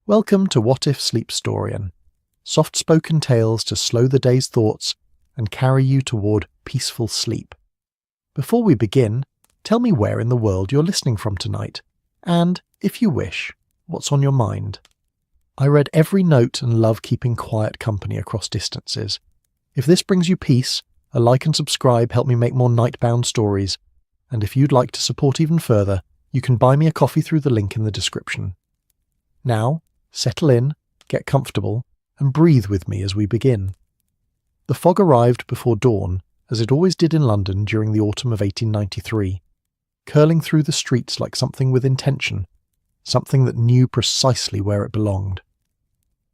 Welcome to What If Sleep Storian, soft-spoken tales to slow the day's thoughts and carry you toward peaceful sleep. Before we begin, tell me where in the world you're listening from tonight, and, if you wish, what's on your mind. I read every note and love keeping quiet company across distances. If this brings you peace, a like and subscribe help me make more nightbound stories, and if you'd like to support even further, you can buy me a coffee through the link in the description. Now, settle in, get comfortable, and breathe with me as we begin. The fog arrived before dawn, as it always did in London during the autumn of 1893, curling through the streets like something with intention, something that knew precisely where it belonged.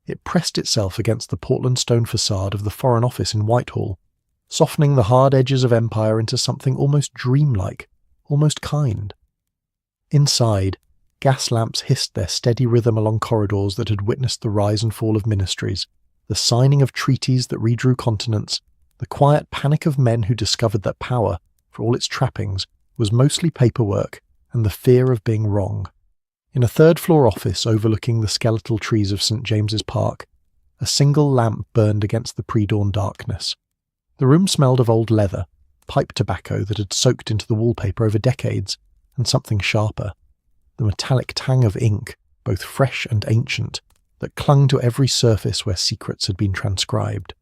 It pressed itself against the Portland stone facade of the Foreign Office in Whitehall, softening the hard edges of empire into something almost dreamlike, almost kind. Inside, gas lamps hissed their steady rhythm along corridors that had witnessed the rise and fall of ministries, the signing of treaties that redrew continents, the quiet panic of men who discovered that power, for all its trappings, was mostly paperwork and the fear of being wrong. In a third-floor office overlooking the skeletal trees of St. James's Park, a single lamp burned against the pre-dawn darkness. The room smelled of old leather, pipe tobacco that had soaked into the wallpaper over decades, and something sharper. The metallic tang of ink, both fresh and ancient, that clung to every surface where secrets had been transcribed.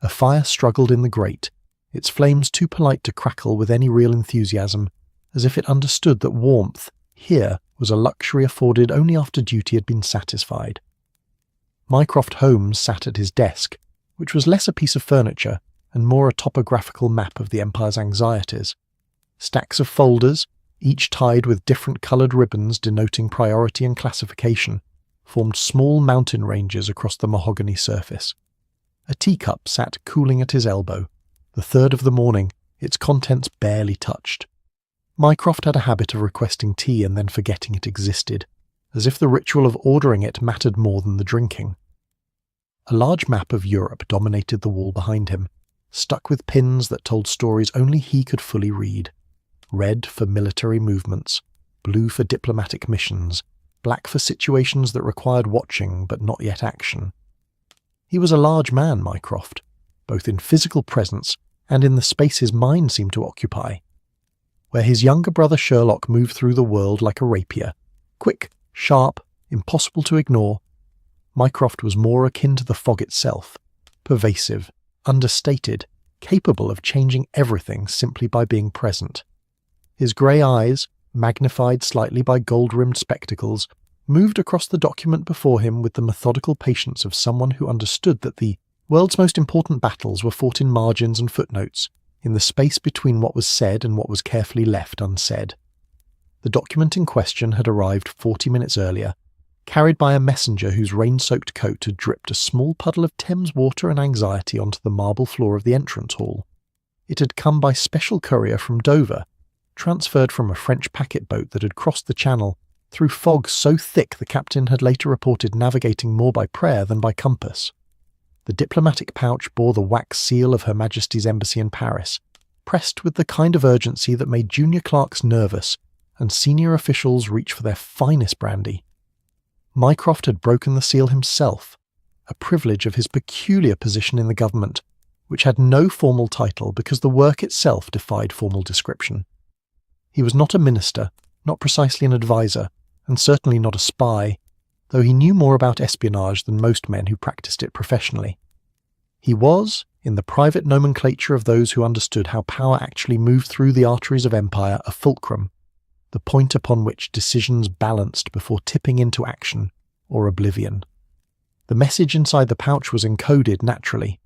A fire struggled in the grate, its flames too polite to crackle with any real enthusiasm, as if it understood that warmth, here, was a luxury afforded only after duty had been satisfied. Mycroft Holmes sat at his desk, which was less a piece of furniture and more a topographical map of the Empire's anxieties. Stacks of folders, each tied with different coloured ribbons denoting priority and classification, formed small mountain ranges across the mahogany surface. A teacup sat cooling at his elbow, the third of the morning, its contents barely touched. Mycroft had a habit of requesting tea and then forgetting it existed, as if the ritual of ordering it mattered more than the drinking. A large map of Europe dominated the wall behind him, stuck with pins that told stories only he could fully read. Red for military movements, blue for diplomatic missions, black for situations that required watching but not yet action. He was a large man, Mycroft, both in physical presence and in the space his mind seemed to occupy. Where his younger brother Sherlock moved through the world like a rapier, quick, sharp, impossible to ignore, Mycroft was more akin to the fog itself, pervasive, understated, capable of changing everything simply by being present. His grey eyes, magnified slightly by gold-rimmed spectacles, moved across the document before him with the methodical patience of someone who understood that the world's most important battles were fought in margins and footnotes, in the space between what was said and what was carefully left unsaid. The document in question had arrived 40 minutes earlier, carried by a messenger whose rain-soaked coat had dripped a small puddle of Thames water and anxiety onto the marble floor of the entrance hall. It had come by special courier from Dover, transferred from a French packet boat that had crossed the channel through fog so thick the captain had later reported navigating more by prayer than by compass. The diplomatic pouch bore the wax seal of Her Majesty's Embassy in Paris, pressed with the kind of urgency that made junior clerks nervous and senior officials reach for their finest brandy. Mycroft had broken the seal himself, a privilege of his peculiar position in the government, which had no formal title because the work itself defied formal description. He was not a minister, not precisely an advisor, and certainly not a spy, though he knew more about espionage than most men who practiced it professionally. He was, in the private nomenclature of those who understood how power actually moved through the arteries of empire, a fulcrum, the point upon which decisions balanced before tipping into action or oblivion. The message inside the pouch was encoded naturally.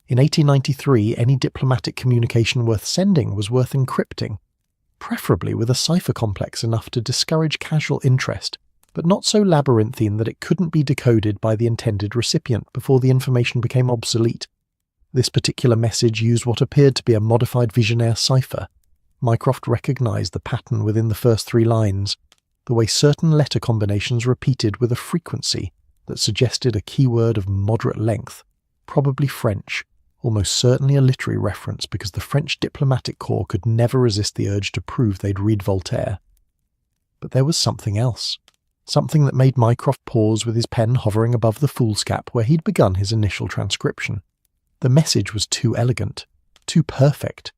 In 1893, any diplomatic communication worth sending was worth encrypting, preferably with a cipher complex enough to discourage casual interest, but not so labyrinthine that it couldn't be decoded by the intended recipient before the information became obsolete. This particular message used what appeared to be a modified Vigenère cipher. Mycroft recognised the pattern within the first 3 lines, the way certain letter combinations repeated with a frequency that suggested a keyword of moderate length, probably French, almost certainly a literary reference because the French diplomatic corps could never resist the urge to prove they'd read Voltaire. But there was something else. something that made Mycroft pause with his pen hovering above the foolscap where he'd begun his initial transcription. The message was too elegant, too perfect.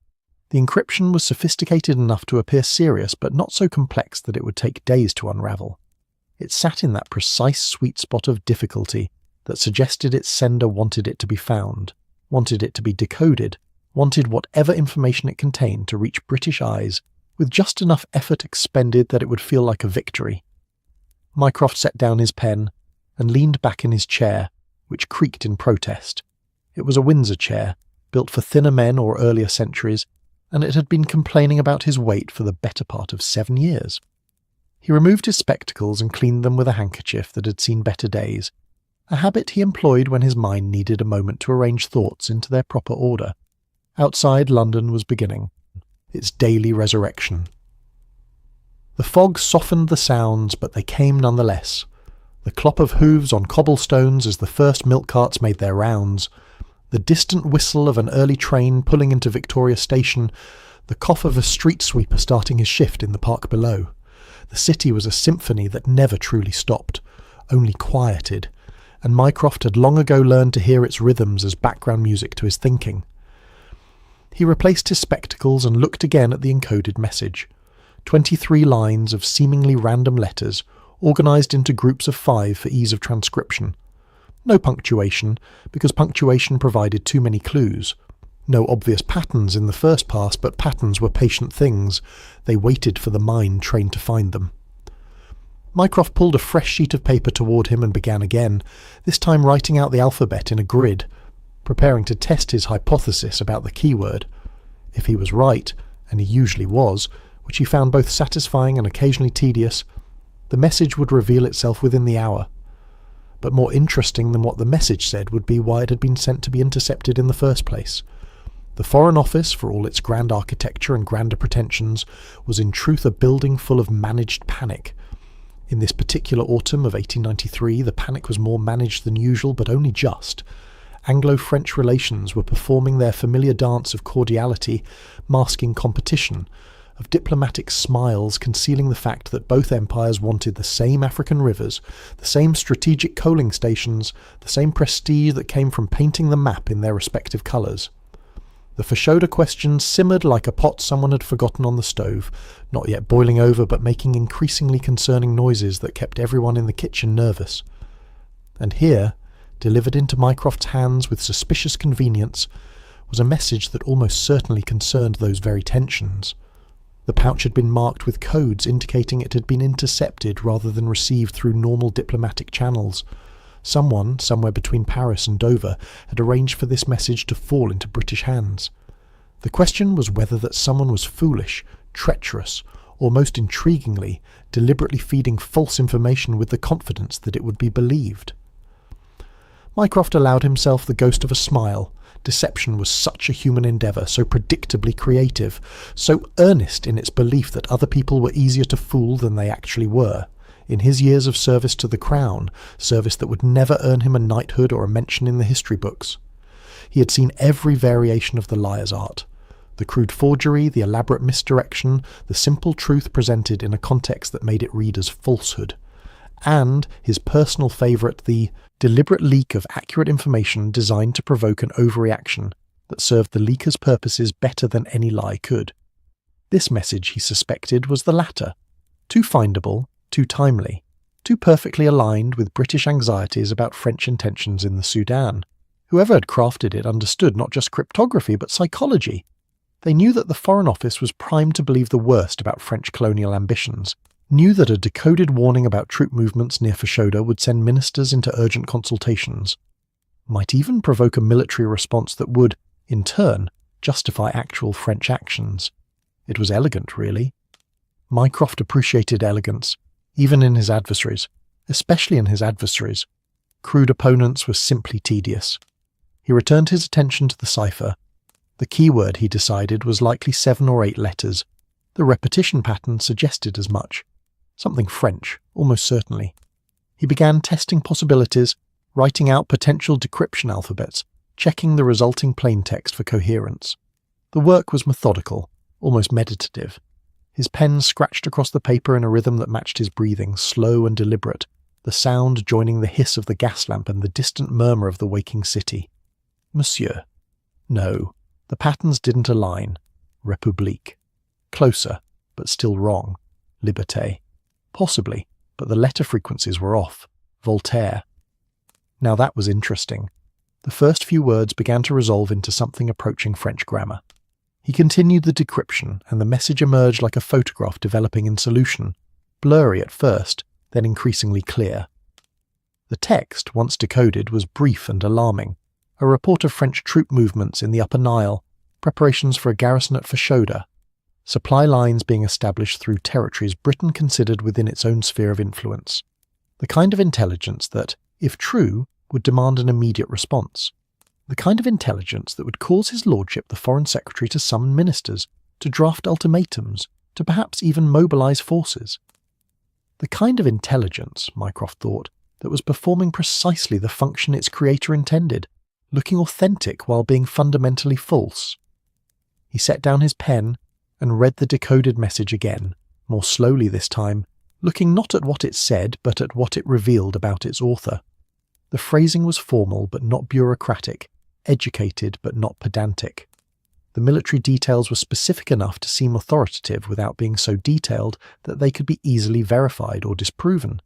The encryption was sophisticated enough to appear serious, but not so complex that it would take days to unravel. It sat in that precise sweet spot of difficulty that suggested its sender wanted it to be found, wanted it to be decoded, wanted whatever information it contained to reach British eyes with just enough effort expended that it would feel like a victory. Mycroft set down his pen and leaned back in his chair, which creaked in protest. It was a Windsor chair, built for thinner men or earlier centuries, and it had been complaining about his weight for the better part of 7 years. He removed his spectacles and cleaned them with a handkerchief that had seen better days, a habit he employed when his mind needed a moment to arrange thoughts into their proper order. Outside, London was beginning its daily resurrection. The fog softened the sounds, but they came nonetheless. The clop of hooves on cobblestones as the first milk carts made their rounds, the distant whistle of an early train pulling into Victoria Station, the cough of a street sweeper starting his shift in the park below. The city was a symphony that never truly stopped, only quieted, and Mycroft had long ago learned to hear its rhythms as background music to his thinking. He replaced his spectacles and looked again at the encoded message. 23 lines of seemingly random letters, organised into groups of 5 for ease of transcription. No punctuation, because punctuation provided too many clues. No obvious patterns in the first pass, but patterns were patient things. They waited for the mind trained to find them. Mycroft pulled a fresh sheet of paper toward him and began again, this time writing out the alphabet in a grid, preparing to test his hypothesis about the keyword. If he was right, and he usually was, which he found both satisfying and occasionally tedious, the message would reveal itself within the hour. But more interesting than what the message said would be why it had been sent to be intercepted in the first place. The Foreign Office, for all its grand architecture and grander pretensions, was in truth a building full of managed panic. In this particular autumn of 1893, the panic was more managed than usual, but only just. Anglo-French relations were performing their familiar dance of cordiality, masking competition, of diplomatic smiles concealing the fact that both empires wanted the same African rivers, the same strategic coaling stations, the same prestige that came from painting the map in their respective colours. The Fashoda question simmered like a pot someone had forgotten on the stove, not yet boiling over but making increasingly concerning noises that kept everyone in the kitchen nervous. And here, delivered into Mycroft's hands with suspicious convenience, was a message that almost certainly concerned those very tensions. The pouch had been marked with codes indicating it had been intercepted rather than received through normal diplomatic channels. Someone, somewhere between Paris and Dover, had arranged for this message to fall into British hands. The question was whether that someone was foolish, treacherous, or most intriguingly, deliberately feeding false information with the confidence that it would be believed. Mycroft allowed himself the ghost of a smile. Deception was such a human endeavour, so predictably creative, so earnest in its belief that other people were easier to fool than they actually were. In his years of service to the Crown, service that would never earn him a knighthood or a mention in the history books, he had seen every variation of the liar's art. The crude forgery, the elaborate misdirection, the simple truth presented in a context that made it read as falsehood. And his personal favourite, the deliberate leak of accurate information designed to provoke an overreaction that served the leaker's purposes better than any lie could. This message, he suspected, was the latter, too findable, too timely, too perfectly aligned with British anxieties about French intentions in the Sudan. Whoever had crafted it understood not just cryptography but psychology. They knew that the Foreign Office was primed to believe the worst about French colonial ambitions, knew that a decoded warning about troop movements near Fashoda would send ministers into urgent consultations, might even provoke a military response that would, in turn, justify actual French actions. It was elegant, really. Mycroft appreciated elegance, even in his adversaries, especially in his adversaries. Crude opponents were simply tedious. He returned his attention to the cipher. The keyword, he decided, was likely 7 or 8 letters. The repetition pattern suggested as much. Something French, almost certainly. He began testing possibilities, writing out potential decryption alphabets, checking the resulting plaintext for coherence. The work was methodical, almost meditative. His pen scratched across the paper in a rhythm that matched his breathing, slow and deliberate, the sound joining the hiss of the gas lamp and the distant murmur of the waking city. Monsieur. No, the patterns didn't align. République. Closer, but still wrong. Liberté. Possibly, but the letter frequencies were off. Voltaire. Now that was interesting. The first few words began to resolve into something approaching French grammar. He continued the decryption, and the message emerged like a photograph developing in solution, blurry at first, then increasingly clear. The text, once decoded, was brief and alarming. A report of French troop movements in the Upper Nile, preparations for a garrison at Fashoda, supply lines being established through territories Britain considered within its own sphere of influence. The kind of intelligence that, if true, would demand an immediate response. The kind of intelligence that would cause his lordship the Foreign Secretary to summon ministers, to draft ultimatums, to perhaps even mobilise forces. The kind of intelligence, Mycroft thought, that was performing precisely the function its creator intended, looking authentic while being fundamentally false. He set down his pen and read the decoded message again, more slowly this time, looking not at what it said but at what it revealed about its author. The phrasing was formal but not bureaucratic, educated but not pedantic. The military details were specific enough to seem authoritative without being so detailed that they could be easily verified or disproven.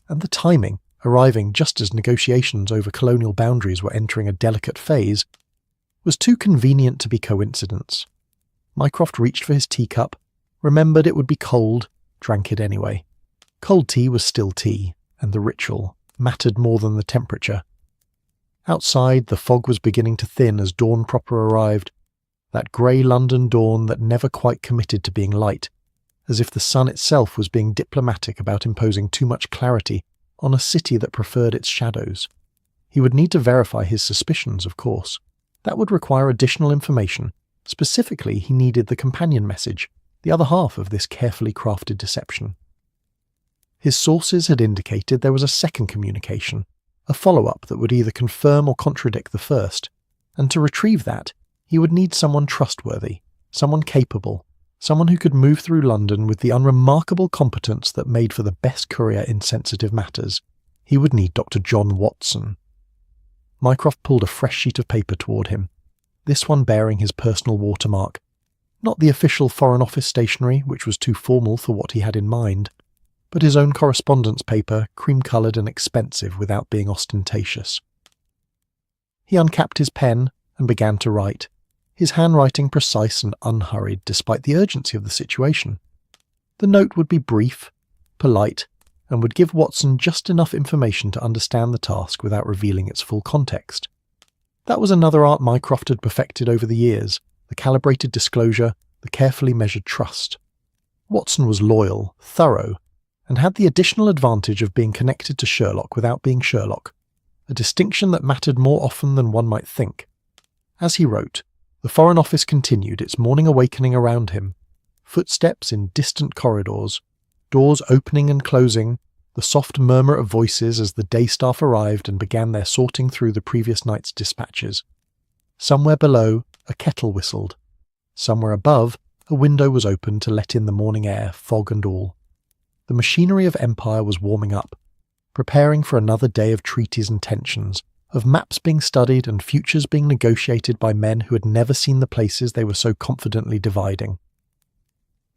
And the timing, arriving just as negotiations over colonial boundaries were entering a delicate phase, was too convenient to be coincidence. Mycroft reached for his teacup, remembered it would be cold, drank it anyway. Cold tea was still tea, and the ritual mattered more than the temperature. Outside, the fog was beginning to thin as dawn proper arrived, that grey London dawn that never quite committed to being light, as if the sun itself was being diplomatic about imposing too much clarity on a city that preferred its shadows. He would need to verify his suspicions, of course. That would require additional information. Specifically, he needed the companion message, the other half of this carefully crafted deception. His sources had indicated there was a second communication, a follow-up that would either confirm or contradict the first, and to retrieve that, he would need someone trustworthy, someone capable, someone who could move through London with the unremarkable competence that made for the best courier in sensitive matters. He would need Dr. John Watson. Mycroft pulled a fresh sheet of paper toward him, this one bearing his personal watermark, not the official Foreign Office stationery, which was too formal for what he had in mind, but his own correspondence paper, cream-coloured and expensive without being ostentatious. He uncapped his pen and began to write, his handwriting precise and unhurried despite the urgency of the situation. The note would be brief, polite, and would give Watson just enough information to understand the task without revealing its full context. That was another art Mycroft had perfected over the years, the calibrated disclosure, the carefully measured trust. Watson was loyal, thorough, and had the additional advantage of being connected to Sherlock without being Sherlock, a distinction that mattered more often than one might think. As he wrote, the Foreign Office continued its morning awakening around him, footsteps in distant corridors, doors opening and closing, the soft murmur of voices as the day staff arrived and began their sorting through the previous night's dispatches. Somewhere below, a kettle whistled. Somewhere above, a window was opened to let in the morning air, fog and all. The machinery of empire was warming up, preparing for another day of treaties and tensions, of maps being studied and futures being negotiated by men who had never seen the places they were so confidently dividing.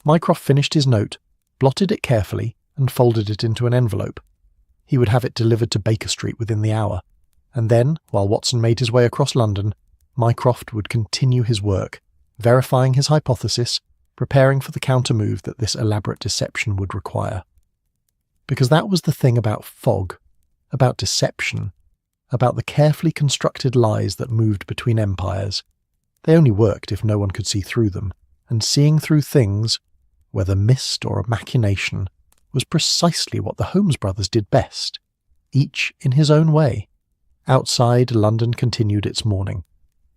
Mycroft finished his note, blotted it carefully, and folded it into an envelope. He would have it delivered to Baker Street within the hour, and then, while Watson made his way across London, Mycroft would continue his work, verifying his hypothesis, preparing for the counter-move that this elaborate deception would require. Because that was the thing about fog, about deception, about the carefully constructed lies that moved between empires. They only worked if no one could see through them, and seeing through things, whether mist or a machination, was precisely what the Holmes brothers did best, each in his own way. Outside, London continued its morning,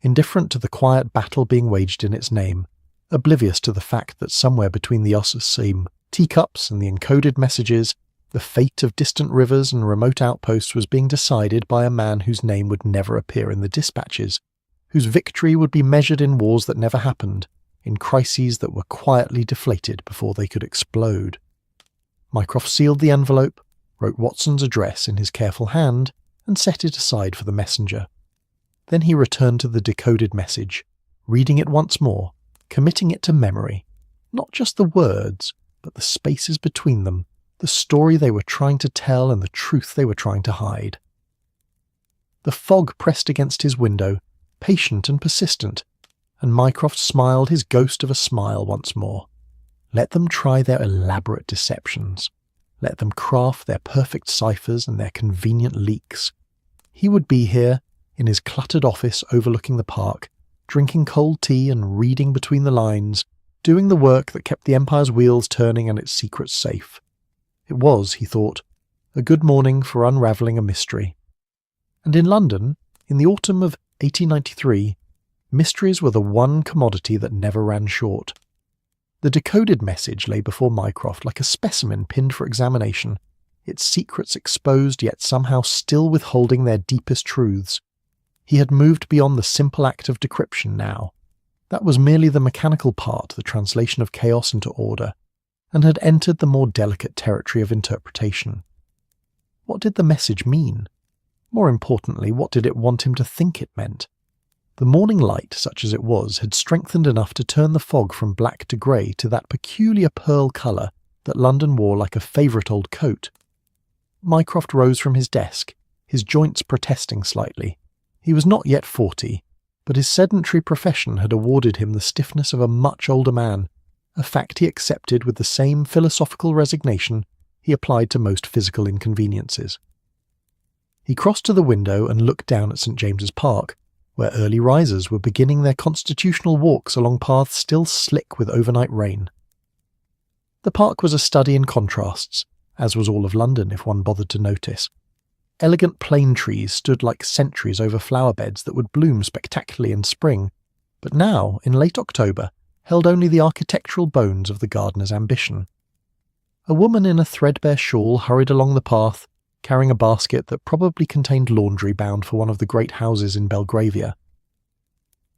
indifferent to the quiet battle being waged in its name, oblivious to the fact that somewhere between the Osseseam teacups and the encoded messages, the fate of distant rivers and remote outposts was being decided by a man whose name would never appear in the dispatches, whose victory would be measured in wars that never happened, in crises that were quietly deflated before they could explode. Mycroft sealed the envelope, wrote Watson's address in his careful hand, and set it aside for the messenger. Then he returned to the decoded message, reading it once more, committing it to memory, not just the words, but the spaces between them, the story they were trying to tell and the truth they were trying to hide. The fog pressed against his window, patient and persistent, and Mycroft smiled his ghost of a smile once more. Let them try their elaborate deceptions. Let them craft their perfect ciphers and their convenient leaks. He would be here, in his cluttered office overlooking the park, drinking cold tea and reading between the lines, doing the work that kept the Empire's wheels turning and its secrets safe. It was, he thought, a good morning for unravelling a mystery. And in London, in the autumn of 1893, mysteries were the one commodity that never ran short. The decoded message lay before Mycroft like a specimen pinned for examination, its secrets exposed yet somehow still withholding their deepest truths. He had moved beyond the simple act of decryption now. That was merely the mechanical part, the translation of chaos into order, and had entered the more delicate territory of interpretation. What did the message mean? More importantly, what did it want him to think it meant? The morning light, such as it was, had strengthened enough to turn the fog from black to grey to that peculiar pearl colour that London wore like a favourite old coat. Mycroft rose from his desk, his joints protesting slightly. He was not yet 40, but his sedentary profession had awarded him the stiffness of a much older man, a fact he accepted with the same philosophical resignation he applied to most physical inconveniences. He crossed to the window and looked down at St. James's Park, where early risers were beginning their constitutional walks along paths still slick with overnight rain. The park was a study in contrasts, as was all of London if one bothered to notice. Elegant plane trees stood like sentries over flower beds that would bloom spectacularly in spring, but now, in late October, held only the architectural bones of the gardener's ambition. A woman in a threadbare shawl hurried along the path, carrying a basket that probably contained laundry bound for one of the great houses in Belgravia.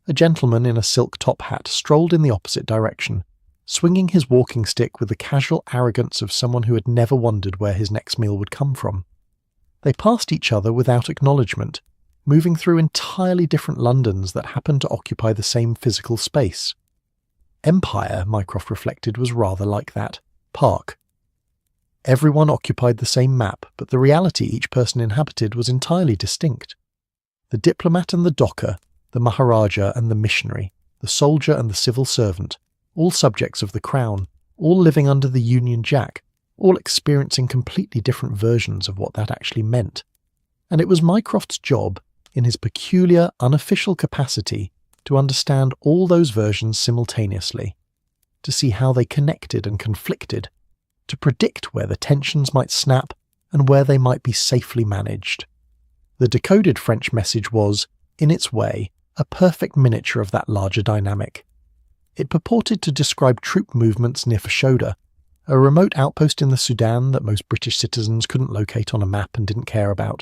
A gentleman in a silk top hat strolled in the opposite direction, swinging his walking stick with the casual arrogance of someone who had never wondered where his next meal would come from. They passed each other without acknowledgement, moving through entirely different Londons that happened to occupy the same physical space. Empire, Mycroft reflected, was rather like that. Park. Everyone occupied the same map, but the reality each person inhabited was entirely distinct. The diplomat and the docker, the Maharaja and the missionary, the soldier and the civil servant, all subjects of the crown, all living under the Union Jack, all experiencing completely different versions of what that actually meant. And it was Mycroft's job, in his peculiar, unofficial capacity, to understand all those versions simultaneously, to see how they connected and conflicted, to predict where the tensions might snap and where they might be safely managed. The decoded French message was, in its way, a perfect miniature of that larger dynamic. It purported to describe troop movements near Fashoda, a remote outpost in the Sudan that most British citizens couldn't locate on a map and didn't care about.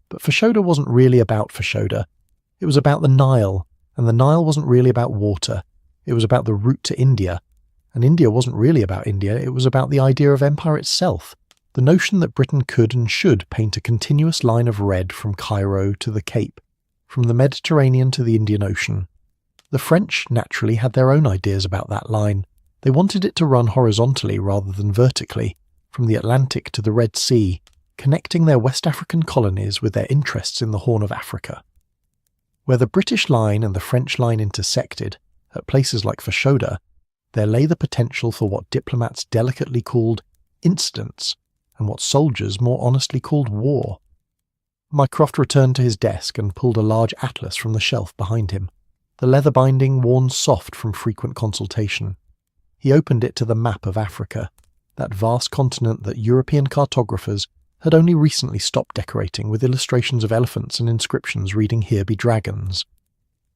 But Fashoda wasn't really about Fashoda. It was about the Nile, and the Nile wasn't really about water. It was about the route to India. And India wasn't really about India, it was about the idea of empire itself, the notion that Britain could and should paint a continuous line of red from Cairo to the Cape, from the Mediterranean to the Indian Ocean. The French, naturally, had their own ideas about that line. They wanted it to run horizontally rather than vertically, from the Atlantic to the Red Sea, connecting their West African colonies with their interests in the Horn of Africa. Where the British line and the French line intersected, at places like Fashoda, there lay the potential for what diplomats delicately called incidents, and what soldiers more honestly called war. Mycroft returned to his desk and pulled a large atlas from the shelf behind him, the leather binding worn soft from frequent consultation. He opened it to the map of Africa, that vast continent that European cartographers had only recently stopped decorating with illustrations of elephants and inscriptions reading "Here be dragons."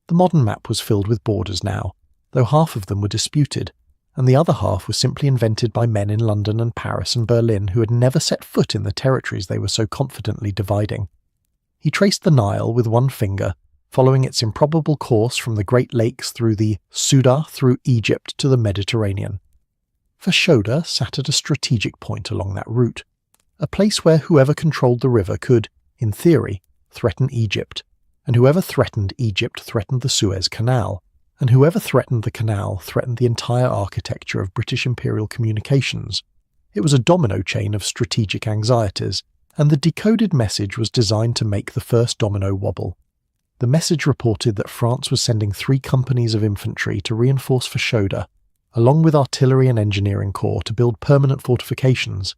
The modern map was filled with borders now, though half of them were disputed, and the other half was simply invented by men in London and Paris and Berlin who had never set foot in the territories they were so confidently dividing. He traced the Nile with one finger, following its improbable course from the Great Lakes through the Sudah through Egypt to the Mediterranean. Fashoda sat at a strategic point along that route, a place where whoever controlled the river could, in theory, threaten Egypt, and whoever threatened Egypt threatened the Suez Canal, and whoever threatened the canal threatened the entire architecture of British imperial communications. It was a domino chain of strategic anxieties, and the decoded message was designed to make the first domino wobble. The message reported that France was sending 3 companies of infantry to reinforce Fashoda, along with artillery and engineering corps to build permanent fortifications.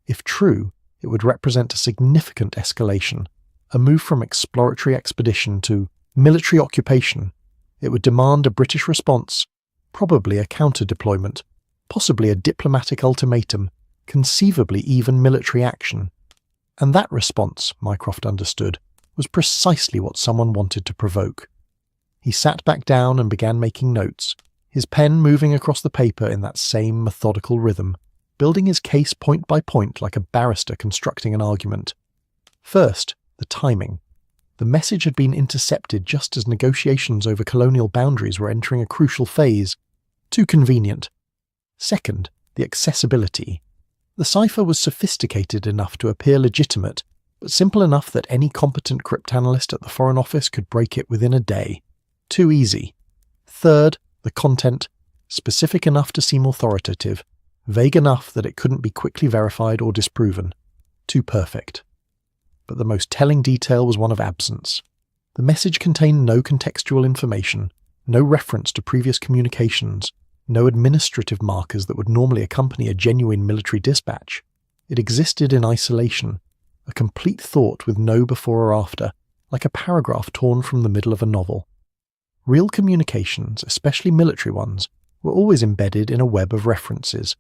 If true, it would represent a significant escalation, a move from exploratory expedition to military occupation. It would demand a British response, probably a counter-deployment, possibly a diplomatic ultimatum, conceivably even military action. And that response, Mycroft understood, was precisely what someone wanted to provoke. He sat back down and began making notes, his pen moving across the paper in that same methodical rhythm, building his case point by point like a barrister constructing an argument. First, the timing. The message had been intercepted just as negotiations over colonial boundaries were entering a crucial phase. Too convenient. Second, the accessibility. The cipher was sophisticated enough to appear legitimate, but simple enough that any competent cryptanalyst at the Foreign Office could break it within a day. Too easy. Third, the content. Specific enough to seem authoritative, vague enough that it couldn't be quickly verified or disproven. Too perfect. But the most telling detail was one of absence. The message contained no contextual information, no reference to previous communications, no administrative markers that would normally accompany a genuine military dispatch. It existed in isolation, a complete thought with no before or after, like a paragraph torn from the middle of a novel. Real communications, especially military ones, were always embedded in a web of references,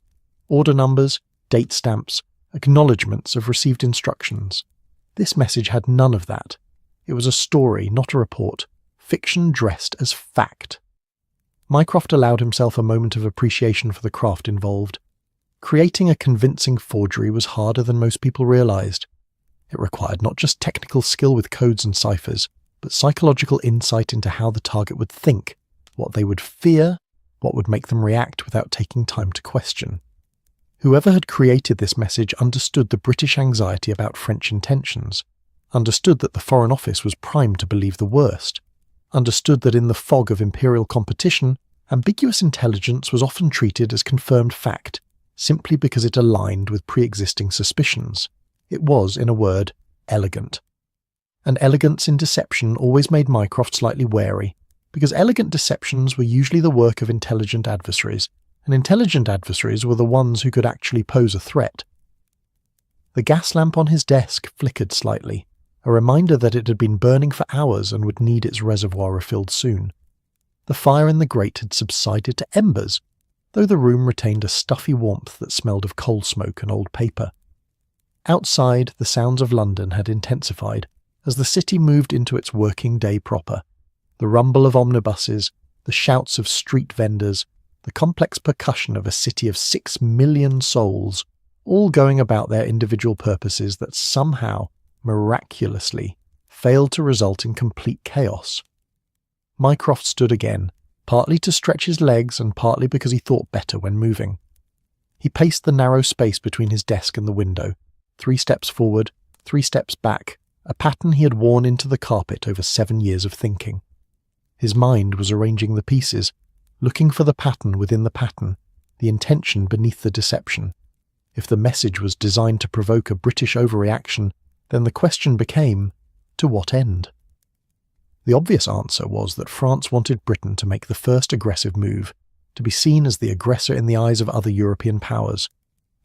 order numbers, date stamps, acknowledgements of received instructions. This message had none of that. It was a story, not a report, fiction dressed as fact. Mycroft allowed himself a moment of appreciation for the craft involved. Creating a convincing forgery was harder than most people realized. It required not just technical skill with codes and ciphers, but psychological insight into how the target would think, what they would fear, what would make them react without taking time to question. Whoever had created this message understood the British anxiety about French intentions, understood that the Foreign Office was primed to believe the worst, understood that in the fog of imperial competition, ambiguous intelligence was often treated as confirmed fact, simply because it aligned with pre-existing suspicions. It was, in a word, elegant. And elegance in deception always made Mycroft slightly wary, because elegant deceptions were usually the work of intelligent adversaries, and intelligent adversaries were the ones who could actually pose a threat. The gas lamp on his desk flickered slightly, a reminder that it had been burning for hours and would need its reservoir refilled soon. The fire in the grate had subsided to embers, though the room retained a stuffy warmth that smelled of coal smoke and old paper. Outside, the sounds of London had intensified as the city moved into its working day proper. The rumble of omnibuses, the shouts of street vendors, the complex percussion of a city of 6 million souls, all going about their individual purposes that somehow, miraculously, failed to result in complete chaos. Mycroft stood again, partly to stretch his legs and partly because he thought better when moving. He paced the narrow space between his desk and the window, 3 steps forward, 3 steps back, a pattern he had worn into the carpet over 7 years of thinking. His mind was arranging the pieces, looking for the pattern within the pattern, the intention beneath the deception. If the message was designed to provoke a British overreaction, then the question became, to what end? The obvious answer was that France wanted Britain to make the first aggressive move, to be seen as the aggressor in the eyes of other European powers.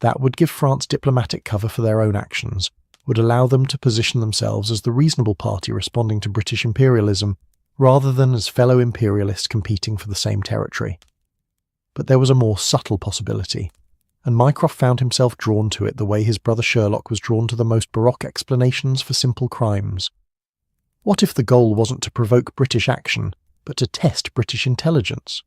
That would give France diplomatic cover for their own actions, would allow them to position themselves as the reasonable party responding to British imperialism, rather than as fellow imperialists competing for the same territory. But there was a more subtle possibility, and Mycroft found himself drawn to it the way his brother Sherlock was drawn to the most baroque explanations for simple crimes. What if the goal wasn't to provoke British action, but to test British intelligence?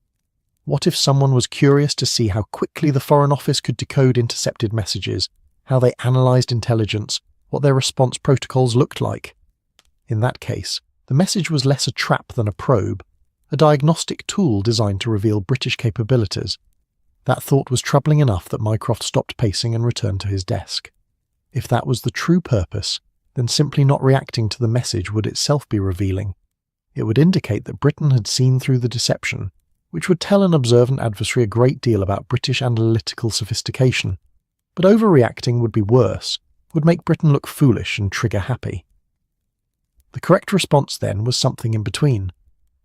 What if someone was curious to see how quickly the Foreign Office could decode intercepted messages, how they analysed intelligence, what their response protocols looked like? In that case, The message was less a trap than a probe, a diagnostic tool designed to reveal British capabilities. That thought was troubling enough that Mycroft stopped pacing and returned to his desk. If that was the true purpose, then simply not reacting to the message would itself be revealing. It would indicate that Britain had seen through the deception, which would tell an observant adversary a great deal about British analytical sophistication. But overreacting would be worse, would make Britain look foolish and trigger happy. The correct response then was something in between,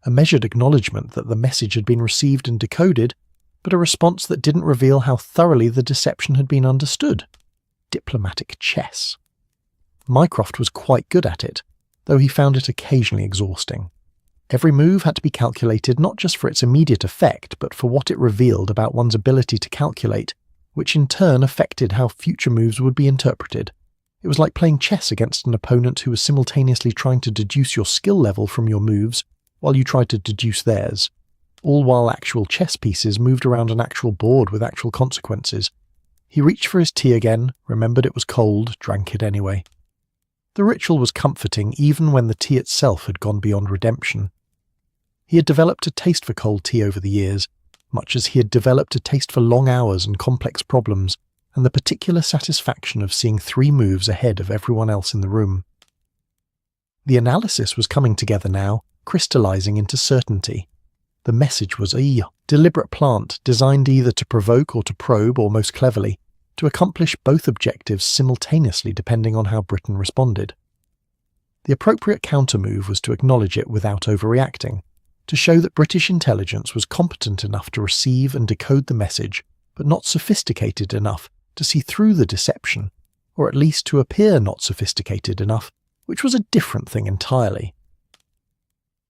a measured acknowledgement that the message had been received and decoded, but a response that didn't reveal how thoroughly the deception had been understood. Diplomatic chess. Mycroft was quite good at it, though he found it occasionally exhausting. Every move had to be calculated not just for its immediate effect, but for what it revealed about one's ability to calculate, which in turn affected how future moves would be interpreted. It was like playing chess against an opponent who was simultaneously trying to deduce your skill level from your moves while you tried to deduce theirs, all while actual chess pieces moved around an actual board with actual consequences. He reached for his tea again, remembered it was cold, drank it anyway. The ritual was comforting even when the tea itself had gone beyond redemption. He had developed a taste for cold tea over the years, much as he had developed a taste for long hours and complex problems, and the particular satisfaction of seeing 3 moves ahead of everyone else in the room. The analysis was coming together now, crystallizing into certainty. The message was a deliberate plant designed either to provoke or to probe, or most cleverly, to accomplish both objectives simultaneously depending on how Britain responded. The appropriate counter-move was to acknowledge it without overreacting, to show that British intelligence was competent enough to receive and decode the message, but not sophisticated enough to see through the deception, or at least to appear not sophisticated enough, which was a different thing entirely.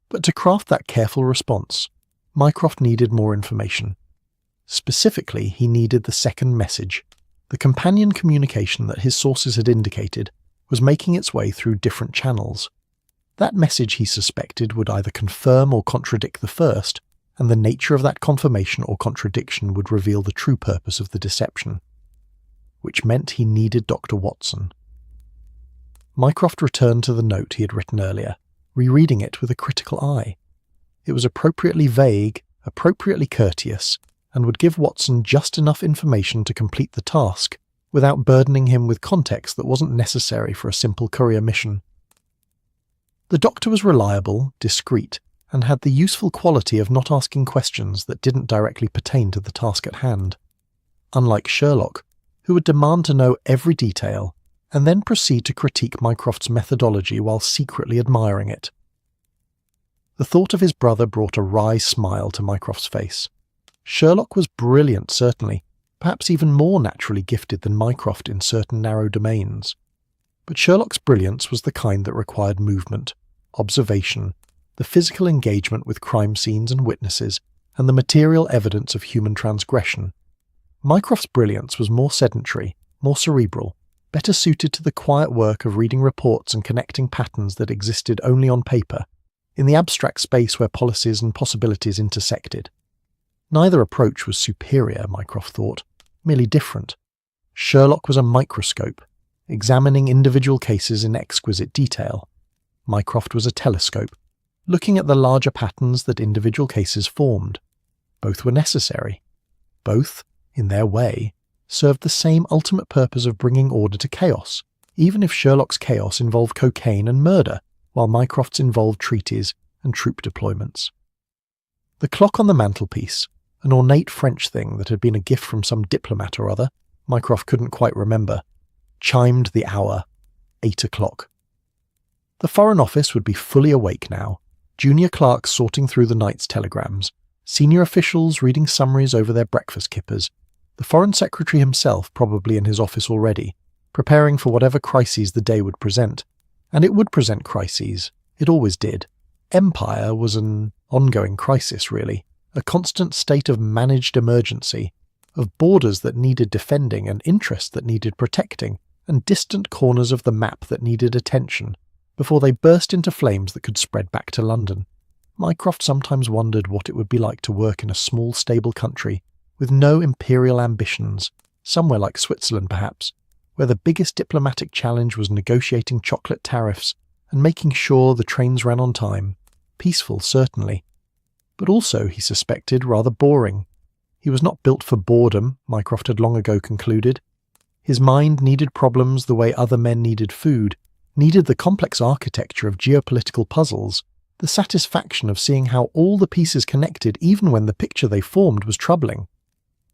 But to craft that careful response, Mycroft needed more information. Specifically, he needed the second message. The companion communication that his sources had indicated was making its way through different channels. That message, he suspected, would either confirm or contradict the first, and the nature of that confirmation or contradiction would reveal the true purpose of the deception. Which meant he needed Dr. Watson. Mycroft returned to the note he had written earlier, rereading it with a critical eye. It was appropriately vague, appropriately courteous, and would give Watson just enough information to complete the task, without burdening him with context that wasn't necessary for a simple courier mission. The doctor was reliable, discreet, and had the useful quality of not asking questions that didn't directly pertain to the task at hand. Unlike Sherlock, who would demand to know every detail, and then proceed to critique Mycroft's methodology while secretly admiring it. The thought of his brother brought a wry smile to Mycroft's face. Sherlock was brilliant, certainly, perhaps even more naturally gifted than Mycroft in certain narrow domains. But Sherlock's brilliance was the kind that required movement, observation, the physical engagement with crime scenes and witnesses, and the material evidence of human transgression. Mycroft's brilliance was more sedentary, more cerebral, better suited to the quiet work of reading reports and connecting patterns that existed only on paper, in the abstract space where policies and possibilities intersected. Neither approach was superior, Mycroft thought, merely different. Sherlock was a microscope, examining individual cases in exquisite detail. Mycroft was a telescope, looking at the larger patterns that individual cases formed. Both were necessary. Both, in their way, served the same ultimate purpose of bringing order to chaos, even if Sherlock's chaos involved cocaine and murder, while Mycroft's involved treaties and troop deployments. The clock on the mantelpiece, an ornate French thing that had been a gift from some diplomat or other, Mycroft couldn't quite remember, chimed the hour, 8 o'clock. The Foreign Office would be fully awake now, junior clerks sorting through the night's telegrams, senior officials reading summaries over their breakfast kippers, the Foreign Secretary himself probably in his office already, preparing for whatever crises the day would present. And it would present crises. It always did. Empire was an ongoing crisis, really, a constant state of managed emergency, of borders that needed defending and interests that needed protecting, and distant corners of the map that needed attention, before they burst into flames that could spread back to London. Mycroft sometimes wondered what it would be like to work in a small, stable country, with no imperial ambitions, somewhere like Switzerland perhaps, where the biggest diplomatic challenge was negotiating chocolate tariffs, and making sure the trains ran on time. Peaceful, certainly. But also, he suspected, rather boring. He was not built for boredom, Mycroft had long ago concluded. His mind needed problems the way other men needed food, needed the complex architecture of geopolitical puzzles, the satisfaction of seeing how all the pieces connected even when the picture they formed was troubling.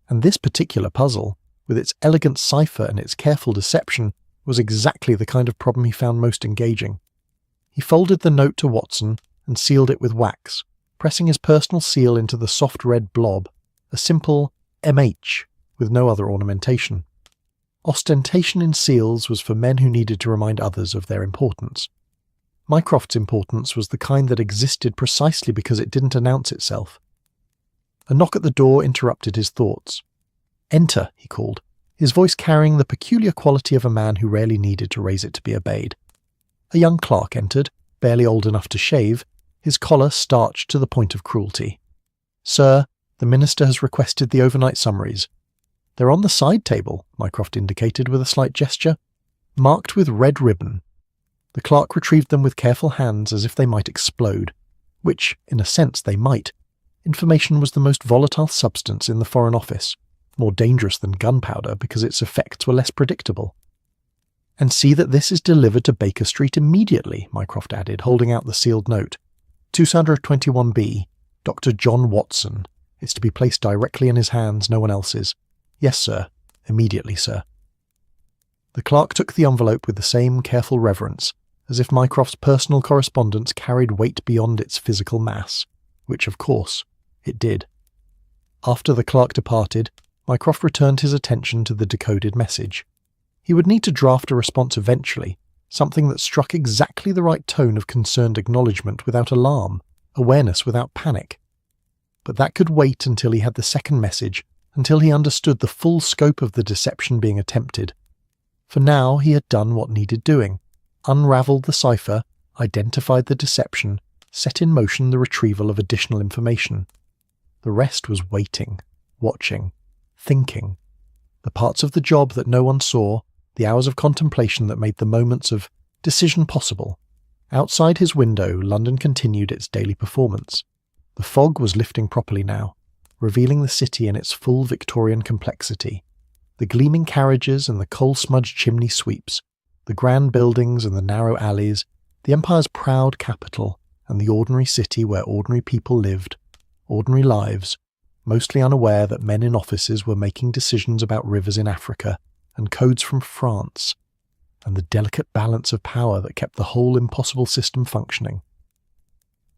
And this particular puzzle, with its elegant cipher and its careful deception, was exactly the kind of problem he found most engaging. He folded the note to Watson and sealed it with wax, pressing his personal seal into the soft red blob, a simple MH with no other ornamentation. Ostentation in seals was for men who needed to remind others of their importance. Mycroft's importance was the kind that existed precisely because it didn't announce itself. A knock at the door interrupted his thoughts. "Enter," he called, his voice carrying the peculiar quality of a man who rarely needed to raise it to be obeyed. A young clerk entered, barely old enough to shave, his collar starched to the point of cruelty. "Sir, the minister has requested the overnight summaries." "They're on the side table," Mycroft indicated with a slight gesture, "marked with red ribbon." The clerk retrieved them with careful hands as if they might explode, which, in a sense, they might. Information was the most volatile substance in the Foreign Office, more dangerous than gunpowder because its effects were less predictable. "And see that this is delivered to Baker Street immediately," Mycroft added, holding out the sealed note. 221B, Dr. John Watson. It's to be placed directly in his hands, no one else's. "Yes, sir. Immediately, sir." The clerk took the envelope with the same careful reverence, as if Mycroft's personal correspondence carried weight beyond its physical mass, which, of course, it did. After the clerk departed, Mycroft returned his attention to the decoded message. He would need to draft a response eventually, something that struck exactly the right tone of concerned acknowledgement without alarm, awareness without panic. But that could wait until he had the second message, until he understood the full scope of the deception being attempted. For now he had done what needed doing, unravelled the cipher, identified the deception, set in motion the retrieval of additional information. The rest was waiting, watching, thinking. The parts of the job that no one saw, the hours of contemplation that made the moments of decision possible. Outside his window, London continued its daily performance. The fog was lifting properly now, revealing the city in its full Victorian complexity. The gleaming carriages and the coal-smudged chimney sweeps, the grand buildings and the narrow alleys, the Empire's proud capital, and the ordinary city where ordinary people lived, ordinary lives, mostly unaware that men in offices were making decisions about rivers in Africa and codes from France, and the delicate balance of power that kept the whole impossible system functioning.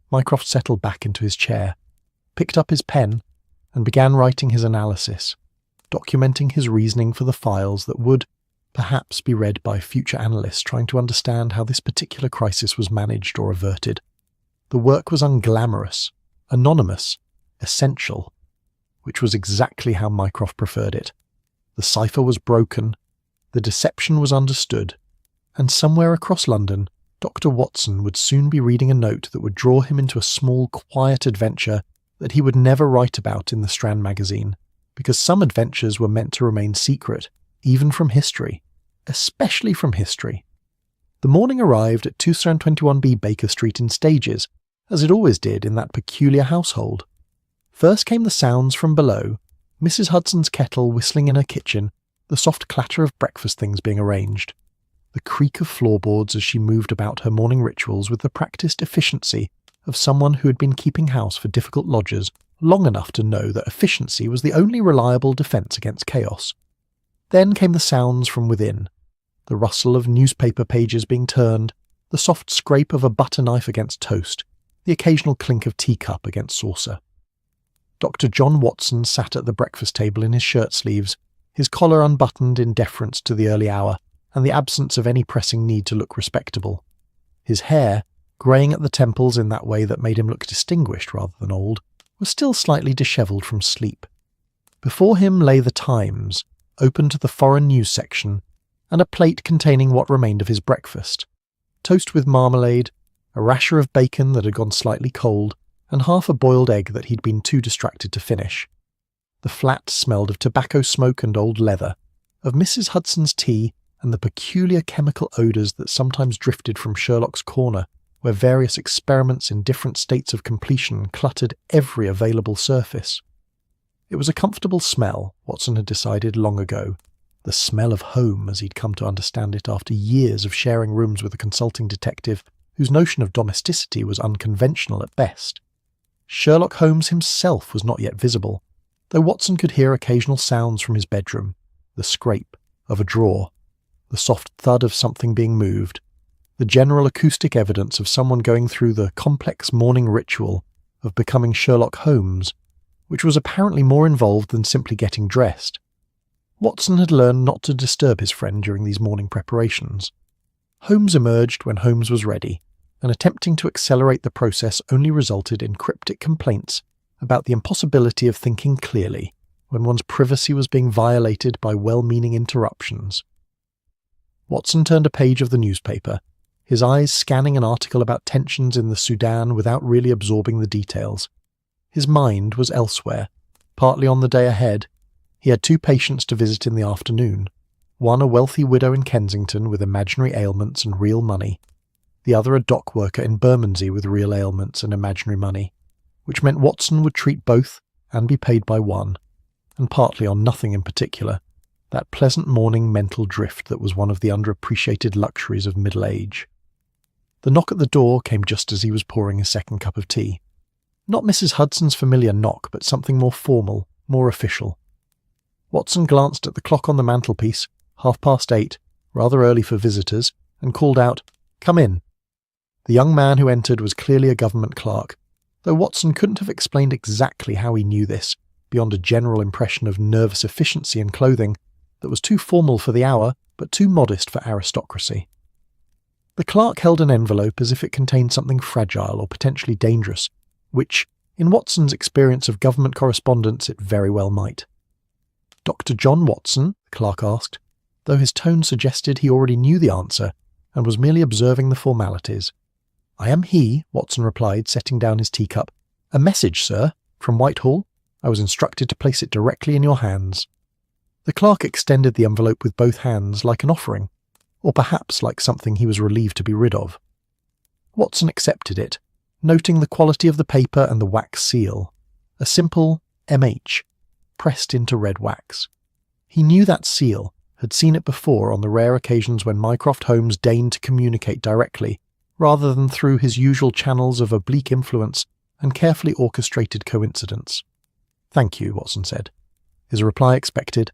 Mycroft settled back into his chair, picked up his pen, and began writing his analysis, documenting his reasoning for the files that would, perhaps, be read by future analysts trying to understand how this particular crisis was managed or averted. The work was unglamorous, anonymous, essential, which was exactly how Mycroft preferred it. The cipher was broken, the deception was understood, and somewhere across London, Dr. Watson would soon be reading a note that would draw him into a small, quiet adventure that he would never write about in the Strand magazine, because some adventures were meant to remain secret, even from history, especially from history. The morning arrived at 221B Baker Street in stages, as it always did in that peculiar household. First came the sounds from below, Mrs. Hudson's kettle whistling in her kitchen, the soft clatter of breakfast things being arranged, the creak of floorboards as she moved about her morning rituals with the practised efficiency of someone who had been keeping house for difficult lodgers long enough to know that efficiency was the only reliable defence against chaos. Then came the sounds from within, the rustle of newspaper pages being turned, the soft scrape of a butter knife against toast, the occasional clink of teacup against saucer. Dr. John Watson sat at the breakfast table in his shirt sleeves, his collar unbuttoned in deference to the early hour and the absence of any pressing need to look respectable. His hair, greying at the temples in that way that made him look distinguished rather than old, was still slightly dishevelled from sleep. Before him lay the Times, open to the foreign news section, and a plate containing what remained of his breakfast: toast with marmalade, a rasher of bacon that had gone slightly cold, and half a boiled egg that he'd been too distracted to finish. The flat smelled of tobacco smoke and old leather, of Mrs. Hudson's tea and the peculiar chemical odours that sometimes drifted from Sherlock's corner, where various experiments in different states of completion cluttered every available surface. It was a comfortable smell, Watson had decided long ago. The smell of home, as he'd come to understand it after years of sharing rooms with a consulting detective whose notion of domesticity was unconventional at best. Sherlock Holmes himself was not yet visible, though Watson could hear occasional sounds from his bedroom, the scrape of a drawer, the soft thud of something being moved, the general acoustic evidence of someone going through the complex morning ritual of becoming Sherlock Holmes, which was apparently more involved than simply getting dressed. Watson had learned not to disturb his friend during these morning preparations. Holmes emerged when Holmes was ready, and attempting to accelerate the process only resulted in cryptic complaints about the impossibility of thinking clearly when one's privacy was being violated by well-meaning interruptions. Watson turned a page of the newspaper, his eyes scanning an article about tensions in the Sudan without really absorbing the details. His mind was elsewhere, partly on the day ahead. He had 2 patients to visit in the afternoon, one a wealthy widow in Kensington with imaginary ailments and real money, the other a dock worker in Bermondsey with real ailments and imaginary money, which meant Watson would treat both and be paid by one, and partly on nothing in particular, that pleasant morning mental drift that was one of the underappreciated luxuries of middle age. The knock at the door came just as he was pouring his second cup of tea. Not Mrs. Hudson's familiar knock, but something more formal, more official. Watson glanced at the clock on the mantelpiece, 8:30, rather early for visitors, and called out, "Come in." The young man who entered was clearly a government clerk, though Watson couldn't have explained exactly how he knew this, beyond a general impression of nervous efficiency in clothing that was too formal for the hour, but too modest for aristocracy. The clerk held an envelope as if it contained something fragile or potentially dangerous, which, in Watson's experience of government correspondence, it very well might. "Dr. John Watson?" the clerk asked, though his tone suggested he already knew the answer and was merely observing the formalities. "I am he," Watson replied, setting down his teacup. "A message, sir, from Whitehall. I was instructed to place it directly in your hands." The clerk extended the envelope with both hands like an offering, or perhaps like something he was relieved to be rid of. Watson accepted it, noting the quality of the paper and the wax seal, a simple MH, pressed into red wax. He knew that seal, had seen it before on the rare occasions when Mycroft Holmes deigned to communicate directly, rather than through his usual channels of oblique influence and carefully orchestrated coincidence. "Thank you," Watson said. His reply expected.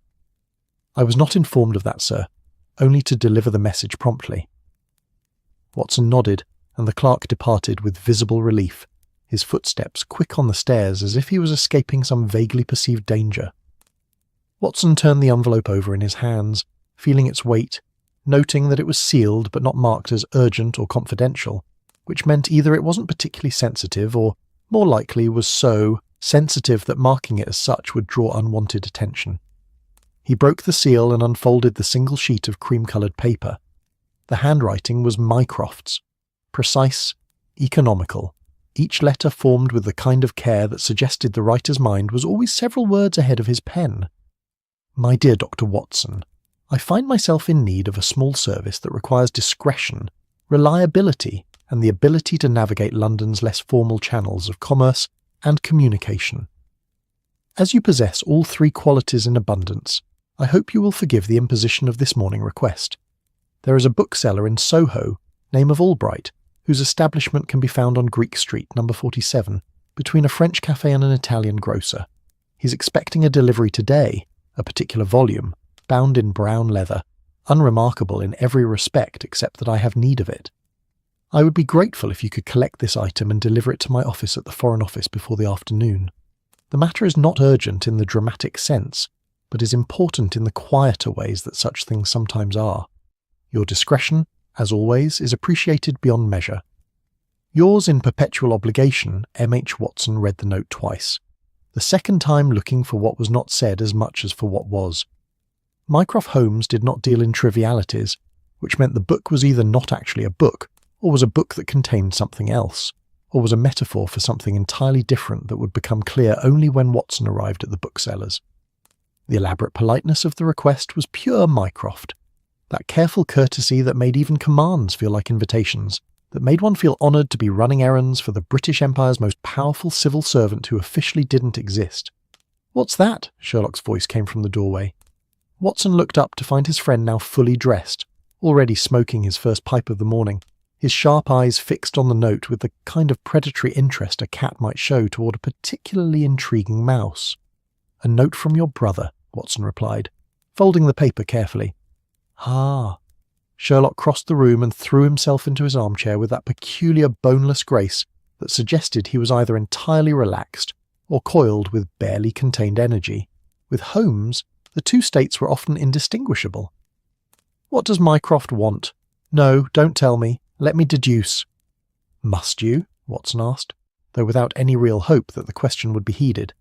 "I was not informed of that, sir, only to deliver the message promptly." Watson nodded, and the clerk departed with visible relief, his footsteps quick on the stairs as if he was escaping some vaguely perceived danger. Watson turned the envelope over in his hands, feeling its weight, noting that it was sealed but not marked as urgent or confidential, which meant either it wasn't particularly sensitive or, more likely, was so sensitive that marking it as such would draw unwanted attention. He broke the seal and unfolded the single sheet of cream-coloured paper. The handwriting was Mycroft's, precise, economical, each letter formed with the kind of care that suggested the writer's mind was always several words ahead of his pen. "My dear Dr. Watson, I find myself in need of a small service that requires discretion, reliability, and the ability to navigate London's less formal channels of commerce and communication. As you possess all 3 qualities in abundance, I hope you will forgive the imposition of this morning request. There is a bookseller in Soho, name of Albright, whose establishment can be found on Greek Street, number 47, between a French cafe and an Italian grocer. He's expecting a delivery today, a particular volume, bound in brown leather, unremarkable in every respect except that I have need of it. I would be grateful if you could collect this item and deliver it to my office at the Foreign Office before the afternoon. The matter is not urgent in the dramatic sense, but is important in the quieter ways that such things sometimes are. Your discretion, as always, is appreciated beyond measure. Yours in perpetual obligation, M.H. Watson read the note twice, the second time looking for what was not said as much as for what was. Mycroft Holmes did not deal in trivialities, which meant the book was either not actually a book, or was a book that contained something else, or was a metaphor for something entirely different that would become clear only when Watson arrived at the bookseller's. The elaborate politeness of the request was pure Mycroft. That careful courtesy that made even commands feel like invitations, that made one feel honoured to be running errands for the British Empire's most powerful civil servant who officially didn't exist. "What's that?" Sherlock's voice came from the doorway. Watson looked up to find his friend now fully dressed, already smoking his first pipe of the morning, his sharp eyes fixed on the note with the kind of predatory interest a cat might show toward a particularly intriguing mouse. "A note from your brother," Watson replied, folding the paper carefully. "Ah." Sherlock crossed the room and threw himself into his armchair with that peculiar boneless grace that suggested he was either entirely relaxed or coiled with barely contained energy. With Holmes, the two states were often indistinguishable. "What does Mycroft want?" "No, don't tell me. Let me deduce." "Must you?" Watson asked, though without any real hope that the question would be heeded.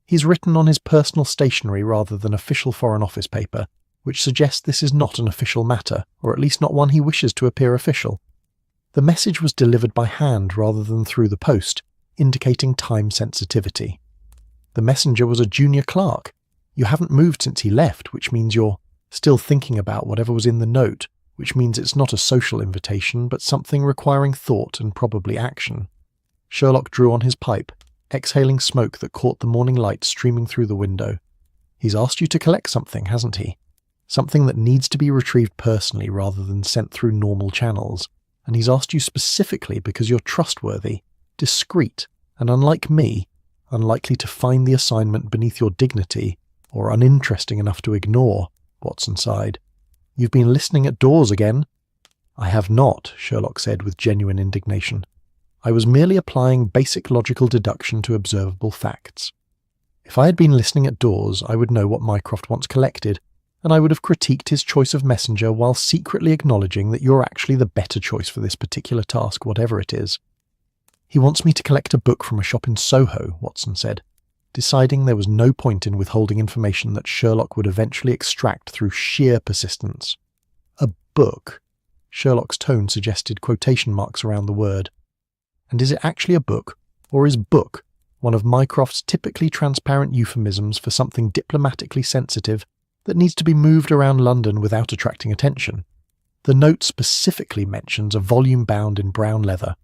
"He's written on his personal stationery rather than official Foreign Office paper, which suggests this is not an official matter, or at least not one he wishes to appear official. The message was delivered by hand rather than through the post, indicating time sensitivity. The messenger was a junior clerk. You haven't moved since he left, which means you're still thinking about whatever was in the note, which means it's not a social invitation, but something requiring thought and probably action. Sherlock drew on his pipe, exhaling smoke that caught the morning light streaming through the window. "He's asked you to collect something, hasn't he? Something that needs to be retrieved personally rather than sent through normal channels. And he's asked you specifically because you're trustworthy, discreet, and unlike me, unlikely to find the assignment beneath your dignity or uninteresting enough to ignore," Watson sighed. "You've been listening at doors again." "I have not," Sherlock said with genuine indignation. "I was merely applying basic logical deduction to observable facts. If I had been listening at doors, I would know what Mycroft wants collected, and I would have critiqued his choice of messenger while secretly acknowledging that you're actually the better choice for this particular task, whatever it is." "He wants me to collect a book from a shop in Soho," Watson said, deciding there was no point in withholding information that Sherlock would eventually extract through sheer persistence. "A book?" Sherlock's tone suggested quotation marks around the word. "And is it actually a book, or is book one of Mycroft's typically transparent euphemisms for something diplomatically sensitive that needs to be moved around London without attracting attention? The note specifically mentions a volume bound in brown leather,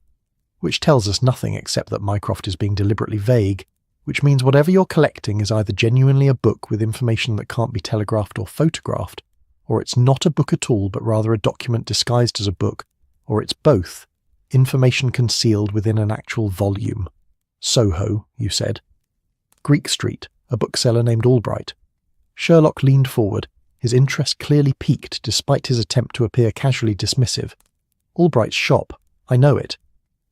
which tells us nothing except that Mycroft is being deliberately vague, which means whatever you're collecting is either genuinely a book with information that can't be telegraphed or photographed, or it's not a book at all but rather a document disguised as a book, or it's both, information concealed within an actual volume. Soho, you said. Greek Street, a bookseller named Albright. Sherlock leaned forward, his interest clearly piqued despite his attempt to appear casually dismissive. Albright's shop, I know it.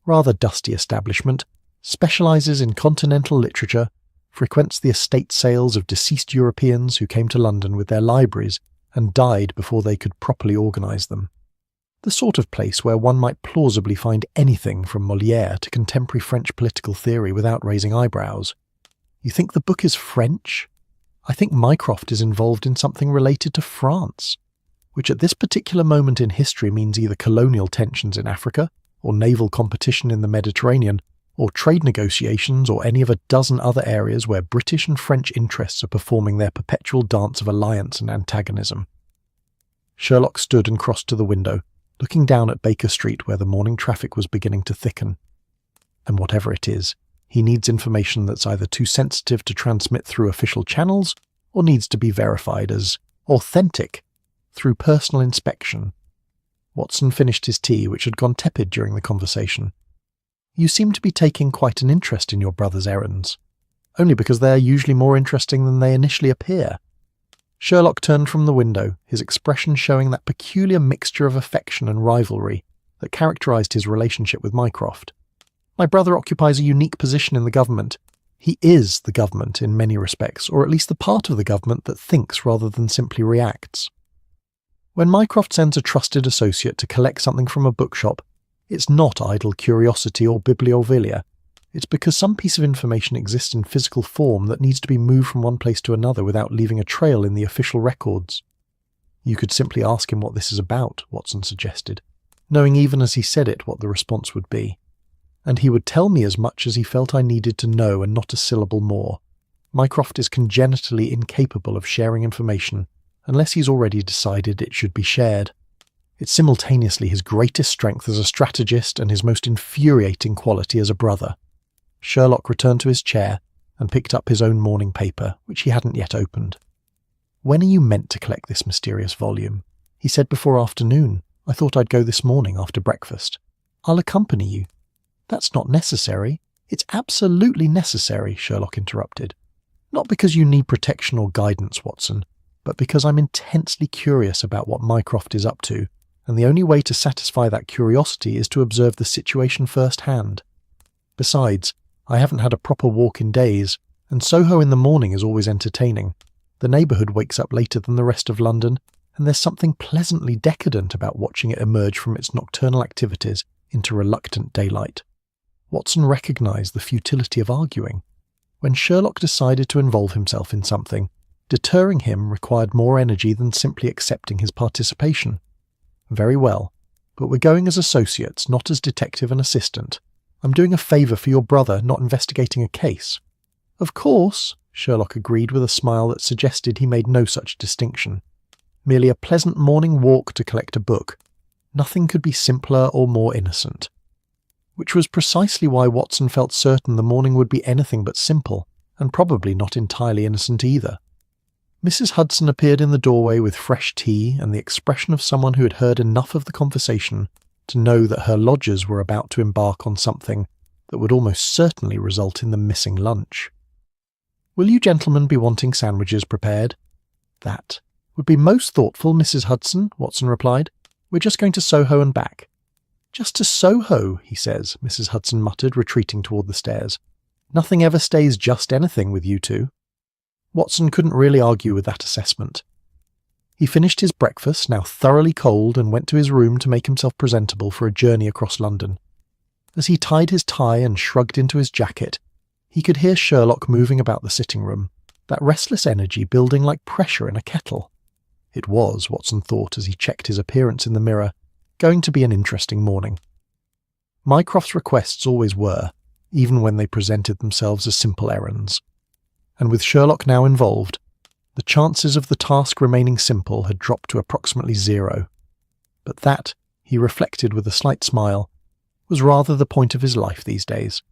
Rather dusty establishment, specialises in continental literature, frequents the estate sales of deceased Europeans who came to London with their libraries and died before they could properly organise them. The sort of place where one might plausibly find anything from Molière to contemporary French political theory without raising eyebrows. You think the book is French? I think Mycroft is involved in something related to France, which at this particular moment in history means either colonial tensions in Africa, or naval competition in the Mediterranean, or trade negotiations, or any of a dozen other areas where British and French interests are performing their perpetual dance of alliance and antagonism. Sherlock stood and crossed to the window, looking down at Baker Street where the morning traffic was beginning to thicken. And whatever it is, he needs information that's either too sensitive to transmit through official channels, or needs to be verified as authentic through personal inspection. Watson finished his tea, which had gone tepid during the conversation. You seem to be taking quite an interest in your brother's errands, only because they are usually more interesting than they initially appear. Sherlock turned from the window, his expression showing that peculiar mixture of affection and rivalry that characterised his relationship with Mycroft. My brother occupies a unique position in the government. He is the government in many respects, or at least the part of the government that thinks rather than simply reacts. When Mycroft sends a trusted associate to collect something from a bookshop, it's not idle curiosity or bibliophilia. It's because some piece of information exists in physical form that needs to be moved from one place to another without leaving a trail in the official records. You could simply ask him what this is about, Watson suggested, knowing even as he said it what the response would be. And he would tell me as much as he felt I needed to know and not a syllable more. Mycroft is congenitally incapable of sharing information, unless he's already decided it should be shared. It's simultaneously his greatest strength as a strategist and his most infuriating quality as a brother. Sherlock returned to his chair and picked up his own morning paper, which he hadn't yet opened. "When are you meant to collect this mysterious volume?" "He said before afternoon. I thought I'd go this morning after breakfast." "I'll accompany you." "That's not necessary." "It's absolutely necessary," Sherlock interrupted. "Not because you need protection or guidance, Watson, but because I'm intensely curious about what Mycroft is up to, and the only way to satisfy that curiosity is to observe the situation firsthand. Besides, I haven't had a proper walk in days, and Soho in the morning is always entertaining. The neighbourhood wakes up later than the rest of London, and there's something pleasantly decadent about watching it emerge from its nocturnal activities into reluctant daylight." Watson recognised the futility of arguing. When Sherlock decided to involve himself in something, deterring him required more energy than simply accepting his participation. "Very well, but we're going as associates, not as detective and assistant. I'm doing a favour for your brother, not investigating a case." "Of course," Sherlock agreed with a smile that suggested he made no such distinction. "Merely a pleasant morning walk to collect a book. Nothing could be simpler or more innocent." Which was precisely why Watson felt certain the morning would be anything but simple, and probably not entirely innocent either. Mrs. Hudson appeared in the doorway with fresh tea and the expression of someone who had heard enough of the conversation to know that her lodgers were about to embark on something that would almost certainly result in them missing lunch. "Will you gentlemen be wanting sandwiches prepared?" "That would be most thoughtful, Mrs. Hudson," Watson replied. "We're just going to Soho and back." "Just to Soho, he says," Mrs. Hudson muttered, retreating toward the stairs. "Nothing ever stays just anything with you two." Watson couldn't really argue with that assessment. He finished his breakfast, now thoroughly cold, and went to his room to make himself presentable for a journey across London. As he tied his tie and shrugged into his jacket, he could hear Sherlock moving about the sitting room, that restless energy building like pressure in a kettle. It was, Watson thought as he checked his appearance in the mirror, going to be an interesting morning. Mycroft's requests always were, even when they presented themselves as simple errands. And with Sherlock now involved, the chances of the task remaining simple had dropped to approximately 0. But that, he reflected with a slight smile, was rather the point of his life these days.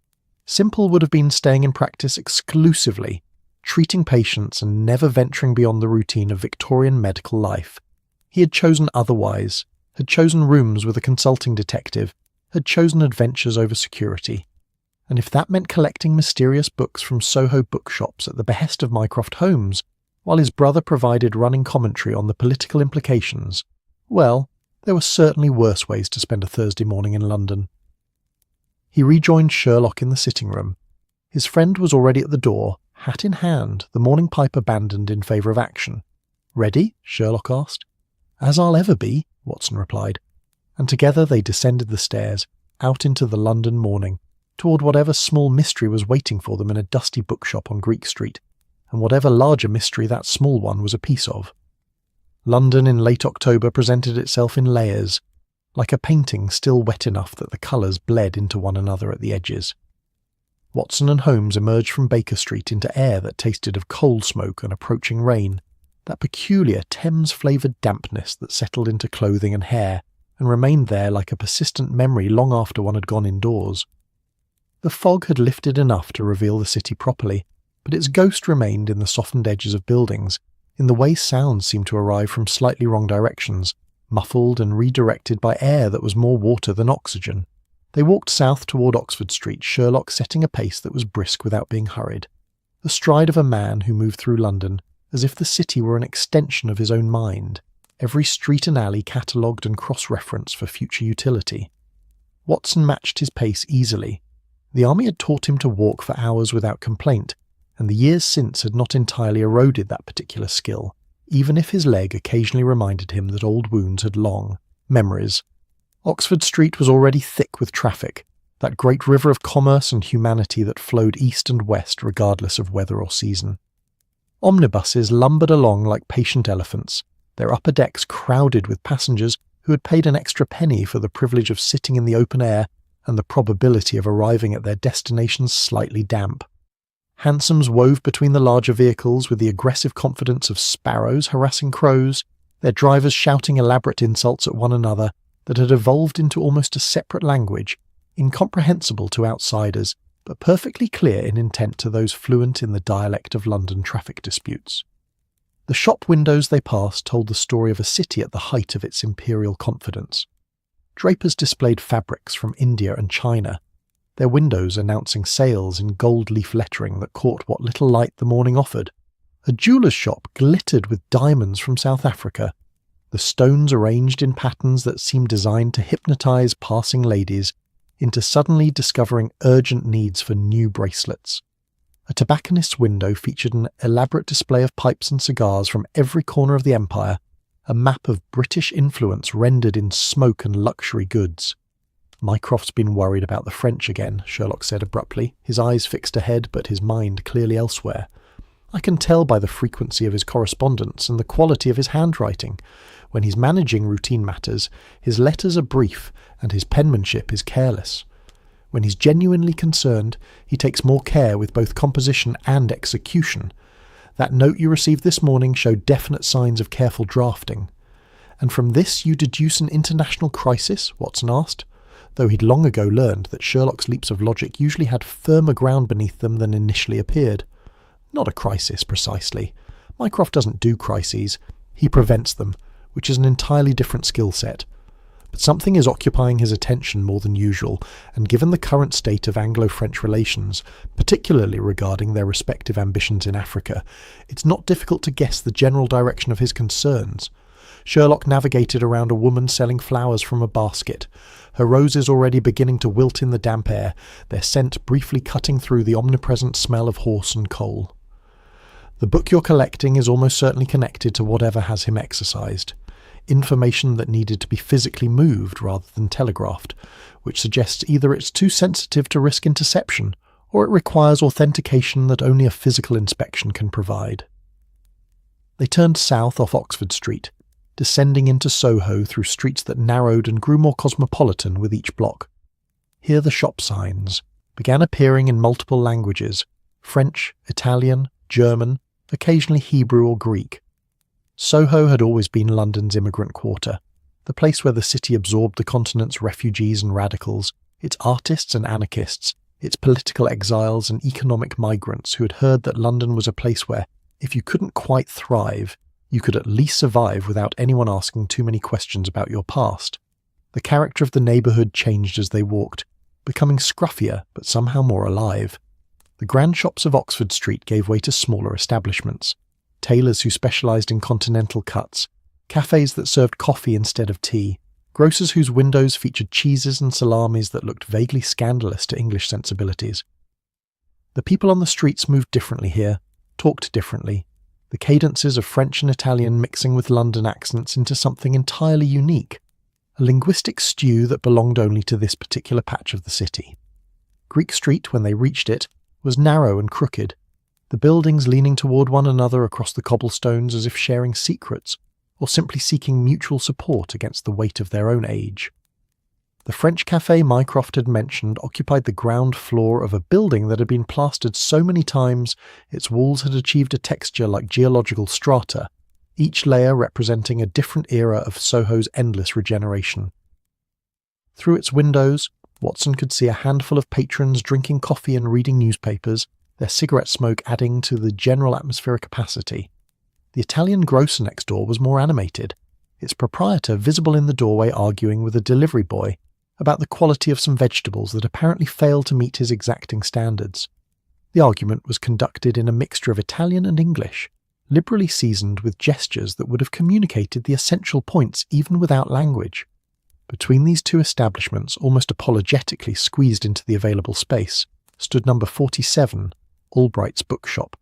Simple would have been staying in practice exclusively, treating patients and never venturing beyond the routine of Victorian medical life. He had chosen otherwise, had chosen rooms with a consulting detective, had chosen adventures over security. And if that meant collecting mysterious books from Soho bookshops at the behest of Mycroft Holmes, while his brother provided running commentary on the political implications, well, there were certainly worse ways to spend a Thursday morning in London. He rejoined Sherlock in the sitting room. His friend was already at the door, hat in hand, the morning pipe abandoned in favour of action. "Ready?" Sherlock asked. "As I'll ever be," Watson replied, and together they descended the stairs, out into the London morning, toward whatever small mystery was waiting for them in a dusty bookshop on Greek Street, and whatever larger mystery that small one was a piece of. London in late October presented itself in layers, like a painting still wet enough that the colours bled into one another at the edges. Watson and Holmes emerged from Baker Street into air that tasted of coal smoke and approaching rain, that peculiar Thames-flavoured dampness that settled into clothing and hair and remained there like a persistent memory long after one had gone indoors. The fog had lifted enough to reveal the city properly, but its ghost remained in the softened edges of buildings, in the way sounds seemed to arrive from slightly wrong directions, muffled and redirected by air that was more water than oxygen. They walked south toward Oxford Street, Sherlock setting a pace that was brisk without being hurried, the stride of a man who moved through London as if the city were an extension of his own mind, every street and alley catalogued and cross-referenced for future utility. Watson matched his pace easily. The army had taught him to walk for hours without complaint, and the years since had not entirely eroded that particular skill, even if his leg occasionally reminded him that old wounds had long memories. Oxford Street was already thick with traffic, that great river of commerce and humanity that flowed east and west regardless of weather or season. Omnibuses lumbered along like patient elephants, their upper decks crowded with passengers who had paid an extra penny for the privilege of sitting in the open air and the probability of arriving at their destinations slightly damp. Hansoms wove between the larger vehicles with the aggressive confidence of sparrows harassing crows, their drivers shouting elaborate insults at one another that had evolved into almost a separate language, incomprehensible to outsiders, but perfectly clear in intent to those fluent in the dialect of London traffic disputes. The shop windows they passed told the story of a city at the height of its imperial confidence. Drapers displayed fabrics from India and China, their windows announcing sales in gold leaf lettering that caught what little light the morning offered. A jeweller's shop glittered with diamonds from South Africa, the stones arranged in patterns that seemed designed to hypnotise passing ladies into suddenly discovering urgent needs for new bracelets. A tobacconist's window featured an elaborate display of pipes and cigars from every corner of the empire, a map of British influence rendered in smoke and luxury goods. "Mycroft's been worried about the French again," Sherlock said abruptly, his eyes fixed ahead but his mind clearly elsewhere. "I can tell by the frequency of his correspondence and the quality of his handwriting. When he's managing routine matters, his letters are brief and his penmanship is careless. When he's genuinely concerned, he takes more care with both composition and execution. That note you received this morning showed definite signs of careful drafting." "And from this you deduce an international crisis?" Watson asked, though he'd long ago learned that Sherlock's leaps of logic usually had firmer ground beneath them than initially appeared. "Not a crisis, precisely. Mycroft doesn't do crises. He prevents them, which is an entirely different skill set. But something is occupying his attention more than usual, and given the current state of Anglo-French relations, particularly regarding their respective ambitions in Africa, it's not difficult to guess the general direction of his concerns." Sherlock navigated around a woman selling flowers from a basket, her roses already beginning to wilt in the damp air, their scent briefly cutting through the omnipresent smell of horse and coal. "The book you're collecting is almost certainly connected to whatever has him exercised. Information that needed to be physically moved rather than telegraphed, which suggests either it's too sensitive to risk interception, or it requires authentication that only a physical inspection can provide." They turned south off Oxford Street, descending into Soho through streets that narrowed and grew more cosmopolitan with each block. Here the shop signs began appearing in multiple languages: French, Italian, German, occasionally Hebrew or Greek. Soho had always been London's immigrant quarter, the place where the city absorbed the continent's refugees and radicals, its artists and anarchists, its political exiles and economic migrants who had heard that London was a place where, if you couldn't quite thrive, you could at least survive without anyone asking too many questions about your past. The character of the neighbourhood changed as they walked, becoming scruffier but somehow more alive. The grand shops of Oxford Street gave way to smaller establishments: tailors who specialised in continental cuts, cafes that served coffee instead of tea, grocers whose windows featured cheeses and salamis that looked vaguely scandalous to English sensibilities. The people on the streets moved differently here, talked differently, the cadences of French and Italian mixing with London accents into something entirely unique, a linguistic stew that belonged only to this particular patch of the city. Greek Street, when they reached it, was narrow and crooked, the buildings leaning toward one another across the cobblestones as if sharing secrets, or simply seeking mutual support against the weight of their own age. The French cafe Mycroft had mentioned occupied the ground floor of a building that had been plastered so many times its walls had achieved a texture like geological strata, each layer representing a different era of Soho's endless regeneration. Through its windows, Watson could see a handful of patrons drinking coffee and reading newspapers, their cigarette smoke adding to the general atmospheric opacity. The Italian grocer next door was more animated, its proprietor visible in the doorway arguing with a delivery boy about the quality of some vegetables that apparently failed to meet his exacting standards. The argument was conducted in a mixture of Italian and English, liberally seasoned with gestures that would have communicated the essential points even without language. Between these two establishments, almost apologetically squeezed into the available space, stood number 47, Albright's bookshop.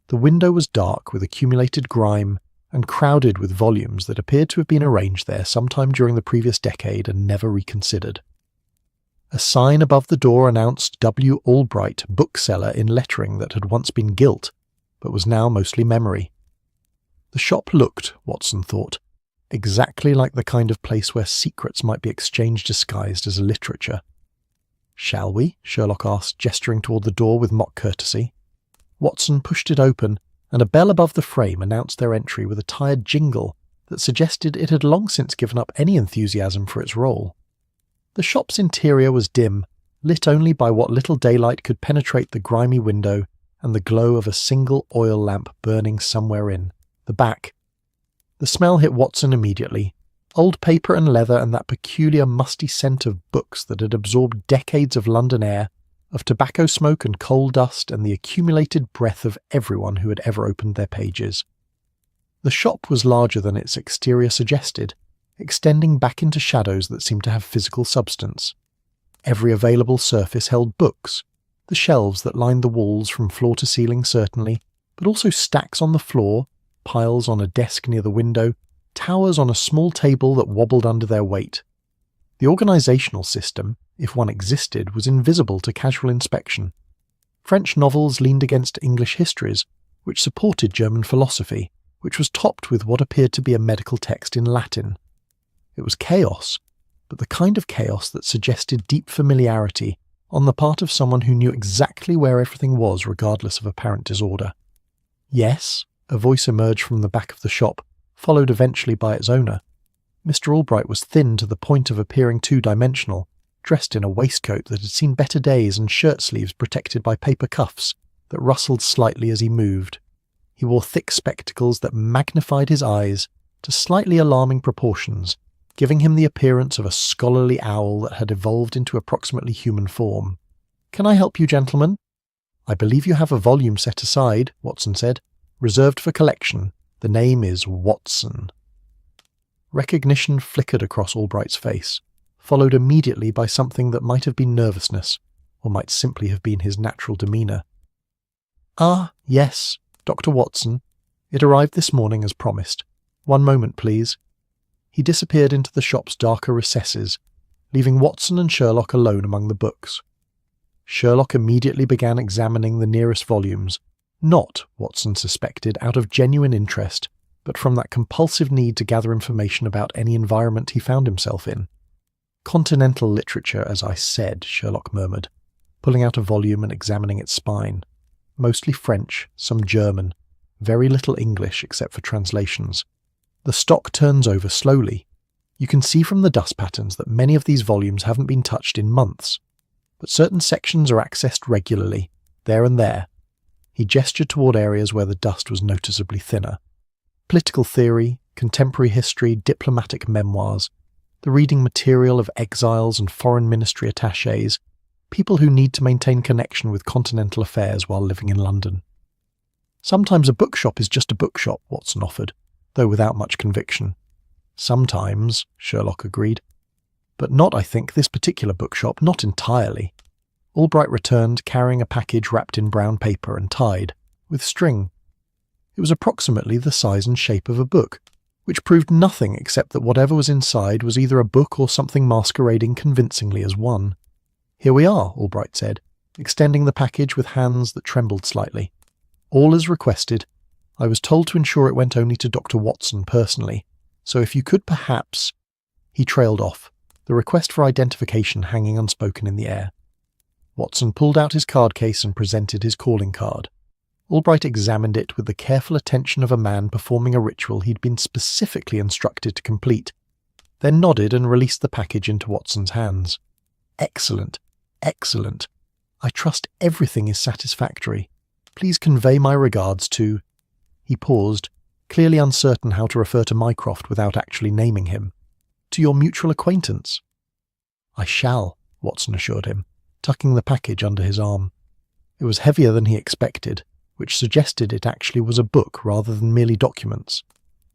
The window was dark with accumulated grime and crowded with volumes that appeared to have been arranged there sometime during the previous decade and never reconsidered. A sign above the door announced W. Albright, bookseller, in lettering that had once been gilt, but was now mostly memory. The shop looked, Watson thought, exactly like the kind of place where secrets might be exchanged disguised as literature. "Shall we?" Sherlock asked, gesturing toward the door with mock courtesy. Watson pushed it open, and a bell above the frame announced their entry with a tired jingle that suggested it had long since given up any enthusiasm for its role. The shop's interior was dim, lit only by what little daylight could penetrate the grimy window and the glow of a single oil lamp burning somewhere in the back. The smell hit Watson immediately. Old paper and leather and that peculiar musty scent of books that had absorbed decades of London air, of tobacco smoke and coal dust and the accumulated breath of everyone who had ever opened their pages. The shop was larger than its exterior suggested, extending back into shadows that seemed to have physical substance. Every available surface held books, the shelves that lined the walls from floor to ceiling certainly, but also stacks on the floor, piles on a desk near the window, towers on a small table that wobbled under their weight. The organisational system, if one existed, was invisible to casual inspection. French novels leaned against English histories, which supported German philosophy, which was topped with what appeared to be a medical text in Latin. It was chaos, but the kind of chaos that suggested deep familiarity on the part of someone who knew exactly where everything was regardless of apparent disorder. Yes, a voice emerged from the back of the shop, followed eventually by its owner. Mr. Albright was thin to the point of appearing two-dimensional, dressed in a waistcoat that had seen better days and shirt sleeves protected by paper cuffs that rustled slightly as he moved. He wore thick spectacles that magnified his eyes to slightly alarming proportions, giving him the appearance of a scholarly owl that had evolved into approximately human form. "Can I help you, gentlemen?" "I believe you have a volume set aside," Watson said, "reserved for collection. The name is Watson." Recognition flickered across Albright's face, followed immediately by something that might have been nervousness, or might simply have been his natural demeanour. "Ah, yes, Dr. Watson. It arrived this morning as promised. One moment, please." He disappeared into the shop's darker recesses, leaving Watson and Sherlock alone among the books. Sherlock immediately began examining the nearest volumes, not, Watson suspected, out of genuine interest, but from that compulsive need to gather information about any environment he found himself in. "Continental literature, as I said," Sherlock murmured, pulling out a volume and examining its spine. "Mostly French, some German, very little English except for translations. The stock turns over slowly. You can see from the dust patterns that many of these volumes haven't been touched in months, but certain sections are accessed regularly, there and there." He gestured toward areas where the dust was noticeably thinner. Political theory, contemporary history, diplomatic memoirs, the reading material of exiles and foreign ministry attachés, people who need to maintain connection with continental affairs while living in London. "Sometimes a bookshop is just a bookshop," Watson offered, though without much conviction. "Sometimes," Sherlock agreed. "But not, I think, this particular bookshop, not entirely." Albright returned, carrying a package wrapped in brown paper and tied, with string. It was approximately the size and shape of a book, which proved nothing except that whatever was inside was either a book or something masquerading convincingly as one. "Here we are," Albright said, extending the package with hands that trembled slightly. "All as requested. I was told to ensure it went only to Dr. Watson personally, so if you could perhaps—" He trailed off, the request for identification hanging unspoken in the air. Watson pulled out his card case and presented his calling card. Albright examined it with the careful attention of a man performing a ritual he'd been specifically instructed to complete, then nodded and released the package into Watson's hands. "Excellent, excellent. I trust everything is satisfactory. Please convey my regards to—" He paused, clearly uncertain how to refer to Mycroft without actually naming him. "To your mutual acquaintance." "I shall," Watson assured him, tucking the package under his arm. It was heavier than he expected, which suggested it actually was a book rather than merely documents.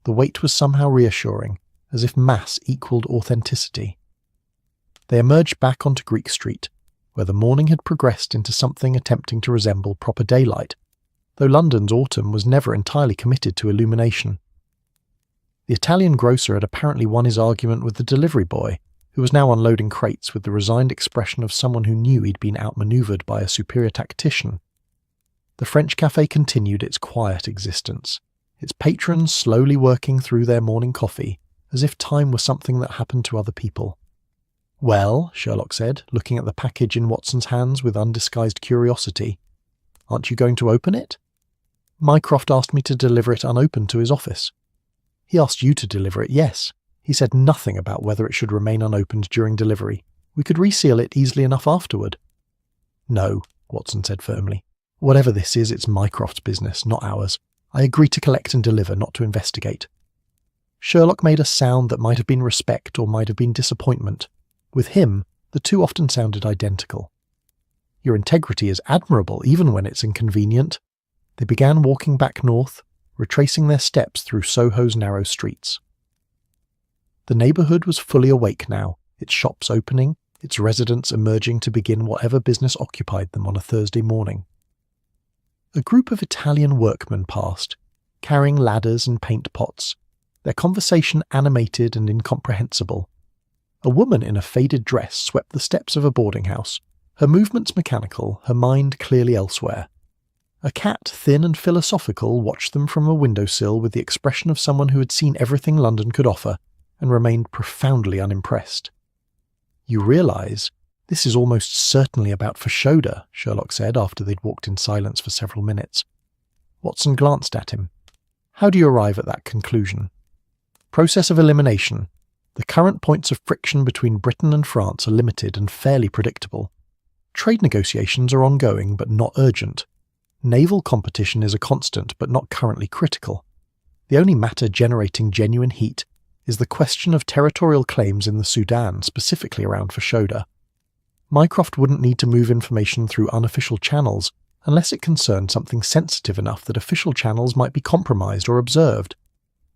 The weight was somehow reassuring, as if mass equalled authenticity. They emerged back onto Greek Street, where the morning had progressed into something attempting to resemble proper daylight, though London's autumn was never entirely committed to illumination. The Italian grocer had apparently won his argument with the delivery boy, who was now unloading crates with the resigned expression of someone who knew he'd been outmaneuvered by a superior tactician. The French cafe continued its quiet existence, its patrons slowly working through their morning coffee, as if time were something that happened to other people. "Well," Sherlock said, looking at the package in Watson's hands with undisguised curiosity. Aren't you going to open it?" "Mycroft asked me to deliver it unopened to his office." "He asked you to deliver it, yes. He said nothing about whether it should remain unopened during delivery. We could reseal it easily enough afterward." "No," Watson said firmly. "Whatever this is, it's Mycroft's business, not ours. I agree to collect and deliver, not to investigate." Sherlock made a sound that might have been respect or might have been disappointment. With him, the two often sounded identical. "Your integrity is admirable, even when it's inconvenient." They began walking back north, retracing their steps through Soho's narrow streets. The neighbourhood was fully awake now, its shops opening, its residents emerging to begin whatever business occupied them on a Thursday morning. A group of Italian workmen passed, carrying ladders and paint pots, their conversation animated and incomprehensible. A woman in a faded dress swept the steps of a boarding house, her movements mechanical, her mind clearly elsewhere. A cat, thin and philosophical, watched them from a windowsill with the expression of someone who had seen everything London could offer and remained profoundly unimpressed. "You realise, this is almost certainly about Fashoda," Sherlock said after they'd walked in silence for several minutes. Watson glanced at him. "How do you arrive at that conclusion?" "Process of elimination. The current points of friction between Britain and France are limited and fairly predictable. Trade negotiations are ongoing but not urgent. Naval competition is a constant but not currently critical. The only matter generating genuine heat is the question of territorial claims in the Sudan, specifically around Fashoda. Mycroft wouldn't need to move information through unofficial channels unless it concerned something sensitive enough that official channels might be compromised or observed.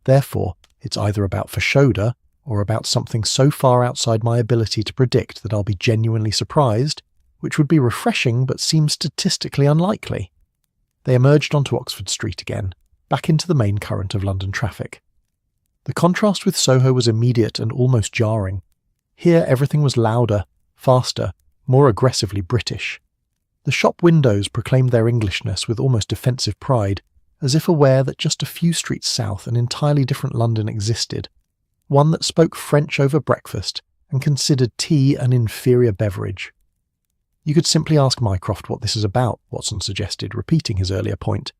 Therefore, it's either about Fashoda or about something so far outside my ability to predict that I'll be genuinely surprised, which would be refreshing but seems statistically unlikely." They emerged onto Oxford Street again, back into the main current of London traffic. The contrast with Soho was immediate and almost jarring. Here everything was louder, faster, more aggressively British. The shop windows proclaimed their Englishness with almost defensive pride, as if aware that just a few streets south an entirely different London existed, one that spoke French over breakfast and considered tea an inferior beverage. "You could simply ask Mycroft what this is about," Watson suggested, repeating his earlier point.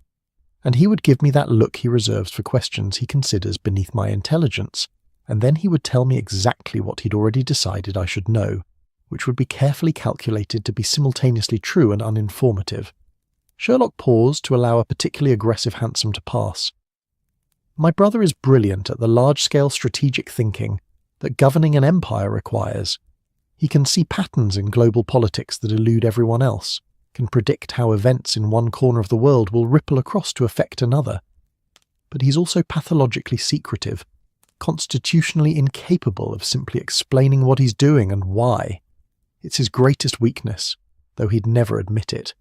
"And he would give me that look he reserves for questions he considers beneath my intelligence, and then he would tell me exactly what he'd already decided I should know, which would be carefully calculated to be simultaneously true and uninformative." Sherlock paused to allow a particularly aggressive hansom to pass. "My brother is brilliant at the large-scale strategic thinking that governing an empire requires. He can see patterns in global politics that elude everyone else, can predict how events in one corner of the world will ripple across to affect another. But he's also pathologically secretive, constitutionally incapable of simply explaining what he's doing and why. It's his greatest weakness, though he'd never admit it."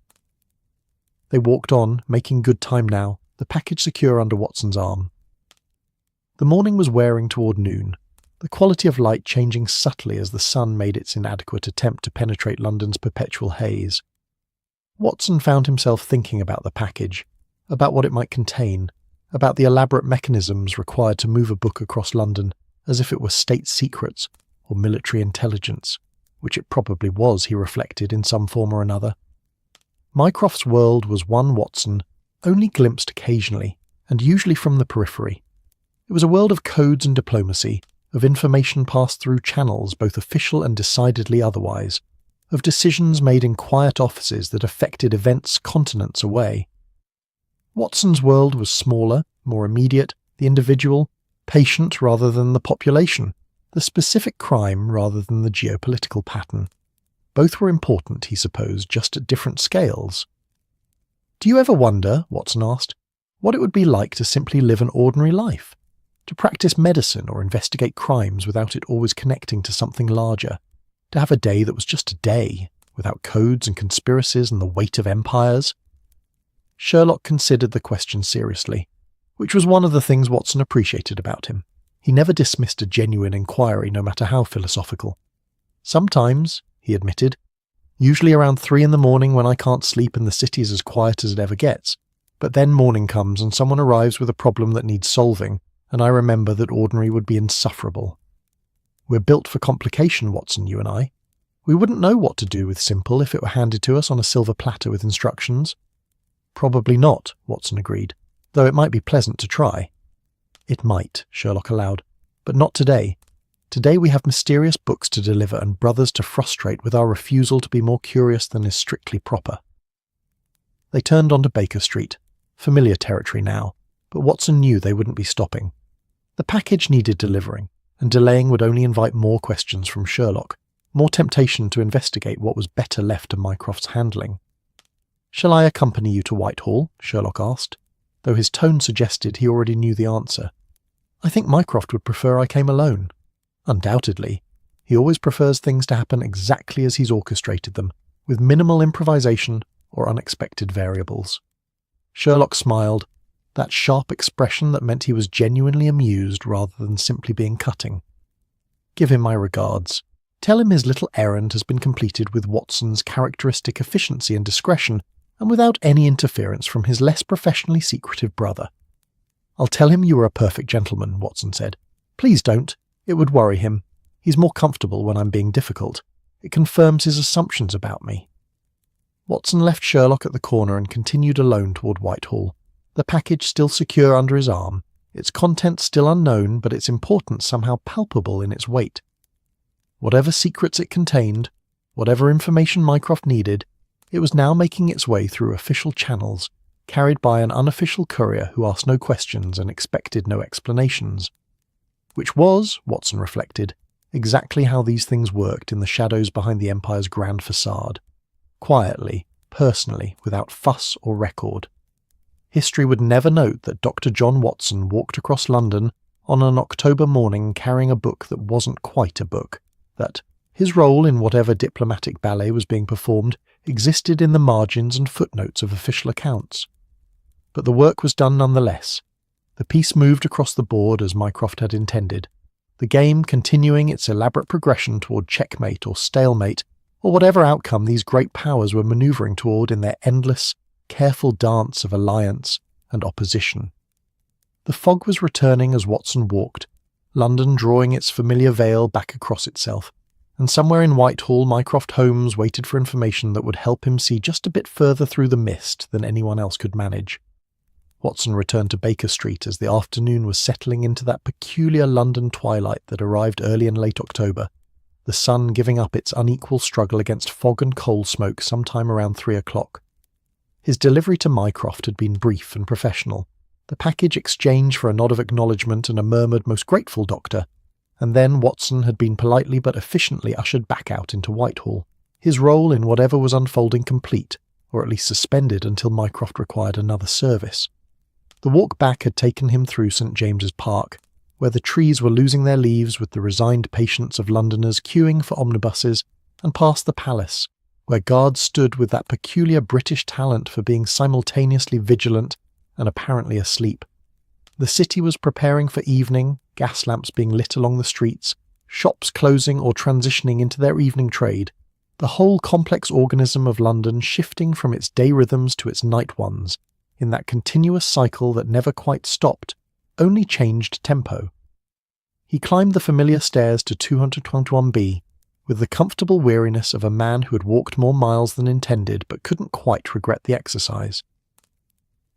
They walked on, making good time now, the package secure under Watson's arm. The morning was wearing toward noon, the quality of light changing subtly as the sun made its inadequate attempt to penetrate London's perpetual haze. Watson found himself thinking about the package, about what it might contain, about the elaborate mechanisms required to move a book across London as if it were state secrets or military intelligence, which it probably was, he reflected, in some form or another. Mycroft's world was one Watson only glimpsed occasionally, and usually from the periphery. It was a world of codes and diplomacy, of information passed through channels both official and decidedly otherwise, of decisions made in quiet offices that affected events continents away. Watson's world was smaller, more immediate, the individual, patient rather than the population, the specific crime rather than the geopolitical pattern. Both were important, he supposed, just at different scales. "Do you ever wonder," Watson asked, "what it would be like to simply live an ordinary life? To practice medicine or investigate crimes without it always connecting to something larger? To have a day that was just a day, without codes and conspiracies and the weight of empires?" Sherlock considered the question seriously, which was one of the things Watson appreciated about him. He never dismissed a genuine inquiry, no matter how philosophical. "Sometimes," he admitted, "usually around 3 in the morning when I can't sleep and the city's as quiet as it ever gets. But then morning comes and someone arrives with a problem that needs solving, and I remember that ordinary would be insufferable. We're built for complication, Watson, you and I. We wouldn't know what to do with simple if it were handed to us on a silver platter with instructions. Probably not, Watson agreed, though it might be pleasant to try. It might, Sherlock allowed, but not today. Today we have mysterious books to deliver and brothers to frustrate with our refusal to be more curious than is strictly proper. They turned onto Baker Street, familiar territory now, but Watson knew they wouldn't be stopping. The package needed delivering, and delaying would only invite more questions from Sherlock, more temptation to investigate what was better left to Mycroft's handling. "Shall I accompany you to Whitehall?" Sherlock asked, though his tone suggested he already knew the answer. "I think Mycroft would prefer I came alone." "Undoubtedly. He always prefers things to happen exactly as he's orchestrated them, with minimal improvisation or unexpected variables." Sherlock smiled, that sharp expression that meant he was genuinely amused rather than simply being cutting. "Give him my regards. Tell him his little errand has been completed with Watson's characteristic efficiency and discretion, and without any interference from his less professionally secretive brother." "I'll tell him you are a perfect gentleman," Watson said. "Please don't. It would worry him. He's more comfortable when I'm being difficult. It confirms his assumptions about me." Watson left Sherlock at the corner and continued alone toward Whitehall, the package still secure under his arm, its contents still unknown but its importance somehow palpable in its weight. Whatever secrets it contained, whatever information Mycroft needed, it was now making its way through official channels, carried by an unofficial courier who asked no questions and expected no explanations. Which was, Watson reflected, exactly how these things worked in the shadows behind the Empire's grand facade. Quietly, personally, without fuss or record. History would never note that Dr. John Watson walked across London on an October morning carrying a book that wasn't quite a book, that his role in whatever diplomatic ballet was being performed existed in the margins and footnotes of official accounts. But the work was done nonetheless. The piece moved across the board as Mycroft had intended, the game continuing its elaborate progression toward checkmate or stalemate, or whatever outcome these great powers were manoeuvring toward in their endless, careful dance of alliance and opposition. The fog was returning as Watson walked, London drawing its familiar veil back across itself, and somewhere in Whitehall Mycroft Holmes waited for information that would help him see just a bit further through the mist than anyone else could manage. Watson returned to Baker Street as the afternoon was settling into that peculiar London twilight that arrived early in late October, the sun giving up its unequal struggle against fog and coal smoke sometime around 3 o'clock. His delivery to Mycroft had been brief and professional, the package exchanged for a nod of acknowledgement and a murmured "most grateful, Doctor," and then Watson had been politely but efficiently ushered back out into Whitehall, his role in whatever was unfolding complete, or at least suspended until Mycroft required another service. The walk back had taken him through St. James's Park, where the trees were losing their leaves with the resigned patience of Londoners queuing for omnibuses, and past the Palace, where guards stood with that peculiar British talent for being simultaneously vigilant and apparently asleep. The city was preparing for evening, gas lamps being lit along the streets, shops closing or transitioning into their evening trade, the whole complex organism of London shifting from its day rhythms to its night ones, in that continuous cycle that never quite stopped, only changed tempo. He climbed the familiar stairs to 221B, with the comfortable weariness of a man who had walked more miles than intended but couldn't quite regret the exercise.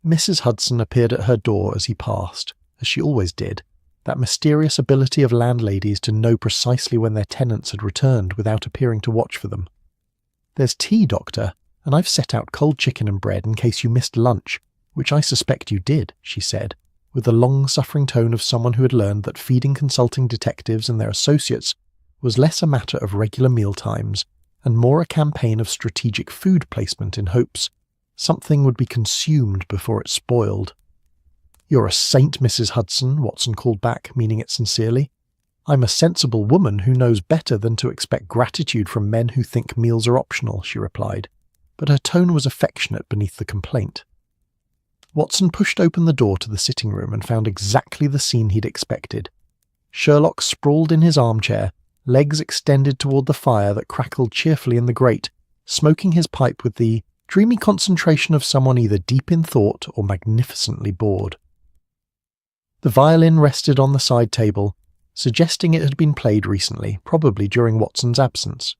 Mrs. Hudson appeared at her door as he passed, as she always did, that mysterious ability of landladies to know precisely when their tenants had returned without appearing to watch for them. "There's tea, Doctor, and I've set out cold chicken and bread in case you missed lunch, which I suspect you did," she said, with the long-suffering tone of someone who had learned that feeding consulting detectives and their associates was less a matter of regular meal times and more a campaign of strategic food placement in hopes something would be consumed before it spoiled. "You're a saint, Mrs. Hudson," Watson called back, meaning it sincerely. "I'm a sensible woman who knows better than to expect gratitude from men who think meals are optional," she replied, but her tone was affectionate beneath the complaint. Watson pushed open the door to the sitting room and found exactly the scene he'd expected. Sherlock sprawled in his armchair, legs extended toward the fire that crackled cheerfully in the grate, smoking his pipe with the dreamy concentration of someone either deep in thought or magnificently bored. The violin rested on the side table, suggesting it had been played recently, probably during Watson's absence.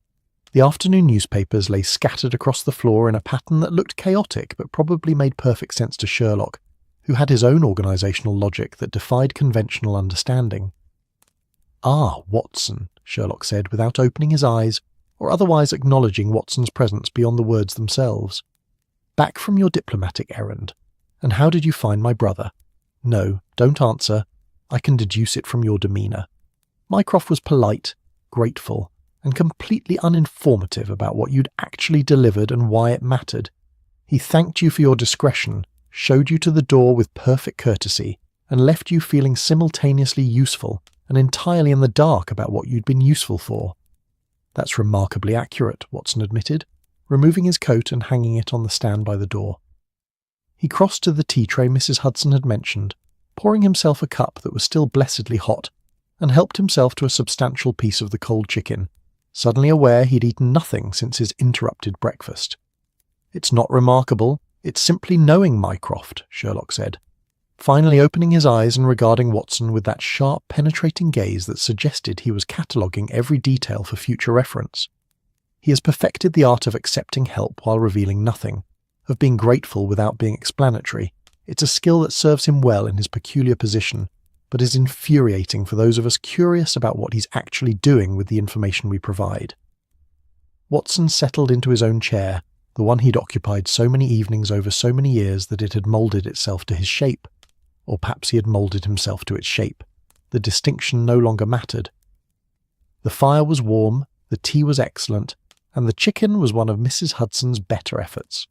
The afternoon newspapers lay scattered across the floor in a pattern that looked chaotic but probably made perfect sense to Sherlock, who had his own organisational logic that defied conventional understanding. "Ah, Watson," Sherlock said without opening his eyes or otherwise acknowledging Watson's presence beyond the words themselves. "Back from your diplomatic errand. And how did you find my brother? No, don't answer. I can deduce it from your demeanour." Mycroft was polite, grateful, and completely uninformative about what you'd actually delivered and why it mattered. He thanked you for your discretion, showed you to the door with perfect courtesy, and left you feeling simultaneously useful and entirely in the dark about what you'd been useful for. "That's remarkably accurate," Watson admitted, removing his coat and hanging it on the stand by the door. He crossed to the tea tray Mrs. Hudson had mentioned, pouring himself a cup that was still blessedly hot, and helped himself to a substantial piece of the cold chicken, suddenly aware he'd eaten nothing since his interrupted breakfast. "It's not remarkable, it's simply knowing Mycroft," Sherlock said, finally opening his eyes and regarding Watson with that sharp, penetrating gaze that suggested he was cataloguing every detail for future reference. "He has perfected the art of accepting help while revealing nothing, of being grateful without being explanatory. It's a skill that serves him well in his peculiar position, but is infuriating for those of us curious about what he's actually doing with the information we provide." Watson settled into his own chair, the one he'd occupied so many evenings over so many years that it had moulded itself to his shape. Or perhaps he had moulded himself to its shape. The distinction no longer mattered. The fire was warm, the tea was excellent, and the chicken was one of Mrs. Hudson's better efforts.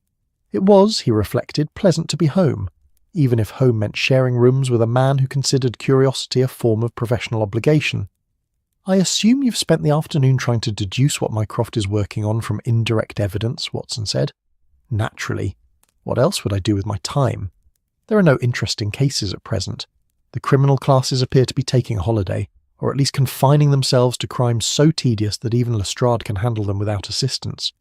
It was, he reflected, pleasant to be home, even if home meant sharing rooms with a man who considered curiosity a form of professional obligation. "I assume you've spent the afternoon trying to deduce what Mycroft is working on from indirect evidence," Watson said. "Naturally. What else would I do with my time? There are no interesting cases at present. The criminal classes appear to be taking a holiday, or at least confining themselves to crimes so tedious that even Lestrade can handle them without assistance,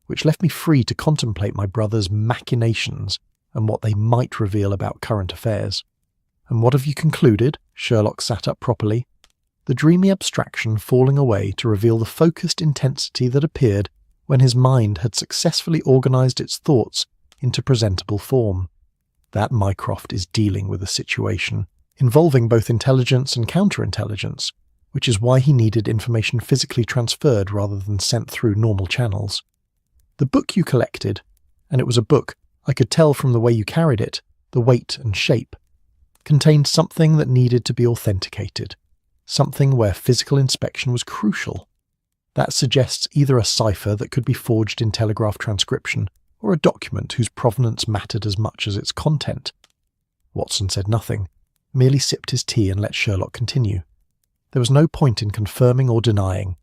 which left me free to contemplate my brother's machinations and what they might reveal about current affairs." "And what have you concluded?" Sherlock sat up properly, the dreamy abstraction falling away to reveal the focused intensity that appeared when his mind had successfully organised its thoughts into presentable form. "That Mycroft is dealing with a situation involving both intelligence and counterintelligence, which is why he needed information physically transferred rather than sent through normal channels. The book you collected, and it was a book, I could tell from the way you carried it, the weight and shape, contained something that needed to be authenticated, something where physical inspection was crucial. That suggests either a cipher that could be forged in telegraph transcription, or a document whose provenance mattered as much as its content." Watson said nothing, merely sipped his tea and let Sherlock continue. There was no point in confirming or denying.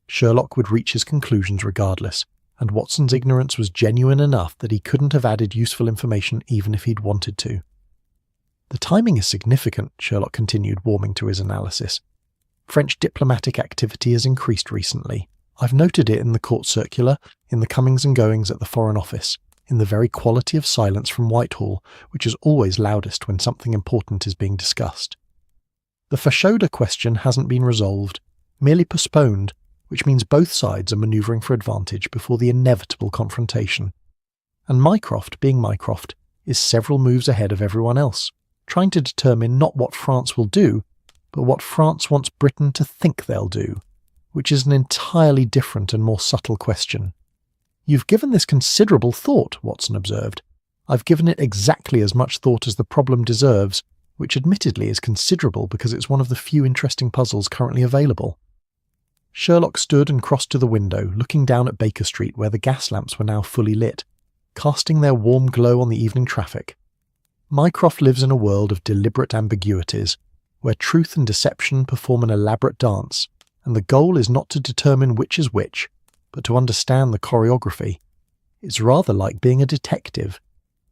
Sherlock would reach his conclusions regardless, and Watson's ignorance was genuine enough that he couldn't have added useful information even if he'd wanted to. "The timing is significant," Sherlock continued, warming to his analysis. "French diplomatic activity has increased recently. I've noted it in the court circular, in the comings and goings at the Foreign Office, in the very quality of silence from Whitehall, which is always loudest when something important is being discussed. The Fashoda question hasn't been resolved, merely postponed, which means both sides are manoeuvring for advantage before the inevitable confrontation. And Mycroft, being Mycroft, is several moves ahead of everyone else, trying to determine not what France will do, but what France wants Britain to think they'll do, which is an entirely different and more subtle question." "You've given this considerable thought," Watson observed. "I've given it exactly as much thought as the problem deserves, which admittedly is considerable because it's one of the few interesting puzzles currently available." Sherlock stood and crossed to the window, looking down at Baker Street where the gas lamps were now fully lit, casting their warm glow on the evening traffic. Mycroft lives in a world of deliberate ambiguities, where truth and deception perform an elaborate dance, and the goal is not to determine which is which, but to understand the choreography. It's rather like being a detective,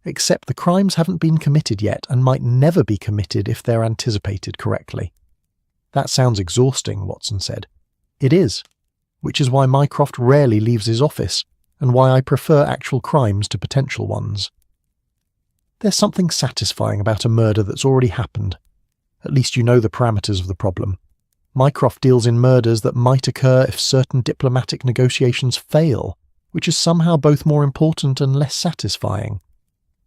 except the crimes haven't been committed yet and might never be committed if they're anticipated correctly. "That sounds exhausting," Watson said. "It is, which is why Mycroft rarely leaves his office, and why I prefer actual crimes to potential ones. There's something satisfying about a murder that's already happened. At least you know the parameters of the problem. Mycroft deals in murders that might occur if certain diplomatic negotiations fail, which is somehow both more important and less satisfying.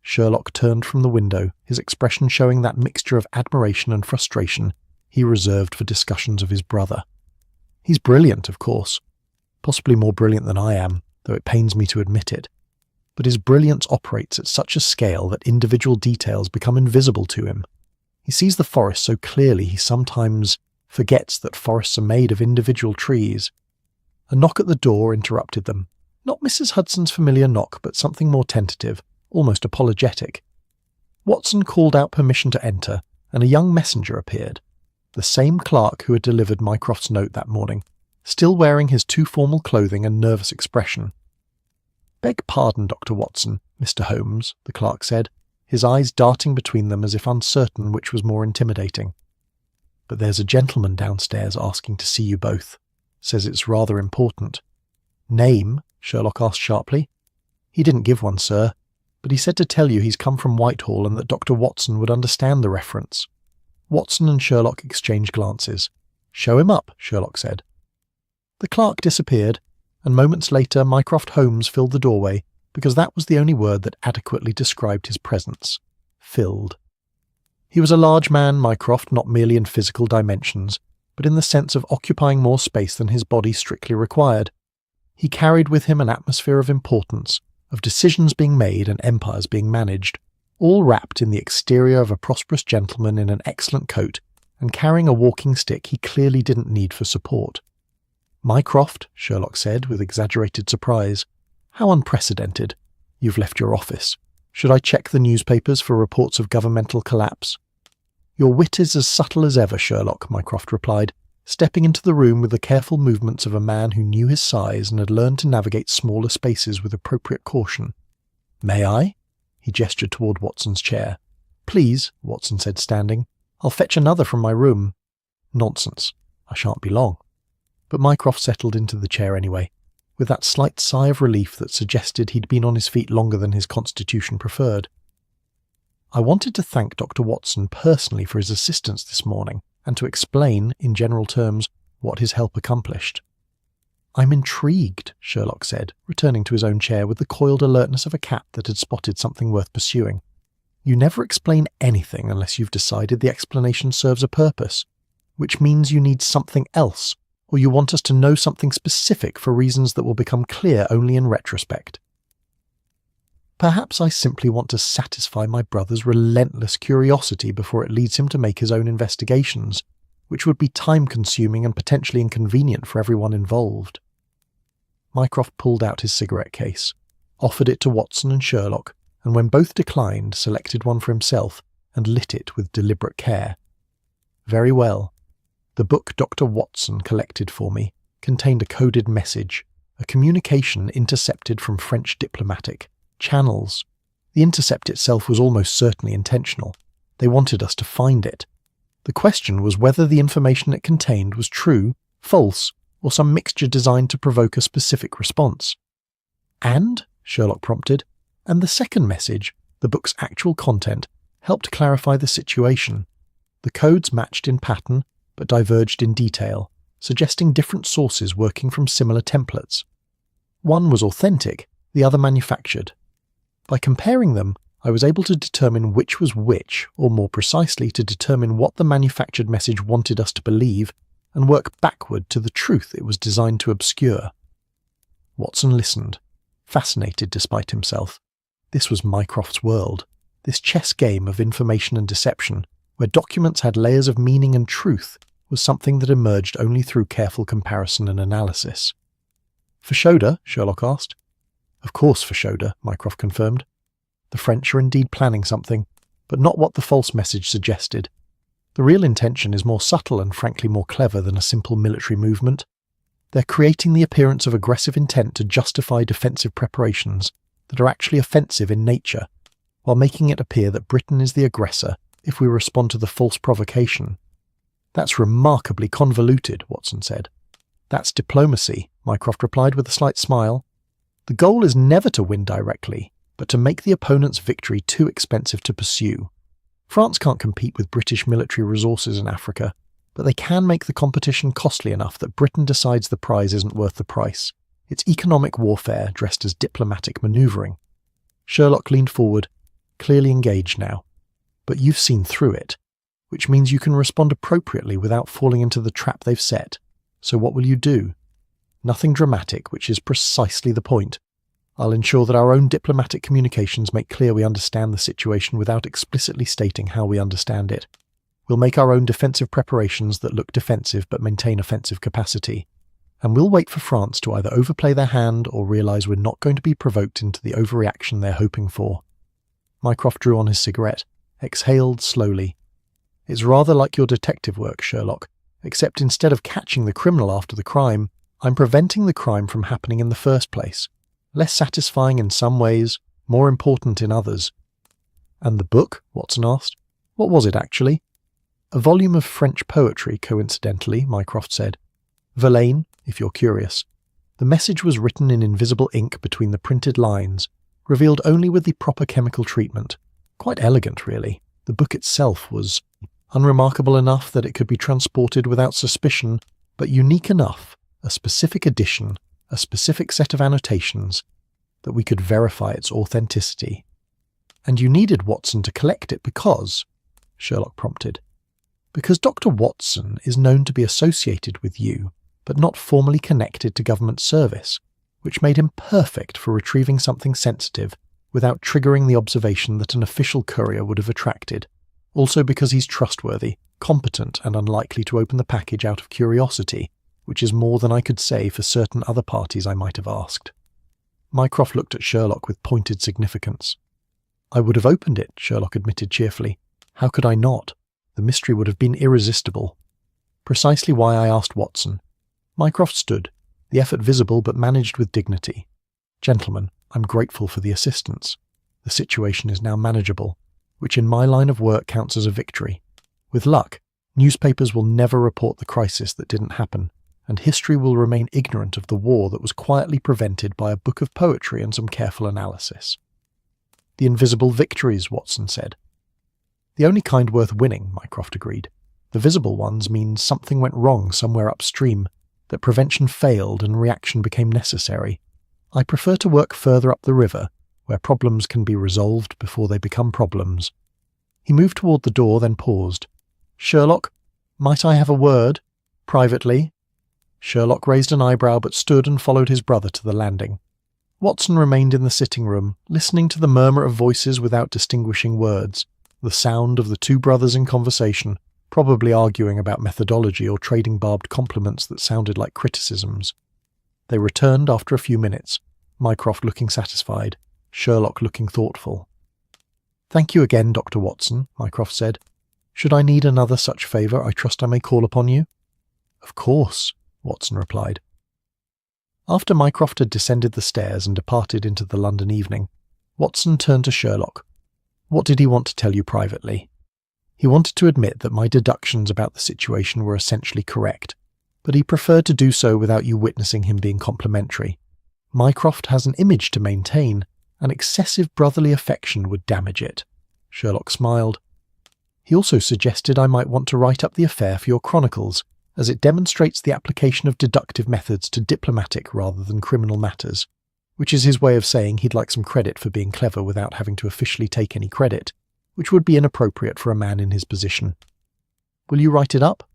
Sherlock turned from the window, his expression showing that mixture of admiration and frustration he reserved for discussions of his brother. He's brilliant, of course. Possibly more brilliant than I am, though it pains me to admit it. But his brilliance operates at such a scale that individual details become invisible to him. He sees the forest so clearly he sometimes forgets that forests are made of individual trees. A knock at the door interrupted them. Not Mrs. Hudson's familiar knock, but something more tentative, almost apologetic. Watson called out permission to enter, and a young messenger appeared. The same clerk who had delivered Mycroft's note that morning, still wearing his too formal clothing and nervous expression. "Beg pardon, Dr. Watson, Mr. Holmes," the clerk said, his eyes darting between them as if uncertain which was more intimidating. "But there's a gentleman downstairs asking to see you both. Says it's rather important." "Name?" Sherlock asked sharply. "He didn't give one, sir, but he said to tell you he's come from Whitehall and that Dr. Watson would understand the reference." Watson and Sherlock exchanged glances. "Show him up," Sherlock said. The clerk disappeared, and moments later Mycroft Holmes filled the doorway, because that was the only word that adequately described his presence. Filled. He was a large man, Mycroft, not merely in physical dimensions, but in the sense of occupying more space than his body strictly required. He carried with him an atmosphere of importance, of decisions being made and empires being managed, all wrapped in the exterior of a prosperous gentleman in an excellent coat and carrying a walking stick he clearly didn't need for support. "Mycroft," Sherlock said with exaggerated surprise. "How unprecedented. You've left your office. Should I check the newspapers for reports of governmental collapse?" "Your wit is as subtle as ever, Sherlock," Mycroft replied, stepping into the room with the careful movements of a man who knew his size and had learned to navigate smaller spaces with appropriate caution. "May I?" He gestured toward Watson's chair. "Please," Watson said, standing. "I'll fetch another from my room." "Nonsense. I shan't be long." But Mycroft settled into the chair anyway, with that slight sigh of relief that suggested he'd been on his feet longer than his constitution preferred. "I wanted to thank Dr. Watson personally for his assistance this morning, and to explain, in general terms, what his help accomplished." "I'm intrigued," Sherlock said, returning to his own chair with the coiled alertness of a cat that had spotted something worth pursuing. "You never explain anything unless you've decided the explanation serves a purpose, which means you need something else, or you want us to know something specific for reasons that will become clear only in retrospect." "Perhaps I simply want to satisfy my brother's relentless curiosity before it leads him to make his own investigations, which would be time-consuming and potentially inconvenient for everyone involved." Mycroft pulled out his cigarette case, offered it to Watson and Sherlock, and when both declined, selected one for himself and lit it with deliberate care. "Very well. The book Dr. Watson collected for me contained a coded message, a communication intercepted from French diplomatic channels. The intercept itself was almost certainly intentional. They wanted us to find it. The question was whether the information it contained was true, false, or some mixture designed to provoke a specific response. "And," Sherlock prompted, "and the second message, the book's actual content, helped clarify the situation. The codes matched in pattern, but diverged in detail, suggesting different sources working from similar templates. One was authentic, the other manufactured. By comparing them, I was able to determine which was which, or more precisely to determine what the manufactured message wanted us to believe, and work backward to the truth it was designed to obscure." Watson listened, fascinated despite himself. This was Mycroft's world, this chess game of information and deception, where documents had layers of meaning and truth, was something that emerged only through careful comparison and analysis. "For Shoda?" Sherlock asked. "Of course for Shoda," Mycroft confirmed. "The French are indeed planning something, but not what the false message suggested. The real intention is more subtle and frankly more clever than a simple military movement. They're creating the appearance of aggressive intent to justify defensive preparations that are actually offensive in nature, while making it appear that Britain is the aggressor if we respond to the false provocation." "That's remarkably convoluted," Watson said. "That's diplomacy," Mycroft replied with a slight smile. "The goal is never to win directly, but to make the opponent's victory too expensive to pursue. France can't compete with British military resources in Africa, but they can make the competition costly enough that Britain decides the prize isn't worth the price. It's economic warfare dressed as diplomatic manoeuvring. Sherlock leaned forward, clearly engaged now. But you've seen through it, which means you can respond appropriately without falling into the trap they've set. So what will you do? Nothing dramatic, which is precisely the point. I'll ensure that our own diplomatic communications make clear we understand the situation without explicitly stating how we understand it. We'll make our own defensive preparations that look defensive but maintain offensive capacity. And we'll wait for France to either overplay their hand or realise we're not going to be provoked into the overreaction they're hoping for. Mycroft drew on his cigarette, exhaled slowly. It's rather like your detective work, Sherlock, except instead of catching the criminal after the crime, I'm preventing the crime from happening in the first place. Less satisfying in some ways, more important in others. And the book? Watson asked. What was it actually? A volume of French poetry, coincidentally, Mycroft said. Verlaine, if you're curious. The message was written in invisible ink between the printed lines, revealed only with the proper chemical treatment. Quite elegant, really. The book itself was unremarkable enough that it could be transported without suspicion, but unique enough, a specific edition, a specific set of annotations, that we could verify its authenticity. And you needed Watson to collect it because, Sherlock prompted, because Dr. Watson is known to be associated with you, but not formally connected to government service, which made him perfect for retrieving something sensitive without triggering the observation that an official courier would have attracted. Also because he's trustworthy, competent, and unlikely to open the package out of curiosity, which is more than I could say for certain other parties I might have asked. Mycroft looked at Sherlock with pointed significance. I would have opened it, Sherlock admitted cheerfully. How could I not? The mystery would have been irresistible. Precisely why I asked Watson. Mycroft stood, the effort visible but managed with dignity. Gentlemen, I'm grateful for the assistance. The situation is now manageable, which in my line of work counts as a victory. With luck, newspapers will never report the crisis that didn't happen, and history will remain ignorant of the war that was quietly prevented by a book of poetry and some careful analysis. The invisible victories, Watson said. The only kind worth winning, Mycroft agreed. The visible ones mean something went wrong somewhere upstream, that prevention failed and reaction became necessary. I prefer to work further up the river, where problems can be resolved before they become problems. He moved toward the door, then paused. Sherlock, might I have a word? Privately? Sherlock raised an eyebrow but stood and followed his brother to the landing. Watson remained in the sitting room, listening to the murmur of voices without distinguishing words, the sound of the two brothers in conversation, probably arguing about methodology or trading barbed compliments that sounded like criticisms. They returned after a few minutes, Mycroft looking satisfied, Sherlock looking thoughtful. Thank you again, Dr. Watson, Mycroft said. Should I need another such favour, I trust I may call upon you? Of course, Watson replied. After Mycroft had descended the stairs and departed into the London evening, Watson turned to Sherlock. What did he want to tell you privately? He wanted to admit that my deductions about the situation were essentially correct, but he preferred to do so without you witnessing him being complimentary. Mycroft has an image to maintain, and excessive brotherly affection would damage it. Sherlock smiled. He also suggested I might want to write up the affair for your chronicles, as it demonstrates the application of deductive methods to diplomatic rather than criminal matters, which is his way of saying he'd like some credit for being clever without having to officially take any credit, which would be inappropriate for a man in his position. Will you write it up?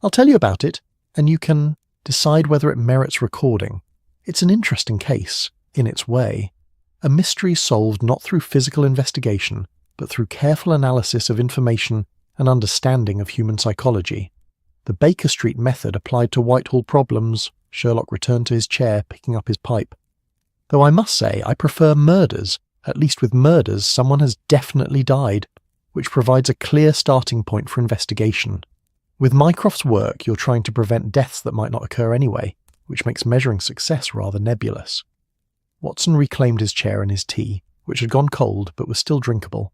I'll tell you about it, and you can decide whether it merits recording. It's an interesting case, in its way. A mystery solved not through physical investigation, but through careful analysis of information and understanding of human psychology. The Baker Street method applied to Whitehall problems. Sherlock returned to his chair, picking up his pipe. Though I must say I prefer murders. At least with murders, someone has definitely died, which provides a clear starting point for investigation. With Mycroft's work, you're trying to prevent deaths that might not occur anyway, which makes measuring success rather nebulous. Watson reclaimed his chair and his tea, which had gone cold but was still drinkable.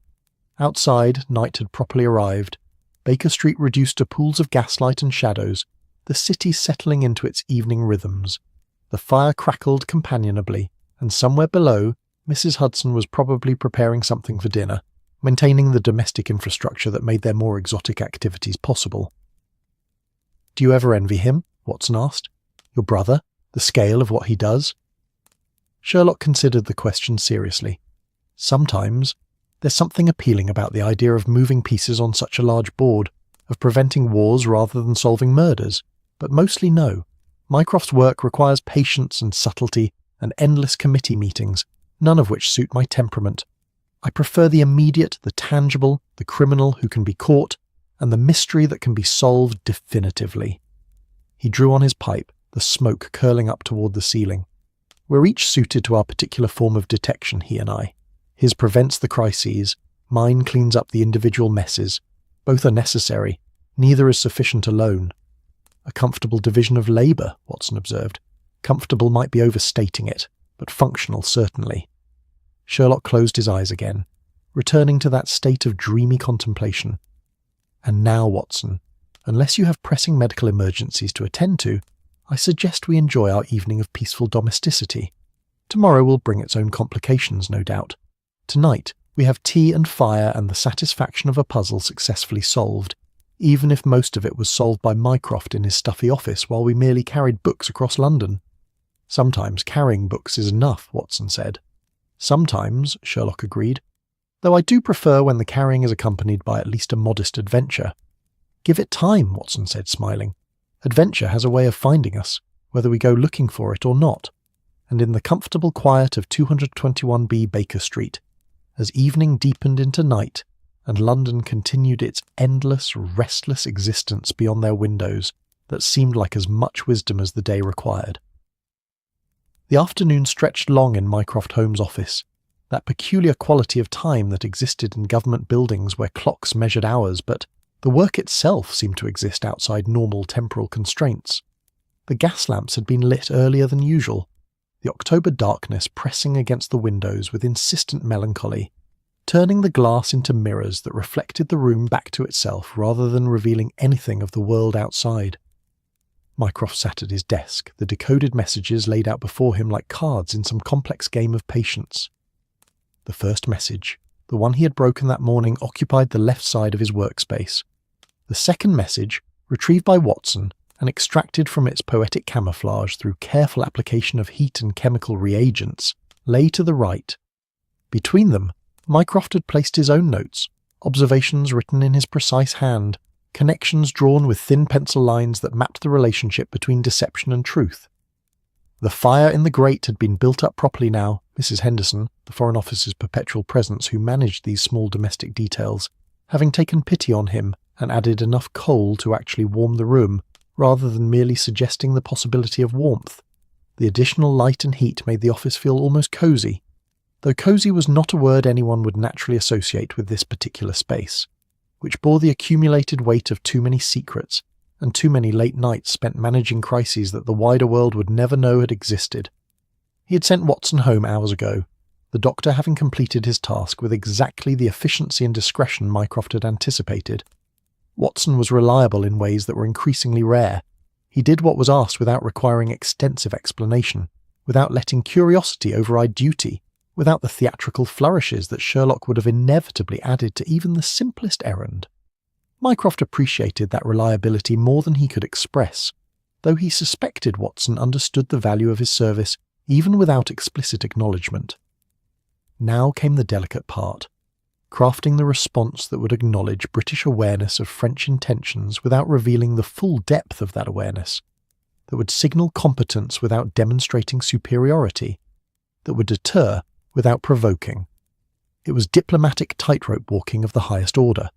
Outside, night had properly arrived. Baker Street reduced to pools of gaslight and shadows, the city settling into its evening rhythms. The fire crackled companionably, and somewhere below, Mrs. Hudson was probably preparing something for dinner, maintaining the domestic infrastructure that made their more exotic activities possible. Do you ever envy him? Watson asked. Your brother? The scale of what he does? Sherlock considered the question seriously. Sometimes, there's something appealing about the idea of moving pieces on such a large board, of preventing wars rather than solving murders, but mostly no. Mycroft's work requires patience and subtlety and endless committee meetings, none of which suit my temperament. I prefer the immediate, the tangible, the criminal who can be caught, and the mystery that can be solved definitively. He drew on his pipe, the smoke curling up toward the ceiling. We're each suited to our particular form of detection, he and I. His prevents the crises, mine cleans up the individual messes. Both are necessary, neither is sufficient alone. A comfortable division of labour, Watson observed. Comfortable might be overstating it, but functional certainly. Sherlock closed his eyes again, returning to that state of dreamy contemplation. And now, Watson, unless you have pressing medical emergencies to attend to, I suggest we enjoy our evening of peaceful domesticity. Tomorrow will bring its own complications, no doubt. Tonight, we have tea and fire and the satisfaction of a puzzle successfully solved, even if most of it was solved by Mycroft in his stuffy office while we merely carried books across London. Sometimes carrying books is enough, Watson said. Sometimes, Sherlock agreed, though I do prefer when the carrying is accompanied by at least a modest adventure. Give it time, Watson said, smiling. Adventure has a way of finding us, whether we go looking for it or not, and in the comfortable quiet of 221B Baker Street, as evening deepened into night, and London continued its endless, restless existence beyond their windows that seemed like as much wisdom as the day required. The afternoon stretched long in Mycroft Holmes' office, that peculiar quality of time that existed in government buildings where clocks measured hours, but the work itself seemed to exist outside normal temporal constraints. The gas lamps had been lit earlier than usual, the October darkness pressing against the windows with insistent melancholy, turning the glass into mirrors that reflected the room back to itself rather than revealing anything of the world outside. Mycroft sat at his desk, the decoded messages laid out before him like cards in some complex game of patience. The first message, the one he had broken that morning, occupied the left side of his workspace. The second message, retrieved by Watson and extracted from its poetic camouflage through careful application of heat and chemical reagents, lay to the right. Between them, Mycroft had placed his own notes, observations written in his precise hand, connections drawn with thin pencil lines that mapped the relationship between deception and truth. The fire in the grate had been built up properly now. Mrs. Henderson, the Foreign Office's perpetual presence who managed these small domestic details, having taken pity on him and added enough coal to actually warm the room, rather than merely suggesting the possibility of warmth. The additional light and heat made the office feel almost cosy, though cosy was not a word anyone would naturally associate with this particular space, which bore the accumulated weight of too many secrets and too many late nights spent managing crises that the wider world would never know had existed. He had sent Watson home hours ago, the doctor having completed his task with exactly the efficiency and discretion Mycroft had anticipated. Watson was reliable in ways that were increasingly rare. He did what was asked without requiring extensive explanation, without letting curiosity override duty, without the theatrical flourishes that Sherlock would have inevitably added to even the simplest errand. Mycroft appreciated that reliability more than he could express, though he suspected Watson understood the value of his service even without explicit acknowledgement. Now came the delicate part, crafting the response that would acknowledge British awareness of French intentions without revealing the full depth of that awareness, that would signal competence without demonstrating superiority, that would deter without provoking. It was diplomatic tightrope walking of the highest order,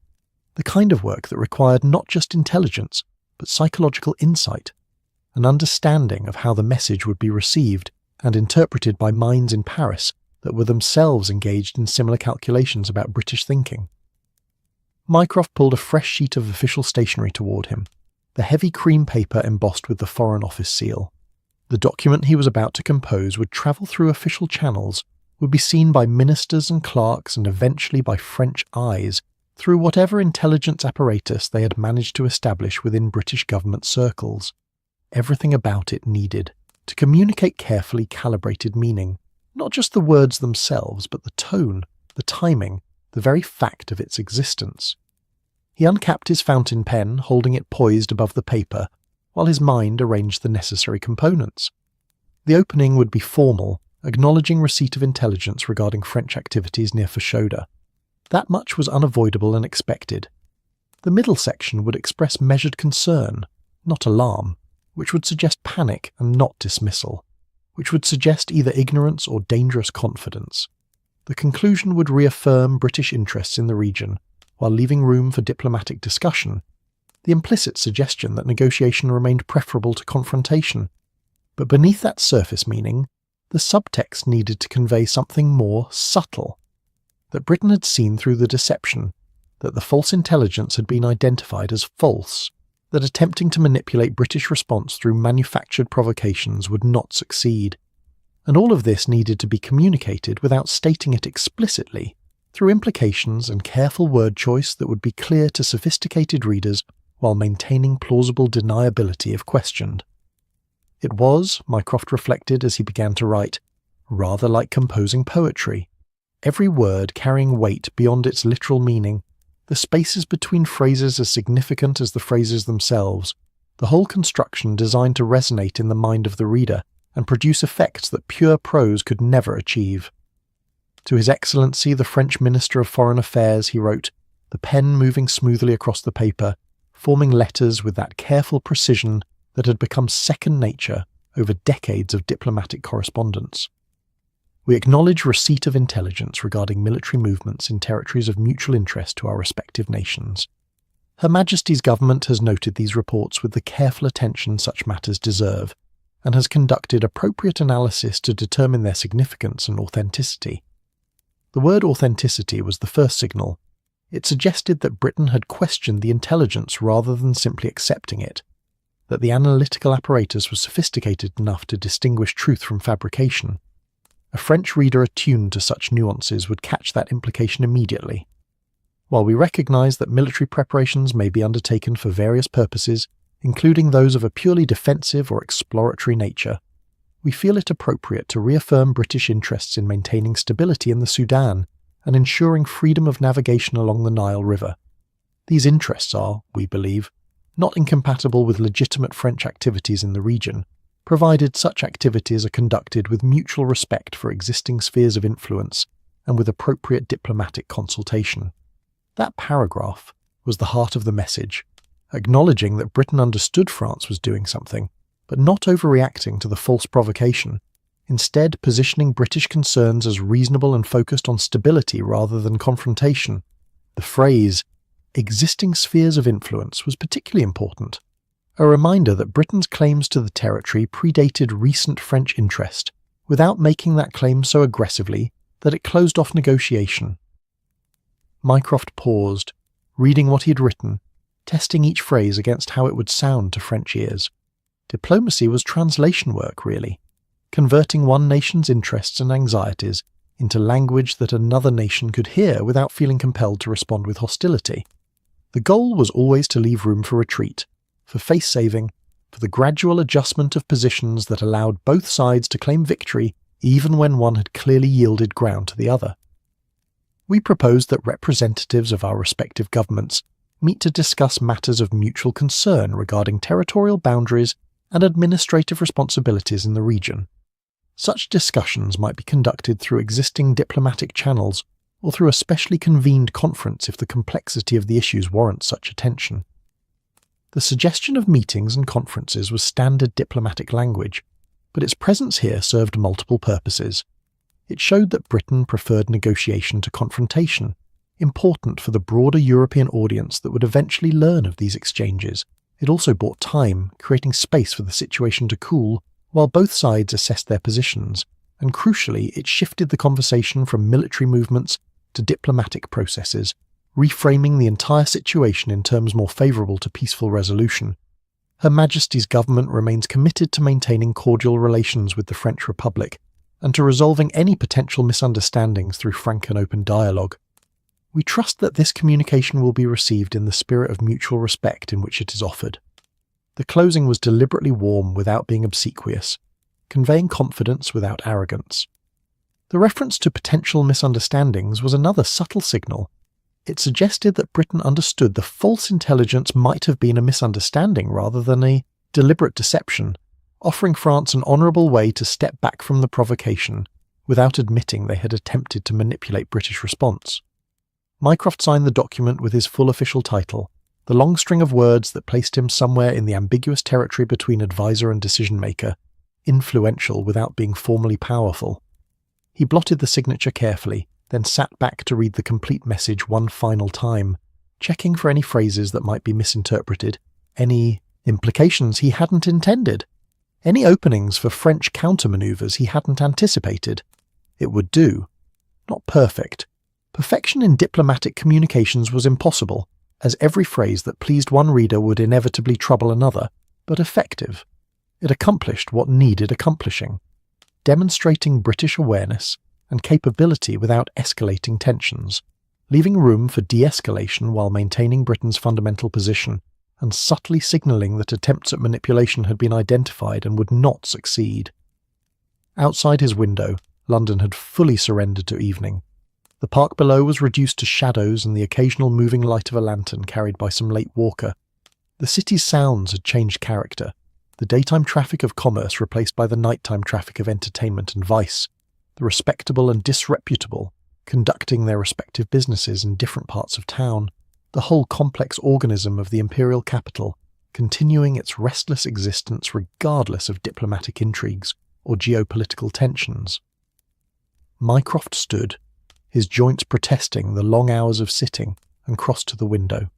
the kind of work that required not just intelligence, but psychological insight, an understanding of how the message would be received and interpreted by minds in Paris that were themselves engaged in similar calculations about British thinking. Mycroft pulled a fresh sheet of official stationery toward him, the heavy cream paper embossed with the Foreign Office seal. The document he was about to compose would travel through official channels, would be seen by ministers and clerks and eventually by French eyes, through whatever intelligence apparatus they had managed to establish within British government circles. Everything about it needed to communicate carefully calibrated meaning, not just the words themselves, but the tone, the timing, the very fact of its existence. He uncapped his fountain pen, holding it poised above the paper, while his mind arranged the necessary components. The opening would be formal, acknowledging receipt of intelligence regarding French activities near Fashoda. That much was unavoidable and expected. The middle section would express measured concern, not alarm, which would suggest panic and not dismissal, which would suggest either ignorance or dangerous confidence. The conclusion would reaffirm British interests in the region, while leaving room for diplomatic discussion, the implicit suggestion that negotiation remained preferable to confrontation. But beneath that surface meaning, the subtext needed to convey something more subtle, that Britain had seen through the deception, that the false intelligence had been identified as false, that attempting to manipulate British response through manufactured provocations would not succeed. And all of this needed to be communicated without stating it explicitly, through implications and careful word choice that would be clear to sophisticated readers while maintaining plausible deniability if questioned. It was, Mycroft reflected as he began to write, rather like composing poetry, every word carrying weight beyond its literal meaning, the spaces between phrases as significant as the phrases themselves, the whole construction designed to resonate in the mind of the reader and produce effects that pure prose could never achieve. To His Excellency the French Minister of Foreign Affairs he wrote, the pen moving smoothly across the paper, forming letters with that careful precision that had become second nature over decades of diplomatic correspondence. We acknowledge receipt of intelligence regarding military movements in territories of mutual interest to our respective nations. Her Majesty's government has noted these reports with the careful attention such matters deserve, and has conducted appropriate analysis to determine their significance and authenticity. The word authenticity was the first signal. It suggested that Britain had questioned the intelligence rather than simply accepting it, that the analytical apparatus was sophisticated enough to distinguish truth from fabrication. A French reader attuned to such nuances would catch that implication immediately. While we recognise that military preparations may be undertaken for various purposes, including those of a purely defensive or exploratory nature, we feel it appropriate to reaffirm British interests in maintaining stability in the Sudan and ensuring freedom of navigation along the Nile River. These interests are, we believe, not incompatible with legitimate French activities in the region, provided such activities are conducted with mutual respect for existing spheres of influence and with appropriate diplomatic consultation. That paragraph was the heart of the message, acknowledging that Britain understood France was doing something, but not overreacting to the false provocation, instead positioning British concerns as reasonable and focused on stability rather than confrontation. The phrase, existing spheres of influence, was particularly important, a reminder that Britain's claims to the territory predated recent French interest, without making that claim so aggressively that it closed off negotiation. Mycroft paused, reading what he had written, testing each phrase against how it would sound to French ears. Diplomacy was translation work, really, converting one nation's interests and anxieties into language that another nation could hear without feeling compelled to respond with hostility. The goal was always to leave room for retreat, for face-saving, for the gradual adjustment of positions that allowed both sides to claim victory even when one had clearly yielded ground to the other. We proposed that representatives of our respective governments meet to discuss matters of mutual concern regarding territorial boundaries and administrative responsibilities in the region. Such discussions might be conducted through existing diplomatic channels or through a specially convened conference if the complexity of the issues warrants such attention. The suggestion of meetings and conferences was standard diplomatic language, but its presence here served multiple purposes. It showed that Britain preferred negotiation to confrontation, important for the broader European audience that would eventually learn of these exchanges. It also bought time, creating space for the situation to cool, while both sides assessed their positions, and crucially it shifted the conversation from military movements to diplomatic processes, reframing the entire situation in terms more favourable to peaceful resolution. Her Majesty's government remains committed to maintaining cordial relations with the French Republic, and to resolving any potential misunderstandings through frank and open dialogue. We trust that this communication will be received in the spirit of mutual respect in which it is offered. The closing was deliberately warm without being obsequious, conveying confidence without arrogance. The reference to potential misunderstandings was another subtle signal. It suggested that Britain understood the false intelligence might have been a misunderstanding rather than a Deliberate deception, offering France an honourable way to step back from the provocation without admitting they had attempted to manipulate British response. Mycroft signed the document with his full official title, the long string of words that placed him somewhere in the ambiguous territory between advisor and decision-maker, influential without being formally powerful. He blotted the signature carefully, then sat back to read the complete message one final time, checking for any phrases that might be misinterpreted, any implications he hadn't intended, any openings for French counter-manoeuvres he hadn't anticipated. It would do. Not perfect. Perfection in diplomatic communications was impossible, as every phrase that pleased one reader would inevitably trouble another, but effective. It accomplished what needed accomplishing, demonstrating British awareness and capability without escalating tensions, leaving room for de-escalation while maintaining Britain's fundamental position, and subtly signalling that attempts at manipulation had been identified and would not succeed. Outside his window, London had fully surrendered to evening. The park below was reduced to shadows and the occasional moving light of a lantern carried by some late walker. The city's sounds had changed character, the daytime traffic of commerce replaced by the nighttime traffic of entertainment and vice, the respectable and disreputable conducting their respective businesses in different parts of town, the whole complex organism of the imperial capital continuing its restless existence regardless of diplomatic intrigues or geopolitical tensions. Mycroft stood, his joints protesting the long hours of sitting, and crossed to the window.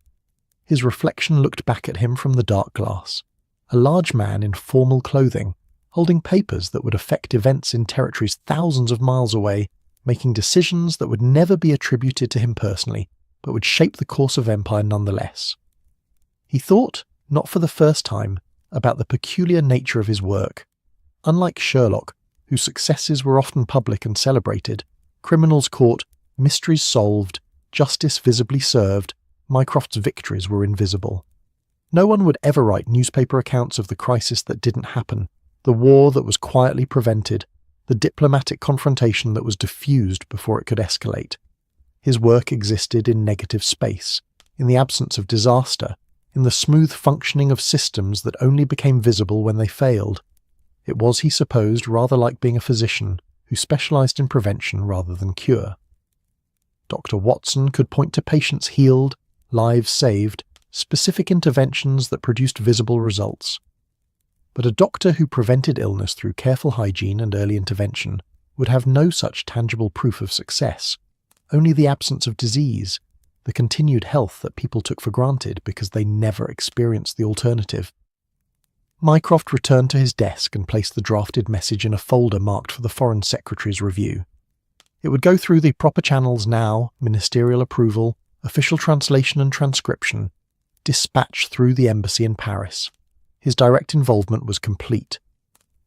His reflection looked back at him from the dark glass, a large man in formal clothing, holding papers that would affect events in territories thousands of miles away, making decisions that would never be attributed to him personally, but would shape the course of empire nonetheless. He thought, not for the first time, about the peculiar nature of his work. Unlike Sherlock, whose successes were often public and celebrated, criminals caught, mysteries solved, justice visibly served, Mycroft's victories were invisible. No one would ever write newspaper accounts of the crisis that didn't happen, the war that was quietly prevented, the diplomatic confrontation that was diffused before it could escalate. His work existed in negative space, in the absence of disaster, in the smooth functioning of systems that only became visible when they failed. It was, he supposed, rather like being a physician who specialized in prevention rather than cure. Dr. Watson could point to patients healed, lives saved, specific interventions that produced visible results. But a doctor who prevented illness through careful hygiene and early intervention would have no such tangible proof of success, only the absence of disease, the continued health that people took for granted because they never experienced the alternative. Mycroft returned to his desk and placed the drafted message in a folder marked for the Foreign Secretary's review. It would go through the proper channels now, ministerial approval, official translation and transcription, dispatch through the embassy in Paris. His direct involvement was complete.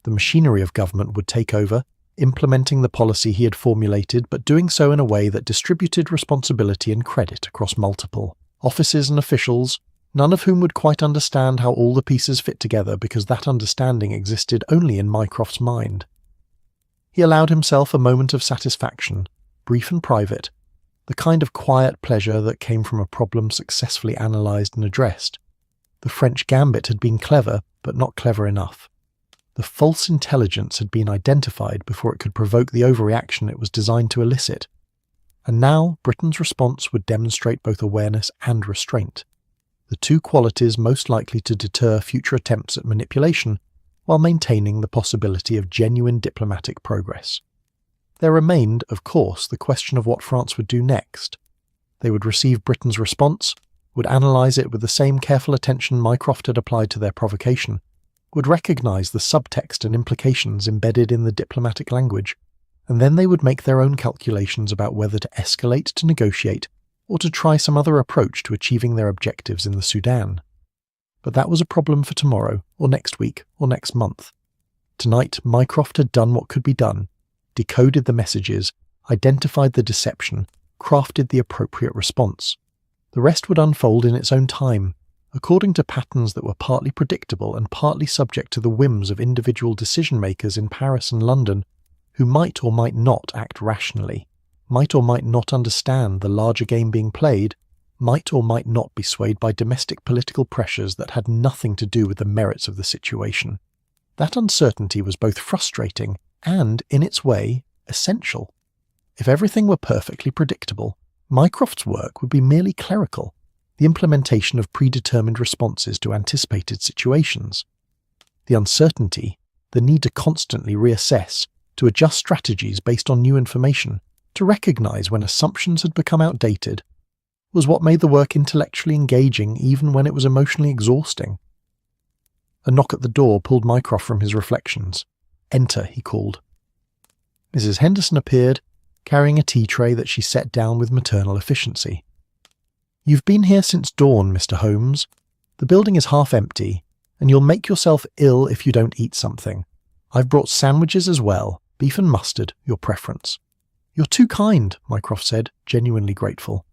The machinery of government would take over, implementing the policy he had formulated, but doing so in a way that distributed responsibility and credit across multiple offices and officials, none of whom would quite understand how all the pieces fit together because that understanding existed only in Mycroft's mind. He allowed himself a moment of satisfaction, brief and private, the kind of quiet pleasure that came from a problem successfully analysed and addressed. The French gambit had been clever, but not clever enough. The false intelligence had been identified before it could provoke the overreaction it was designed to elicit. And now Britain's response would demonstrate both awareness and restraint, the two qualities most likely to deter future attempts at manipulation while maintaining the possibility of genuine diplomatic progress. There remained, of course, the question of what France would do next. They would receive Britain's response, would analyse it with the same careful attention Mycroft had applied to their provocation, would recognise the subtext and implications embedded in the diplomatic language, and then they would make their own calculations about whether to escalate to negotiate or to try some other approach to achieving their objectives in the Sudan. But that was a problem for tomorrow, or next week, or next month. Tonight, Mycroft had done what could be done, decoded the messages, identified the deception, crafted the appropriate response. The rest would unfold in its own time, according to patterns that were partly predictable and partly subject to the whims of individual decision-makers in Paris and London, who might or might not act rationally, might or might not understand the larger game being played, might or might not be swayed by domestic political pressures that had nothing to do with the merits of the situation. That uncertainty was both frustrating and, in its way, essential. If everything were perfectly predictable, Mycroft's work would be merely clerical, the implementation of predetermined responses to anticipated situations. The uncertainty, the need to constantly reassess, to adjust strategies based on new information, to recognize when assumptions had become outdated, was what made the work intellectually engaging even when it was emotionally exhausting. A knock at the door pulled Mycroft from his reflections. "Enter," he called. Mrs. Henderson appeared, carrying a tea tray that she set down with maternal efficiency. "You've been here since dawn, Mr. Holmes. The building is half empty, and you'll make yourself ill if you don't eat something. I've brought sandwiches as well, beef and mustard, your preference." "You're too kind," Mycroft said, genuinely grateful.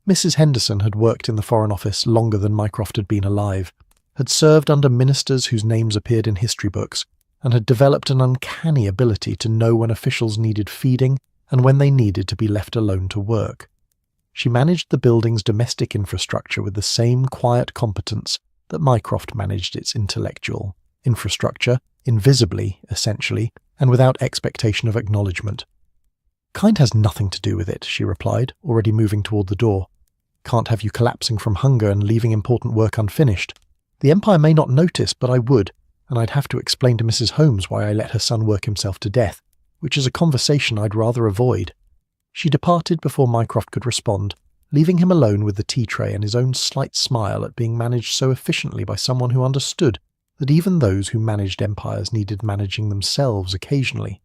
Mrs. Henderson had worked in the Foreign Office longer than Mycroft had been alive, had served under ministers whose names appeared in history books, and had developed an uncanny ability to know when officials needed feeding and when they needed to be left alone to work. She managed the building's domestic infrastructure with the same quiet competence that Mycroft managed its intellectual infrastructure, invisibly, essentially, and without expectation of acknowledgement. "Kind has nothing to do with it," she replied, already moving toward the door. "Can't have you collapsing from hunger and leaving important work unfinished. The Empire may not notice, but I would, and I'd have to explain to Mrs. Holmes why I let her son work himself to death, which is a conversation I'd rather avoid." She departed before Mycroft could respond, leaving him alone with the tea tray and his own slight smile at being managed so efficiently by someone who understood that even those who managed empires needed managing themselves occasionally.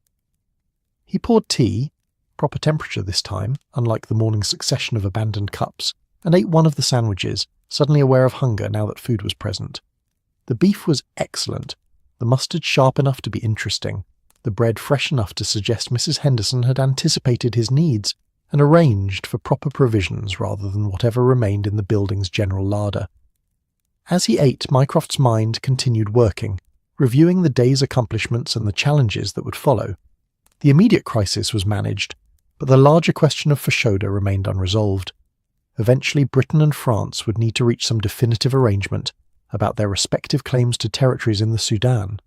He poured tea, proper temperature this time, unlike the morning succession of abandoned cups, and ate one of the sandwiches, suddenly aware of hunger now that food was present. The beef was excellent, the mustard sharp enough to be interesting, the bread fresh enough to suggest Mrs. Henderson had anticipated his needs and arranged for proper provisions rather than whatever remained in the building's general larder. As he ate, Mycroft's mind continued working, reviewing the day's accomplishments and the challenges that would follow. The immediate crisis was managed, but the larger question of Fashoda remained unresolved. Eventually, Britain and France would need to reach some definitive arrangement about their respective claims to territories in the Sudan.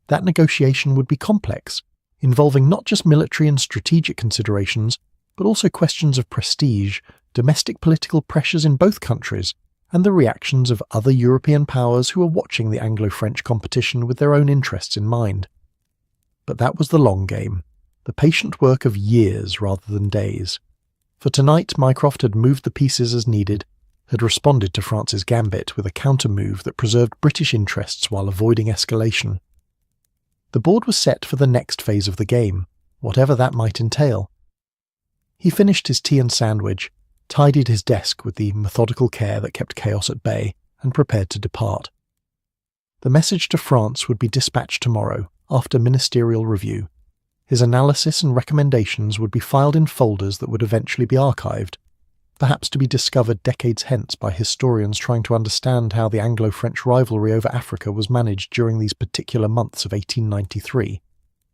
That negotiation would be complex, involving not just military and strategic considerations, but also questions of prestige, domestic political pressures in both countries, and the reactions of other European powers who were watching the Anglo-French competition with their own interests in mind. But that was the long game, the patient work of years rather than days. For tonight, Mycroft had moved the pieces as needed, had responded to France's gambit with a counter-move that preserved British interests while avoiding escalation. The board was set for the next phase of the game, whatever that might entail. He finished his tea and sandwich, tidied his desk with the methodical care that kept chaos at bay, and prepared to depart. The message to France would be dispatched tomorrow, after ministerial review. His analysis and recommendations would be filed in folders that would eventually be archived, perhaps to be discovered decades hence by historians trying to understand how the Anglo-French rivalry over Africa was managed during these particular months of 1893.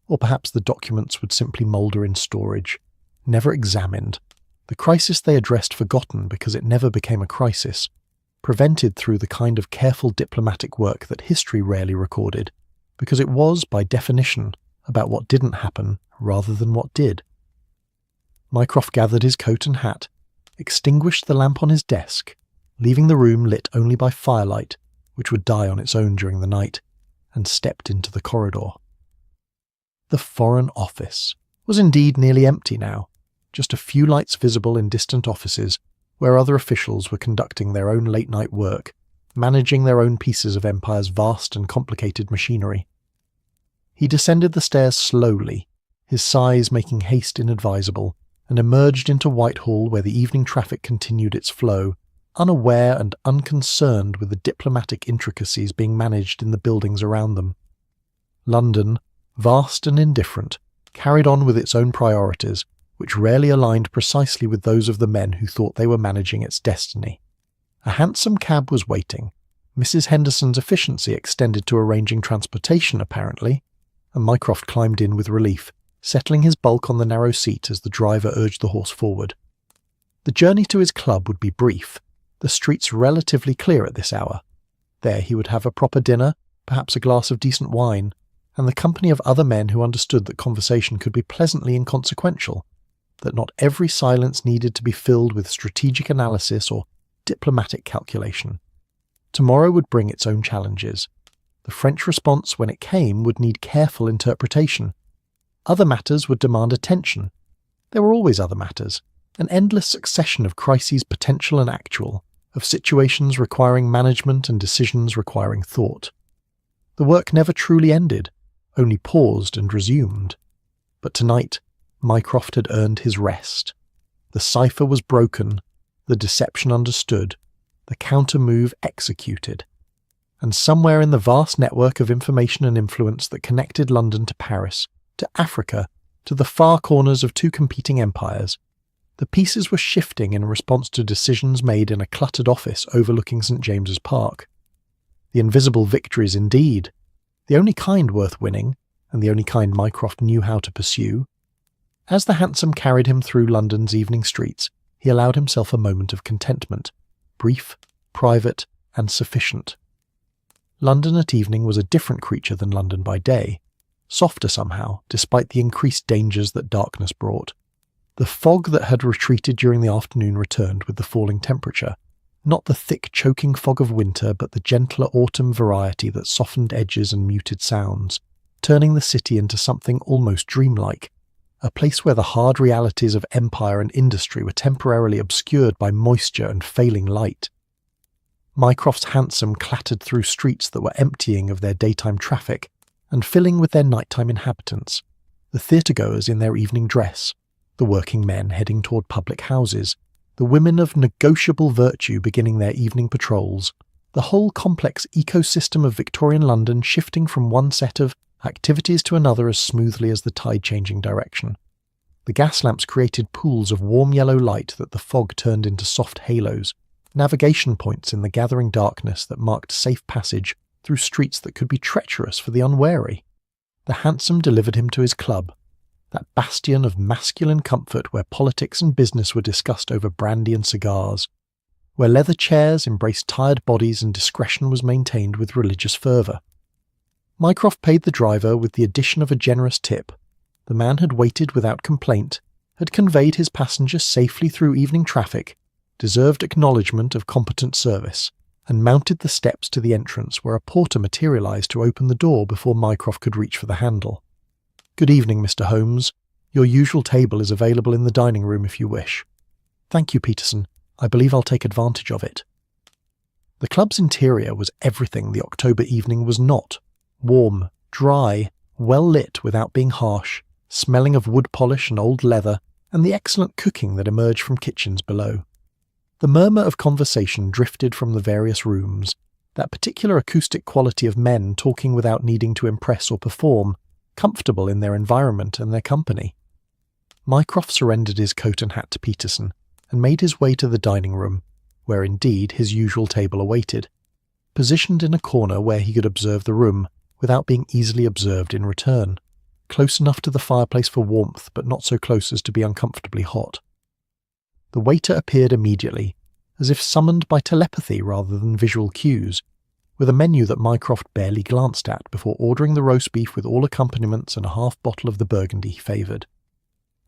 Or perhaps the documents would simply moulder in storage, never examined, the crisis they addressed forgotten because it never became a crisis, prevented through the kind of careful diplomatic work that history rarely recorded, because it was, by definition, about what didn't happen rather than what did. Mycroft gathered his coat and hat, extinguished the lamp on his desk, leaving the room lit only by firelight, which would die on its own during the night, and stepped into the corridor. The Foreign Office was indeed nearly empty now, just a few lights visible in distant offices where other officials were conducting their own late-night work, managing their own pieces of Empire's vast and complicated machinery. He descended the stairs slowly, his sighs making haste inadvisable, and emerged into Whitehall where the evening traffic continued its flow, unaware and unconcerned with the diplomatic intricacies being managed in the buildings around them. London, vast and indifferent, carried on with its own priorities, which rarely aligned precisely with those of the men who thought they were managing its destiny. A hansom cab was waiting. Mrs. Henderson's efficiency extended to arranging transportation, apparently, and Mycroft climbed in with relief, settling his bulk on the narrow seat as the driver urged the horse forward. The journey to his club would be brief, the streets relatively clear at this hour. There he would have a proper dinner, perhaps a glass of decent wine, and the company of other men who understood that conversation could be pleasantly inconsequential, that not every silence needed to be filled with strategic analysis or diplomatic calculation. Tomorrow would bring its own challenges. The French response, when it came, would need careful interpretation. Other matters would demand attention. There were always other matters, an endless succession of crises potential and actual, of situations requiring management and decisions requiring thought. The work never truly ended, only paused and resumed. But tonight, Mycroft had earned his rest. The cipher was broken, the deception understood, the counter-move executed. And somewhere in the vast network of information and influence that connected London to Paris, to Africa, to the far corners of two competing empires, the pieces were shifting in response to decisions made in a cluttered office overlooking St. James's Park. The invisible victories indeed, the only kind worth winning, and the only kind Mycroft knew how to pursue. As the hansom carried him through London's evening streets, he allowed himself a moment of contentment, brief, private, and sufficient. London at evening was a different creature than London by day, softer somehow, despite the increased dangers that darkness brought. The fog that had retreated during the afternoon returned with the falling temperature, not the thick choking fog of winter but the gentler autumn variety that softened edges and muted sounds, turning the city into something almost dreamlike, a place where the hard realities of empire and industry were temporarily obscured by moisture and failing light. Mycroft's hansom clattered through streets that were emptying of their daytime traffic and filling with their nighttime inhabitants, the theatre-goers in their evening dress, the working men heading toward public houses, the women of negotiable virtue beginning their evening patrols, the whole complex ecosystem of Victorian London shifting from one set of activities to another as smoothly as the tide changing direction. The gas lamps created pools of warm yellow light that the fog turned into soft halos, navigation points in the gathering darkness that marked safe passage through streets that could be treacherous for the unwary. The hansom delivered him to his club, that bastion of masculine comfort where politics and business were discussed over brandy and cigars, where leather chairs embraced tired bodies and discretion was maintained with religious fervour. Mycroft paid the driver with the addition of a generous tip. The man had waited without complaint, had conveyed his passenger safely through evening traffic, deserved acknowledgement of competent service, and mounted the steps to the entrance where a porter materialised to open the door before Mycroft could reach for the handle. "Good evening, Mr. Holmes. Your usual table is available in the dining room if you wish." "Thank you, Peterson. I believe I'll take advantage of it." The club's interior was everything the October evening was not. Warm, dry, well lit without being harsh, smelling of wood polish and old leather, and the excellent cooking that emerged from kitchens below. The murmur of conversation drifted from the various rooms, that particular acoustic quality of men talking without needing to impress or perform, comfortable in their environment and their company. Mycroft surrendered his coat and hat to Peterson, and made his way to the dining room, where indeed his usual table awaited, positioned in a corner where he could observe the room, without being easily observed in return, close enough to the fireplace for warmth but not so close as to be uncomfortably hot. The waiter appeared immediately, as if summoned by telepathy rather than visual cues, with a menu that Mycroft barely glanced at before ordering the roast beef with all accompaniments and a half bottle of the Burgundy he favoured.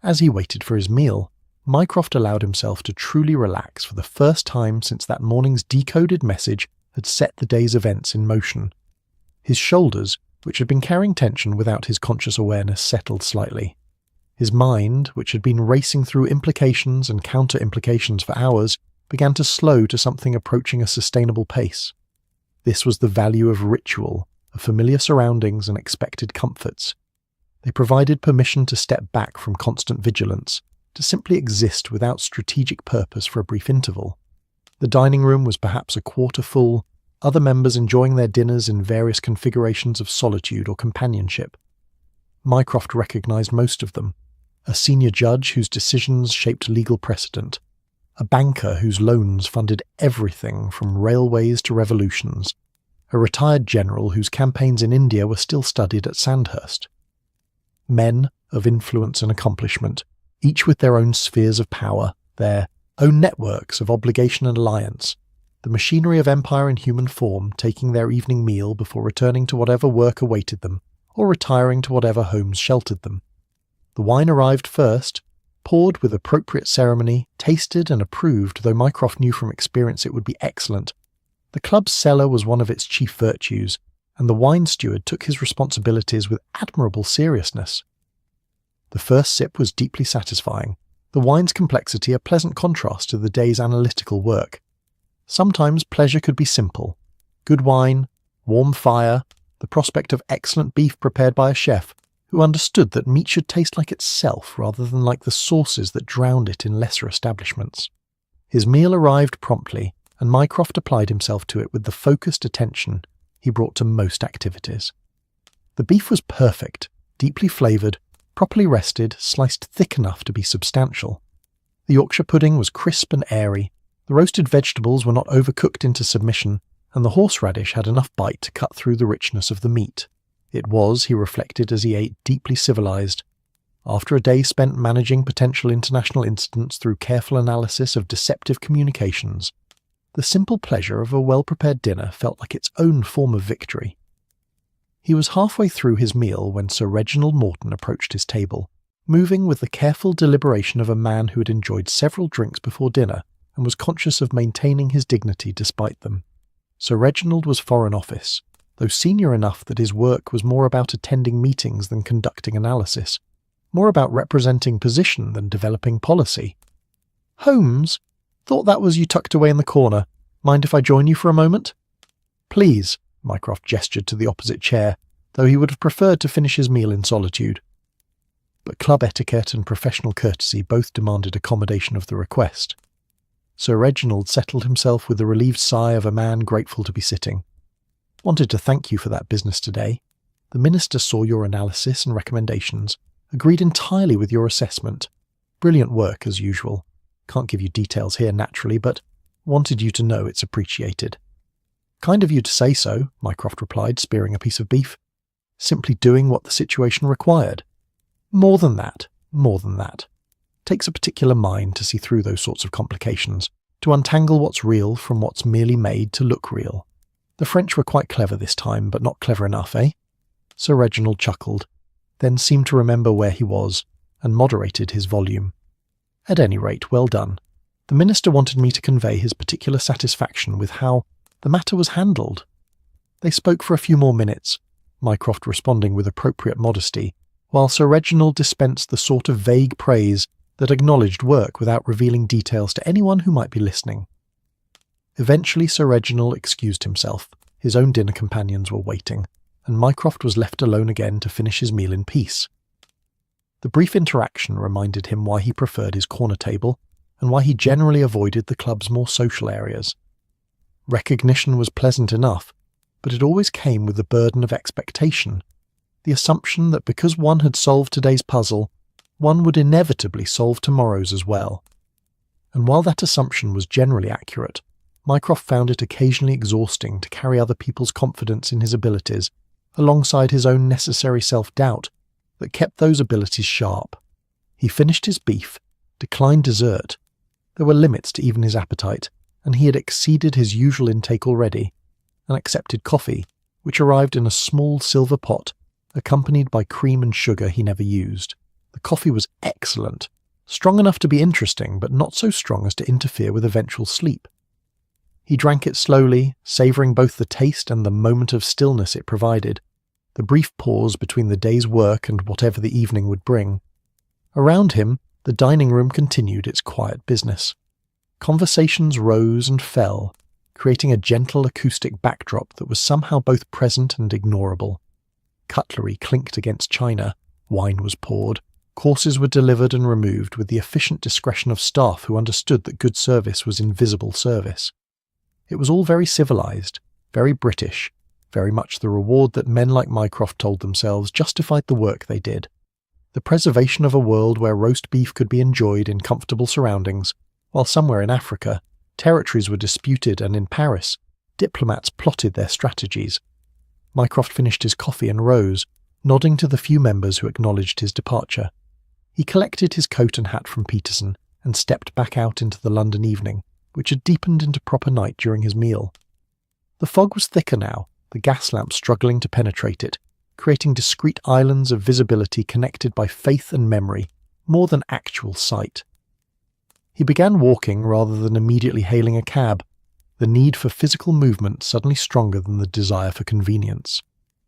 As he waited for his meal, Mycroft allowed himself to truly relax for the first time since that morning's decoded message had set the day's events in motion. His shoulders, which had been carrying tension without his conscious awareness, settled slightly. His mind, which had been racing through implications and counter-implications for hours, began to slow to something approaching a sustainable pace. This was the value of ritual, of familiar surroundings and expected comforts. They provided permission to step back from constant vigilance, to simply exist without strategic purpose for a brief interval. The dining room was perhaps a quarter full, other members enjoying their dinners in various configurations of solitude or companionship. Mycroft recognised most of them: a senior judge whose decisions shaped legal precedent, a banker whose loans funded everything from railways to revolutions, a retired general whose campaigns in India were still studied at Sandhurst. Men of influence and accomplishment, each with their own spheres of power, their own networks of obligation and alliance, the machinery of empire in human form taking their evening meal before returning to whatever work awaited them, or retiring to whatever homes sheltered them. The wine arrived first, poured with appropriate ceremony, tasted and approved, though Mycroft knew from experience it would be excellent. The club's cellar was one of its chief virtues, and the wine steward took his responsibilities with admirable seriousness. The first sip was deeply satisfying, the wine's complexity a pleasant contrast to the day's analytical work. Sometimes pleasure could be simple. Good wine, warm fire, the prospect of excellent beef prepared by a chef who understood that meat should taste like itself rather than like the sauces that drowned it in lesser establishments. His meal arrived promptly, and Mycroft applied himself to it with the focused attention he brought to most activities. The beef was perfect, deeply flavoured, properly rested, sliced thick enough to be substantial. The Yorkshire pudding was crisp and airy, the roasted vegetables were not overcooked into submission, and the horseradish had enough bite to cut through the richness of the meat. It was, he reflected as he ate, deeply civilised. After a day spent managing potential international incidents through careful analysis of deceptive communications, the simple pleasure of a well-prepared dinner felt like its own form of victory. He was halfway through his meal when Sir Reginald Morton approached his table, moving with the careful deliberation of a man who had enjoyed several drinks before dinner and was conscious of maintaining his dignity despite them. Sir Reginald was Foreign Office, though senior enough that his work was more about attending meetings than conducting analysis, more about representing position than developing policy. "Holmes, thought that was you tucked away in the corner. Mind if I join you for a moment?" "Please," Mycroft gestured to the opposite chair, though he would have preferred to finish his meal in solitude. But club etiquette and professional courtesy both demanded accommodation of the request. Sir Reginald settled himself with the relieved sigh of a man grateful to be sitting. "Wanted to thank you for that business today. The Minister saw your analysis and recommendations, agreed entirely with your assessment. Brilliant work, as usual. Can't give you details here naturally, but wanted you to know it's appreciated." "Kind of you to say so," Mycroft replied, spearing a piece of beef. "Simply doing what the situation required." More than that. Takes a particular mind to see through those sorts of complications, to untangle what's real from what's merely made to look real. The French were quite clever this time, but not clever enough, eh?" Sir Reginald chuckled, then seemed to remember where he was, and moderated his volume. "At any rate, well done. The Minister wanted me to convey his particular satisfaction with how the matter was handled." They spoke for a few more minutes, Mycroft responding with appropriate modesty, while Sir Reginald dispensed the sort of vague praise that acknowledged work without revealing details to anyone who might be listening. Eventually Sir Reginald excused himself. His own dinner companions were waiting, and Mycroft was left alone again to finish his meal in peace. The brief interaction reminded him why he preferred his corner table, and why he generally avoided the club's more social areas. Recognition was pleasant enough, but it always came with the burden of expectation, the assumption that because one had solved today's puzzle, one would inevitably solve tomorrow's as well. And while that assumption was generally accurate, Mycroft found it occasionally exhausting to carry other people's confidence in his abilities, alongside his own necessary self-doubt that kept those abilities sharp. He finished his beef, declined dessert. There were limits to even his appetite, and he had exceeded his usual intake already, and accepted coffee, which arrived in a small silver pot, accompanied by cream and sugar he never used. The coffee was excellent, strong enough to be interesting, but not so strong as to interfere with eventual sleep. He drank it slowly, savouring both the taste and the moment of stillness it provided, the brief pause between the day's work and whatever the evening would bring. Around him, the dining room continued its quiet business. Conversations rose and fell, creating a gentle acoustic backdrop that was somehow both present and ignorable. Cutlery clinked against china, wine was poured, courses were delivered and removed with the efficient discretion of staff who understood that good service was invisible service. It was all very civilised, very British, very much the reward that men like Mycroft told themselves justified the work they did. The preservation of a world where roast beef could be enjoyed in comfortable surroundings, while somewhere in Africa, territories were disputed and in Paris, diplomats plotted their strategies. Mycroft finished his coffee and rose, nodding to the few members who acknowledged his departure. He collected his coat and hat from Peterson, and stepped back out into the London evening, which had deepened into proper night during his meal. The fog was thicker now, the gas lamp struggling to penetrate it, creating discrete islands of visibility connected by faith and memory, more than actual sight. He began walking rather than immediately hailing a cab, the need for physical movement suddenly stronger than the desire for convenience.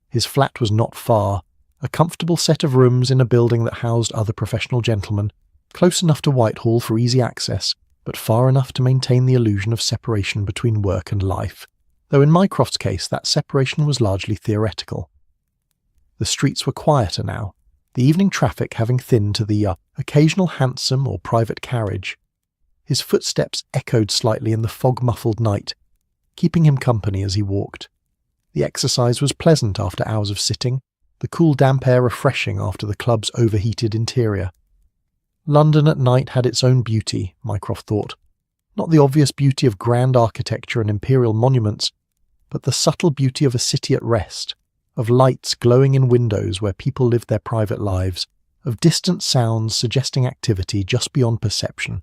His flat was not far, a comfortable set of rooms in a building that housed other professional gentlemen, close enough to Whitehall for easy access, but far enough to maintain the illusion of separation between work and life, though in Mycroft's case that separation was largely theoretical. The streets were quieter now, the evening traffic having thinned to the occasional hansom or private carriage. His footsteps echoed slightly in the fog-muffled night, keeping him company as he walked. The exercise was pleasant after hours of sitting, the cool damp air refreshing after the club's overheated interior. London at night had its own beauty, Mycroft thought. Not the obvious beauty of grand architecture and imperial monuments, but the subtle beauty of a city at rest, of lights glowing in windows where people lived their private lives, of distant sounds suggesting activity just beyond perception.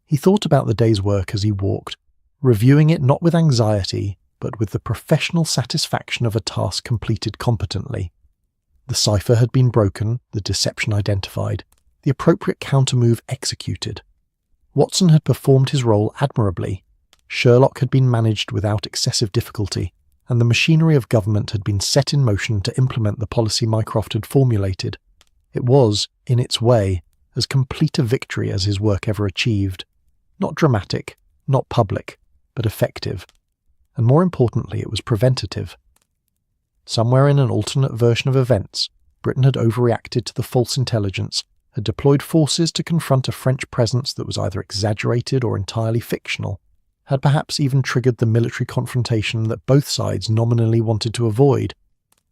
He thought about the day's work as he walked, reviewing it not with anxiety, but with the professional satisfaction of a task completed competently. The cipher had been broken, the deception identified, the appropriate countermove executed. Watson had performed his role admirably. Sherlock had been managed without excessive difficulty, and the machinery of government had been set in motion to implement the policy Mycroft had formulated. It was, in its way, as complete a victory as his work ever achieved. Not dramatic, not public, but effective. And more importantly, it was preventative. Somewhere in an alternate version of events, Britain had overreacted to the false intelligence, had deployed forces to confront a French presence that was either exaggerated or entirely fictional, had perhaps even triggered the military confrontation that both sides nominally wanted to avoid.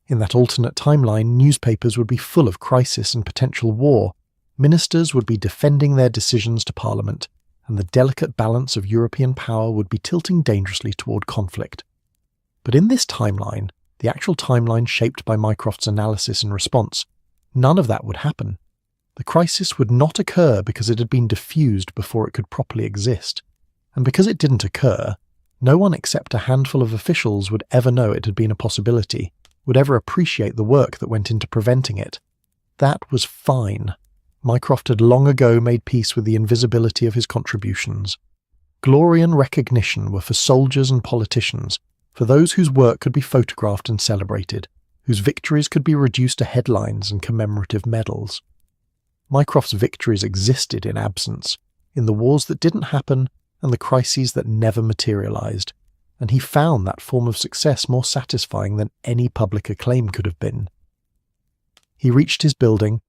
In that alternate timeline, newspapers would be full of crisis and potential war, ministers would be defending their decisions to Parliament, and the delicate balance of European power would be tilting dangerously toward conflict. But in this timeline, the actual timeline shaped by Mycroft's analysis and response, none of that would happen. The crisis would not occur because it had been diffused before it could properly exist. And because it didn't occur, no one except a handful of officials would ever know it had been a possibility, would ever appreciate the work that went into preventing it. That was fine. Mycroft had long ago made peace with the invisibility of his contributions. Glory and recognition were for soldiers and politicians, for those whose work could be photographed and celebrated, whose victories could be reduced to headlines and commemorative medals. Mycroft's victories existed in absence, in the wars that didn't happen and the crises that never materialized, and he found that form of success more satisfying than any public acclaim could have been. He reached his building,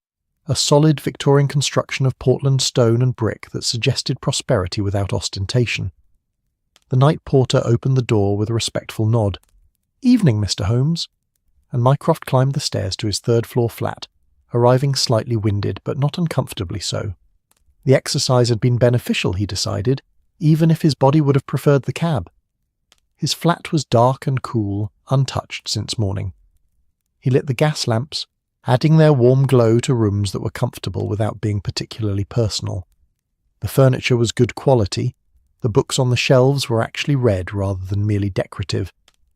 a solid Victorian construction of Portland stone and brick that suggested prosperity without ostentation. The night porter opened the door with a respectful nod. "Evening, Mr. Holmes," and Mycroft climbed the stairs to his third-floor flat, arriving slightly winded, but not uncomfortably so. The exercise had been beneficial, he decided, even if his body would have preferred the cab. His flat was dark and cool, untouched since morning. He lit the gas lamps, adding their warm glow to rooms that were comfortable without being particularly personal. The furniture was good quality, the books on the shelves were actually read rather than merely decorative,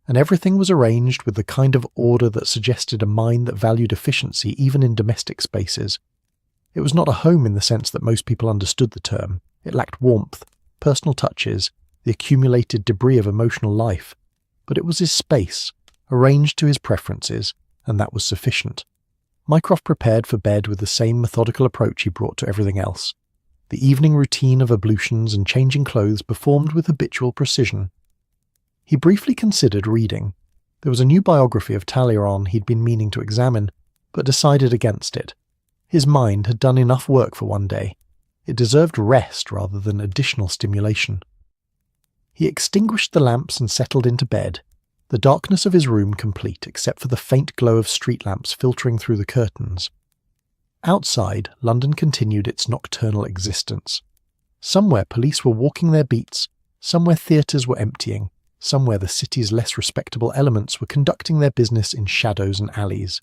and everything was arranged with the kind of order that suggested a mind that valued efficiency even in domestic spaces. It was not a home in the sense that most people understood the term. It lacked warmth, personal touches, the accumulated debris of emotional life, but it was his space, arranged to his preferences, and that was sufficient. Mycroft prepared for bed with the same methodical approach he brought to everything else. The evening routine of ablutions and changing clothes performed with habitual precision. He briefly considered reading. There was a new biography of Talleyrand he'd been meaning to examine, but decided against it. His mind had done enough work for one day. It deserved rest rather than additional stimulation. He extinguished the lamps and settled into bed, the darkness of his room complete except for the faint glow of street lamps filtering through the curtains. Outside, London continued its nocturnal existence. Somewhere police were walking their beats, somewhere theatres were emptying, somewhere the city's less respectable elements were conducting their business in shadows and alleys.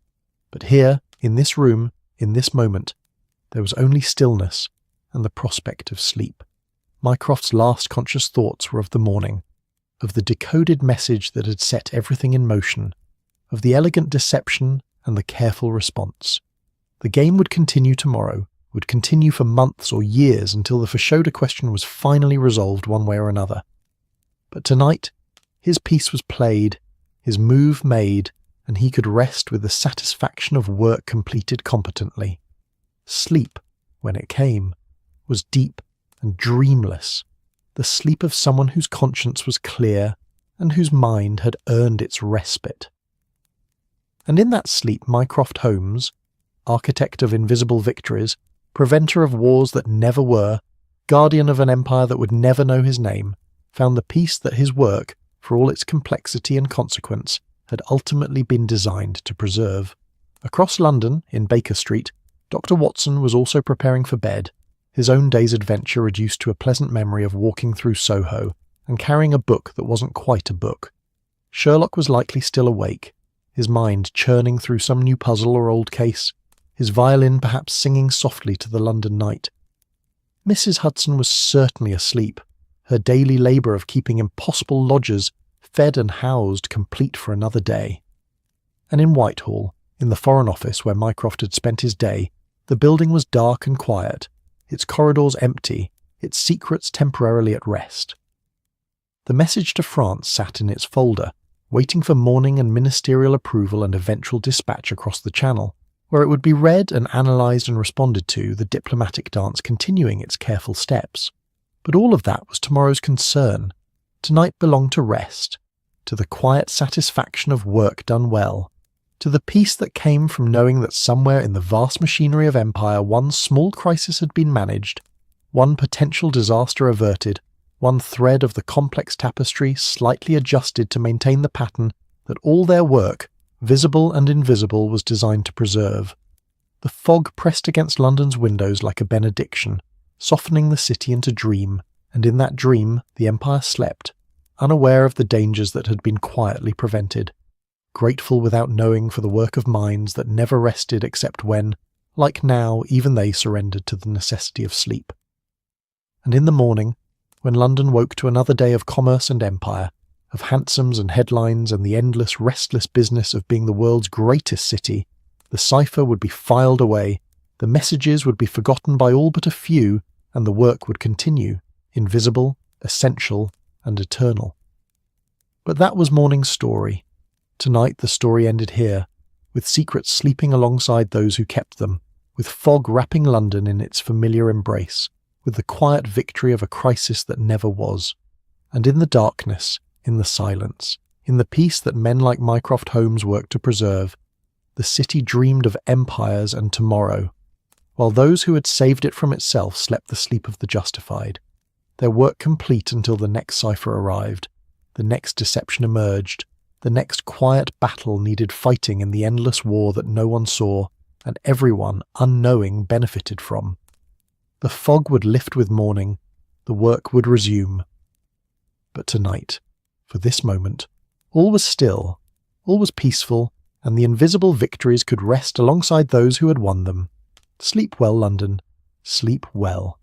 But here, in this room, in this moment, there was only stillness, and the prospect of sleep. Mycroft's last conscious thoughts were of the morning, of the decoded message that had set everything in motion, of the elegant deception and the careful response. The game would continue tomorrow, would continue for months or years until the Fashoda question was finally resolved one way or another. But tonight, his piece was played, his move made, and he could rest with the satisfaction of work completed competently. Sleep, when it came, was deep and dreamless, the sleep of someone whose conscience was clear and whose mind had earned its respite. And in that sleep Mycroft Holmes, architect of invisible victories, preventer of wars that never were, guardian of an empire that would never know his name, found the peace that his work, for all its complexity and consequence, had ultimately been designed to preserve. Across London, in Baker Street, Dr. Watson was also preparing for bed, his own day's adventure reduced to a pleasant memory of walking through Soho and carrying a book that wasn't quite a book. Sherlock was likely still awake, his mind churning through some new puzzle or old case, his violin perhaps singing softly to the London night. Mrs. Hudson was certainly asleep, her daily labour of keeping impossible lodgers fed and housed complete for another day. And in Whitehall, in the Foreign Office where Mycroft had spent his day, the building was dark and quiet, its corridors empty, its secrets temporarily at rest. The message to France sat in its folder, waiting for morning and ministerial approval and eventual dispatch across the Channel, where it would be read and analysed and responded to, the diplomatic dance continuing its careful steps. But all of that was tomorrow's concern. Tonight belonged to rest, to the quiet satisfaction of work done well, to the peace that came from knowing that somewhere in the vast machinery of empire one small crisis had been managed, one potential disaster averted, one thread of the complex tapestry slightly adjusted to maintain the pattern that all their work, visible and invisible, was designed to preserve. The fog pressed against London's windows like a benediction, softening the city into dream, and in that dream the empire slept, unaware of the dangers that had been quietly prevented, grateful without knowing for the work of minds that never rested except when, like now, even they surrendered to the necessity of sleep. And in the morning, when London woke to another day of commerce and empire, of hansoms and headlines and the endless, restless business of being the world's greatest city, the cipher would be filed away, the messages would be forgotten by all but a few, and the work would continue, invisible, essential, and eternal. But that was morning's story. Tonight the story ended here, with secrets sleeping alongside those who kept them, with fog wrapping London in its familiar embrace, with the quiet victory of a crisis that never was. And in the darkness, in the silence, in the peace that men like Mycroft Holmes worked to preserve, the city dreamed of empires and tomorrow, while those who had saved it from itself slept the sleep of the justified, their work complete until the next cipher arrived, the next deception emerged, the next quiet battle needed fighting in the endless war that no one saw and everyone, unknowing, benefited from. The fog would lift with morning, the work would resume. But tonight, for this moment, all was still, all was peaceful, and the invisible victories could rest alongside those who had won them. Sleep well, London. Sleep well.